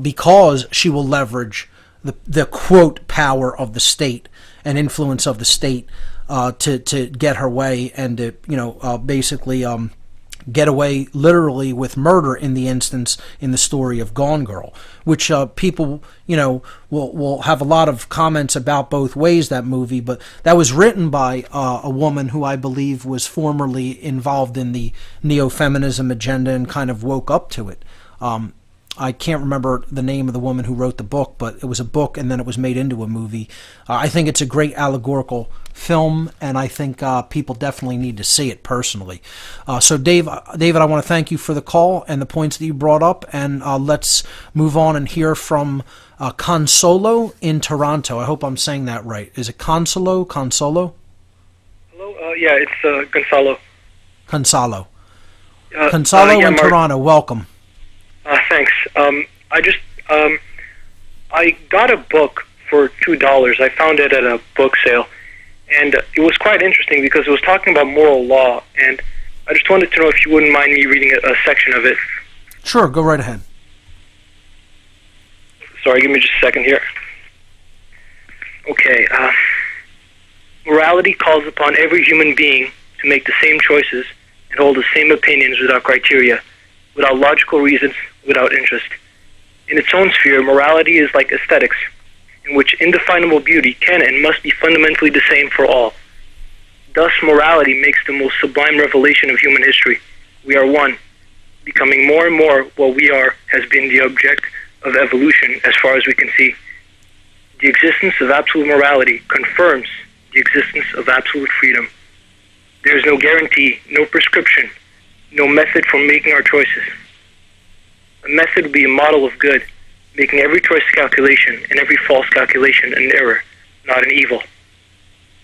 because she will leverage the quote power of the state and influence of the state to get her way and to basically get away literally with murder in the instance in the story of Gone Girl, which people will have a lot of comments about both ways, that movie, but that was written by a woman who I believe was formerly involved in the Neo-Feminism Agenda and kind of woke up to it. I can't remember the name of the woman who wrote the book, but it was a book and then it was made into a movie. I think it's a great allegorical film, and I think people definitely need to see it personally. So David, I want to thank you for the call and the points that you brought up, and let's move on and hear from Consolo in Toronto. I hope I'm saying that right. Is it Consolo? Hello? Yeah, it's Gonzalo. Consolo in Toronto, welcome. Thanks. I got a book for $2. I found it at a book sale, and it was quite interesting because it was talking about moral law, and I just wanted to know if you wouldn't mind me reading a section of it. Sure, go right ahead. Sorry, give me just a second here. Okay. Morality calls upon every human being to make the same choices and hold the same opinions without criteria, without logical reasons, without interest. In its own sphere, morality is like aesthetics, in which indefinable beauty can and must be fundamentally the same for all. Thus, morality makes the most sublime revelation of human history. We are one. Becoming more and more what we are has been the object of evolution as far as we can see. The existence of absolute morality confirms the existence of absolute freedom. There is no guarantee, no prescription, no method for making our choices. A method would be a model of good, making every choice a calculation and every false calculation an error, not an evil.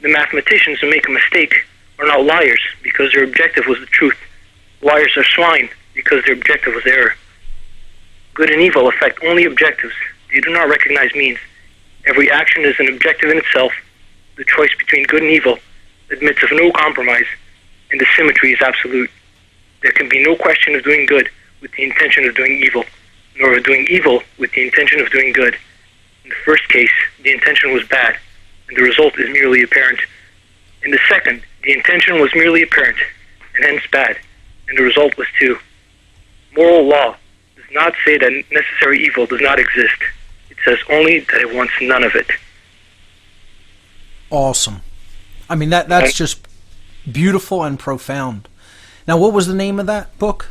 The mathematicians who make a mistake are not liars because their objective was the truth. Liars are swine because their objective was error. Good and evil affect only objectives. They do not recognize means. Every action is an objective in itself. The choice between good and evil admits of no compromise, and the symmetry is absolute. There can be no question of doing good with the intention of doing evil, nor of doing evil with the intention of doing good. In the first case, the intention was bad, and the result is merely apparent. In the second, the intention was merely apparent, and hence bad, and the result was too. Moral law does not say that necessary evil does not exist. It says only that it wants none of it. Awesome. I mean, that's just beautiful and profound. Now, what was the name of that book?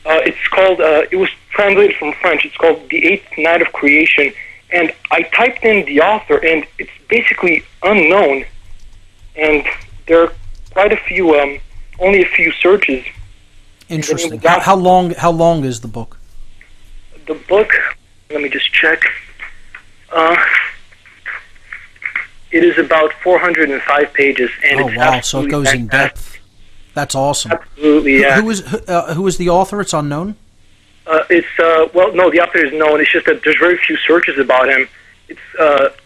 It's called, it was translated from French. It's called The Eighth Night of Creation. And I typed in the author, and it's basically unknown. And there are quite a few, only a few searches. Interesting. How long is the book? The book, let me just check. It is about 405 pages, and oh wow! So it goes in depth. That's awesome. Absolutely, yeah. Who is the author? It's unknown. Well, no, the author is known. It's just that there's very few searches about him. It's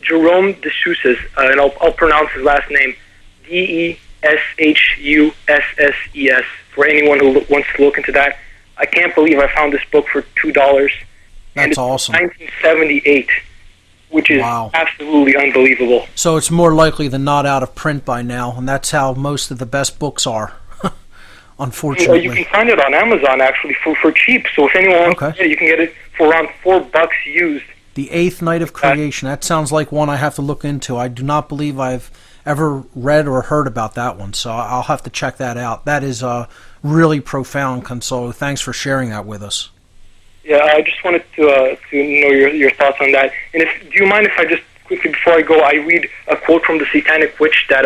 Jerome de Souses, and I'll pronounce his last name, Deshusses. For anyone who wants to look into that, I can't believe I found this book for $2. That's awesome. 1978, which is Wow. absolutely unbelievable. So it's more likely than not out of print by now, and that's how most of the best books are, unfortunately. You can find it on Amazon, actually, for cheap. So if anyone wants to get it, you can get it for around $4 used. The Eighth Night of Creation. That sounds like one I have to look into. I do not believe I've ever read or heard about that one, so I'll have to check that out. That is really profound, Consolo. Thanks for sharing that with us. Yeah, I just wanted to know your thoughts on that. And do you mind if I just quickly, before I go, I read a quote from the Satanic Witch that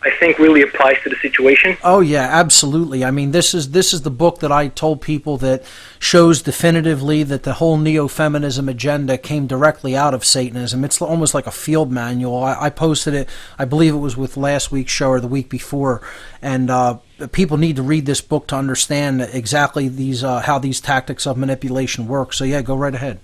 I think really applies to the situation? Oh yeah, absolutely. I mean, this is the book that I told people that shows definitively that the whole Neo-Feminism agenda came directly out of Satanism. It's almost like a field manual. I posted it, I believe it was with last week's show or the week before, and people need to read this book to understand exactly these how these tactics of manipulation work. So yeah, go right ahead.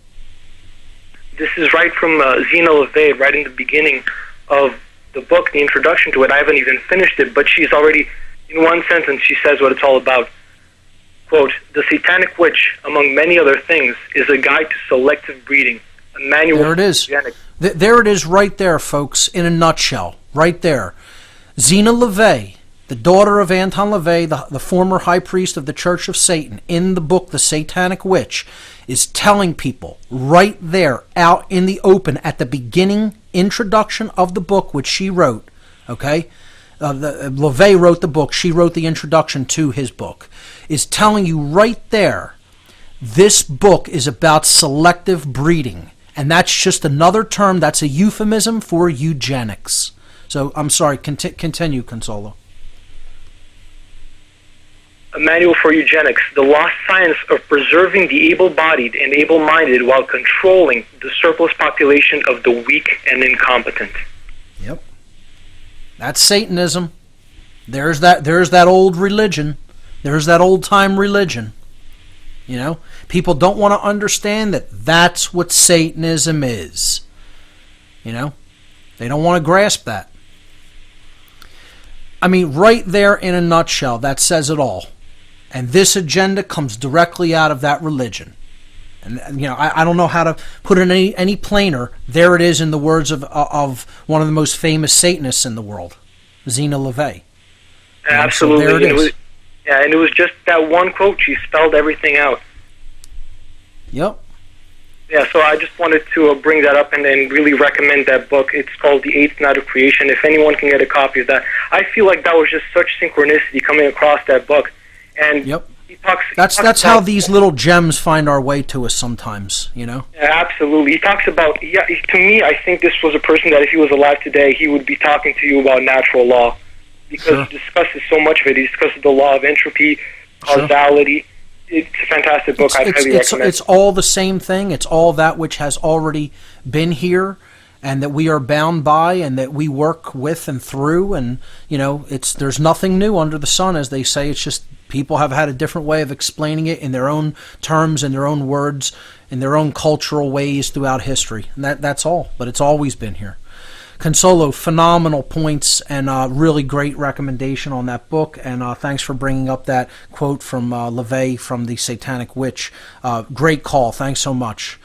This is right from Zena LeVay, right in the beginning of the book, the introduction to it. I haven't even finished it, but she's already, in one sentence, she says what it's all about. Quote, "The Satanic Witch, among many other things, is a guide to selective breeding, a manual There it is. for eugenics." There it is right there, folks, in a nutshell, right there. Zena LeVay, the daughter of Anton LaVey, the former high priest of the Church of Satan, in the book The Satanic Witch, is telling people right there, out in the open, at the beginning introduction of the book, which she wrote, okay? LaVey wrote the book, she wrote the introduction to his book, is telling you right there, this book is about selective breeding. And that's just another term, that's a euphemism for eugenics. So, I'm sorry, continue, Consolo. A manual for eugenics, the lost science of preserving the able-bodied and able-minded while controlling the surplus population of the weak and incompetent. Yep. That's Satanism. There's that old religion. There's that old-time religion. You know? People don't want to understand that that's what Satanism is. You know? They don't want to grasp that. I mean, right there in a nutshell, that says it all. And this agenda comes directly out of that religion. And, you know, I don't know how to put it any plainer. There it is in the words of one of the most famous Satanists in the world, Zena LeVay. Absolutely. So there it is. And it was just that one quote. She spelled everything out. Yep. Yeah, so I just wanted to bring that up and really recommend that book. It's called The Eighth Night of Creation. If anyone can get a copy of that. I feel like that was just such synchronicity coming across that book. And yep. he talks that's how these little gems find our way to us sometimes, you know? Yeah, absolutely. He talks about, to me, I think this was a person that if he was alive today, he would be talking to you about natural law. Because he discusses so much of it. He discusses the law of entropy, causality. It's a fantastic book. I'd highly recommend. It's all the same thing. It's all that which has already been here and that we are bound by and that we work with and through. And, you know, there's nothing new under the sun, as they say. It's just people have had a different way of explaining it in their own terms, in their own words, in their own cultural ways throughout history. And that's all. But it's always been here. Consolo, phenomenal points and really great recommendation on that book. And thanks for bringing up that quote from LeVay from The Satanic Witch. Great call. Thanks so much.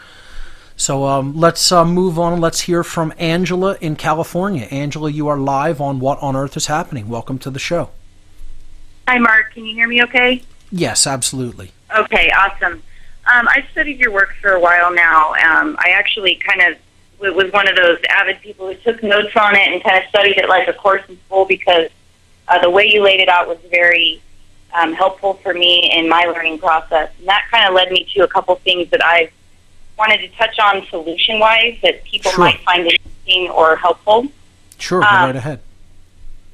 So let's move on. Let's hear from Angela in California. Angela, you are live on What on Earth is Happening. Welcome to the show. Hi, Mark. Can you hear me okay? Yes, absolutely. Okay, awesome. I've studied your work for a while now. I actually was one of those avid people who took notes on it and kind of studied it like a course in school because the way you laid it out was very helpful for me in my learning process. And that kind of led me to a couple things that I've wanted to touch on solution-wise that people might find interesting or helpful. Sure, go right ahead.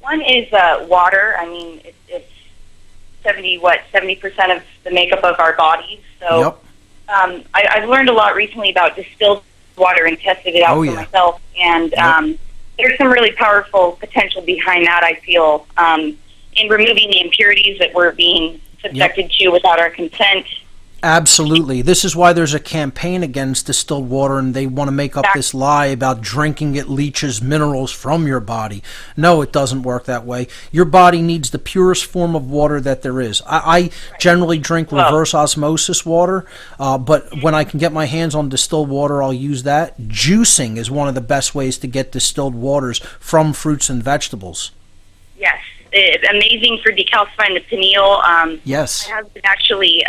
One is water. I mean, it's 70% of the makeup of our bodies. So I've learned a lot recently about distilled water and tested it out for myself. And there's some really powerful potential behind that, I feel, in removing the impurities that we're being subjected to without our consent Absolutely. This is why there's a campaign against distilled water, and they want to make up this lie about drinking it leaches minerals from your body. No, it doesn't work that way. Your body needs the purest form of water that there is. I generally drink reverse osmosis water, but when I can get my hands on distilled water, I'll use that. Juicing is one of the best ways to get distilled waters from fruits and vegetables. Yes. It's amazing for decalcifying the pineal. Yes. My husband actually,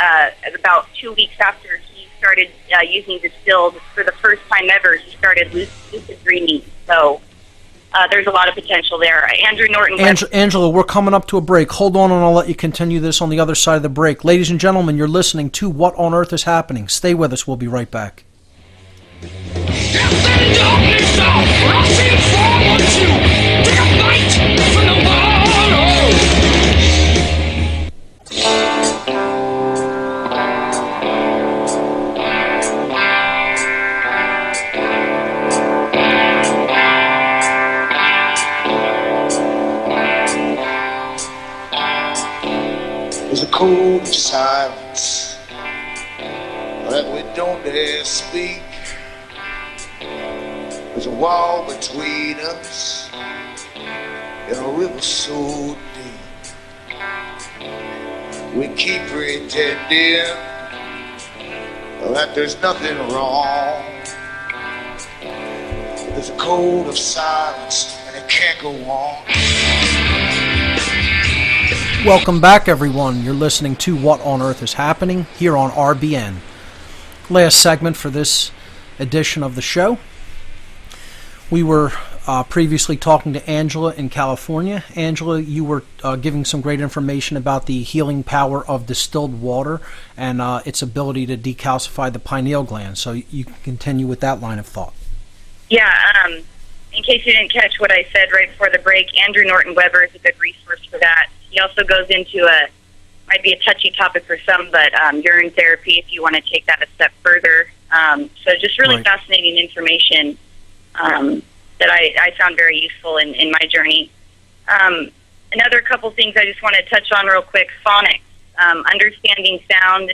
about 2 weeks after he started using distilled, for the first time ever, he started lucid dreaming. So there's a lot of potential there. Andrew Norton. Angela, we're coming up to a break. Hold on, and I'll let you continue this on the other side of the break. Ladies and gentlemen, you're listening to What on Earth is Happening. Stay with us. We'll be right back. There's a code of silence that we don't dare speak. There's a wall between us and a river so deep. We keep pretending that there's nothing wrong. There's a code of silence and it can't go on. Welcome back, everyone. You're listening to What on Earth is Happening here on RBN. Last segment for this edition of the show. We were previously talking to Angela in California. Angela, you were giving some great information about the healing power of distilled water and its ability to decalcify the pineal gland. So you can continue with that line of thought. Yeah, in case you didn't catch what I said right before the break, Andrew Norton Weber is a good resource for that. He also goes into might be a touchy topic for some, but urine therapy if you want to take that a step further. So just really fascinating information that I found very useful in my journey. Another couple things I just want to touch on real quick, phonics, understanding sound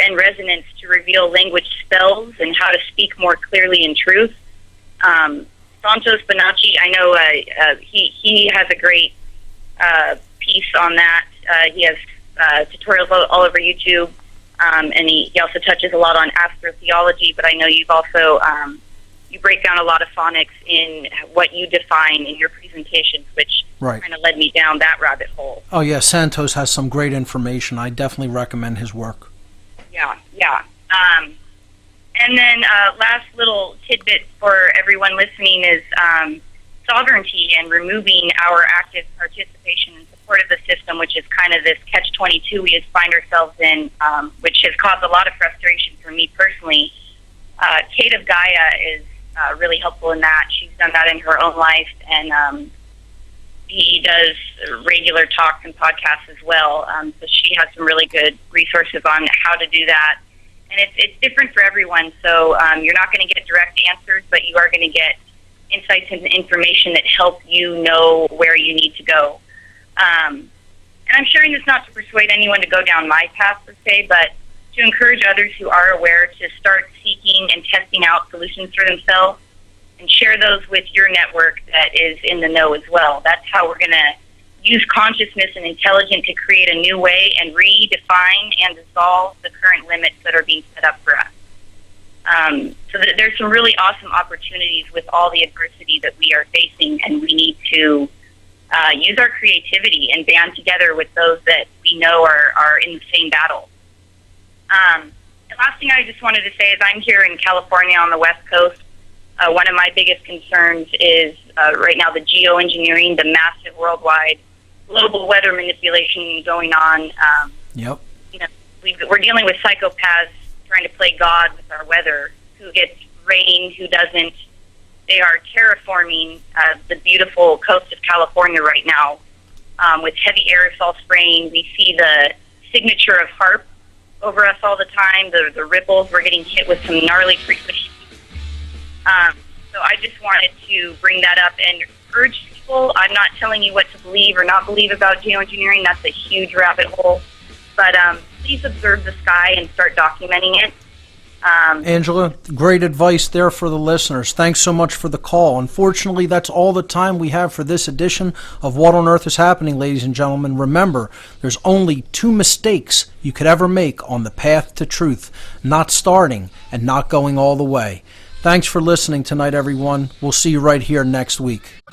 and resonance to reveal language spells and how to speak more clearly in truth. Santos Bonacci, I know he has a great piece on that. He has tutorials all over YouTube, and he also touches a lot on astrotheology, but I know you've also you break down a lot of phonics in what you define in your presentations, which kind of led me down that rabbit hole. Oh, yeah, Santos has some great information. I definitely recommend his work. Yeah. And then last little tidbit for everyone listening is sovereignty and removing our active participation in support of the system, which is kind of this catch-22 we just find ourselves in, which has caused a lot of frustration for me personally. Kate of Gaia is really helpful in that. She's done that in her own life, and he does regular talks and podcasts as well. So she has some really good resources on how to do that. And it's different for everyone, so you're not going to get direct answers, but you are going to get insights and information that help you know where you need to go. And I'm sharing this not to persuade anyone to go down my path per se, but to encourage others who are aware to start seeking and testing out solutions for themselves and share those with your network that is in the know as well. That's how we're going to use consciousness and intelligence to create a new way and redefine and dissolve the current limits that are being set up for us. So there's some really awesome opportunities with all the adversity that we are facing, and we need to use our creativity and band together with those that we know are in the same battle. The last thing I just wanted to say is I'm here in California on the West Coast. One of my biggest concerns is right now the geoengineering, the massive worldwide global weather manipulation going on. Yep. You know, we're dealing with psychopaths trying to play God with our weather, who gets rain, who doesn't. They are terraforming the beautiful coast of California right now with heavy aerosol spraying. We see the signature of HARP over us all the time, the ripples. We're getting hit with some gnarly frequencies. So I just wanted to bring that up and urge people. I'm not telling you what to believe or not believe about geoengineering. That's a huge rabbit hole. But please observe the sky and start documenting it. Angela, great advice there for the listeners. Thanks so much for the call. Unfortunately, that's all the time we have for this edition of What on Earth is Happening, ladies and gentlemen. Remember, there's only 2 mistakes you could ever make on the path to truth: not starting and not going all the way. Thanks for listening tonight, everyone. We'll see you right here next week.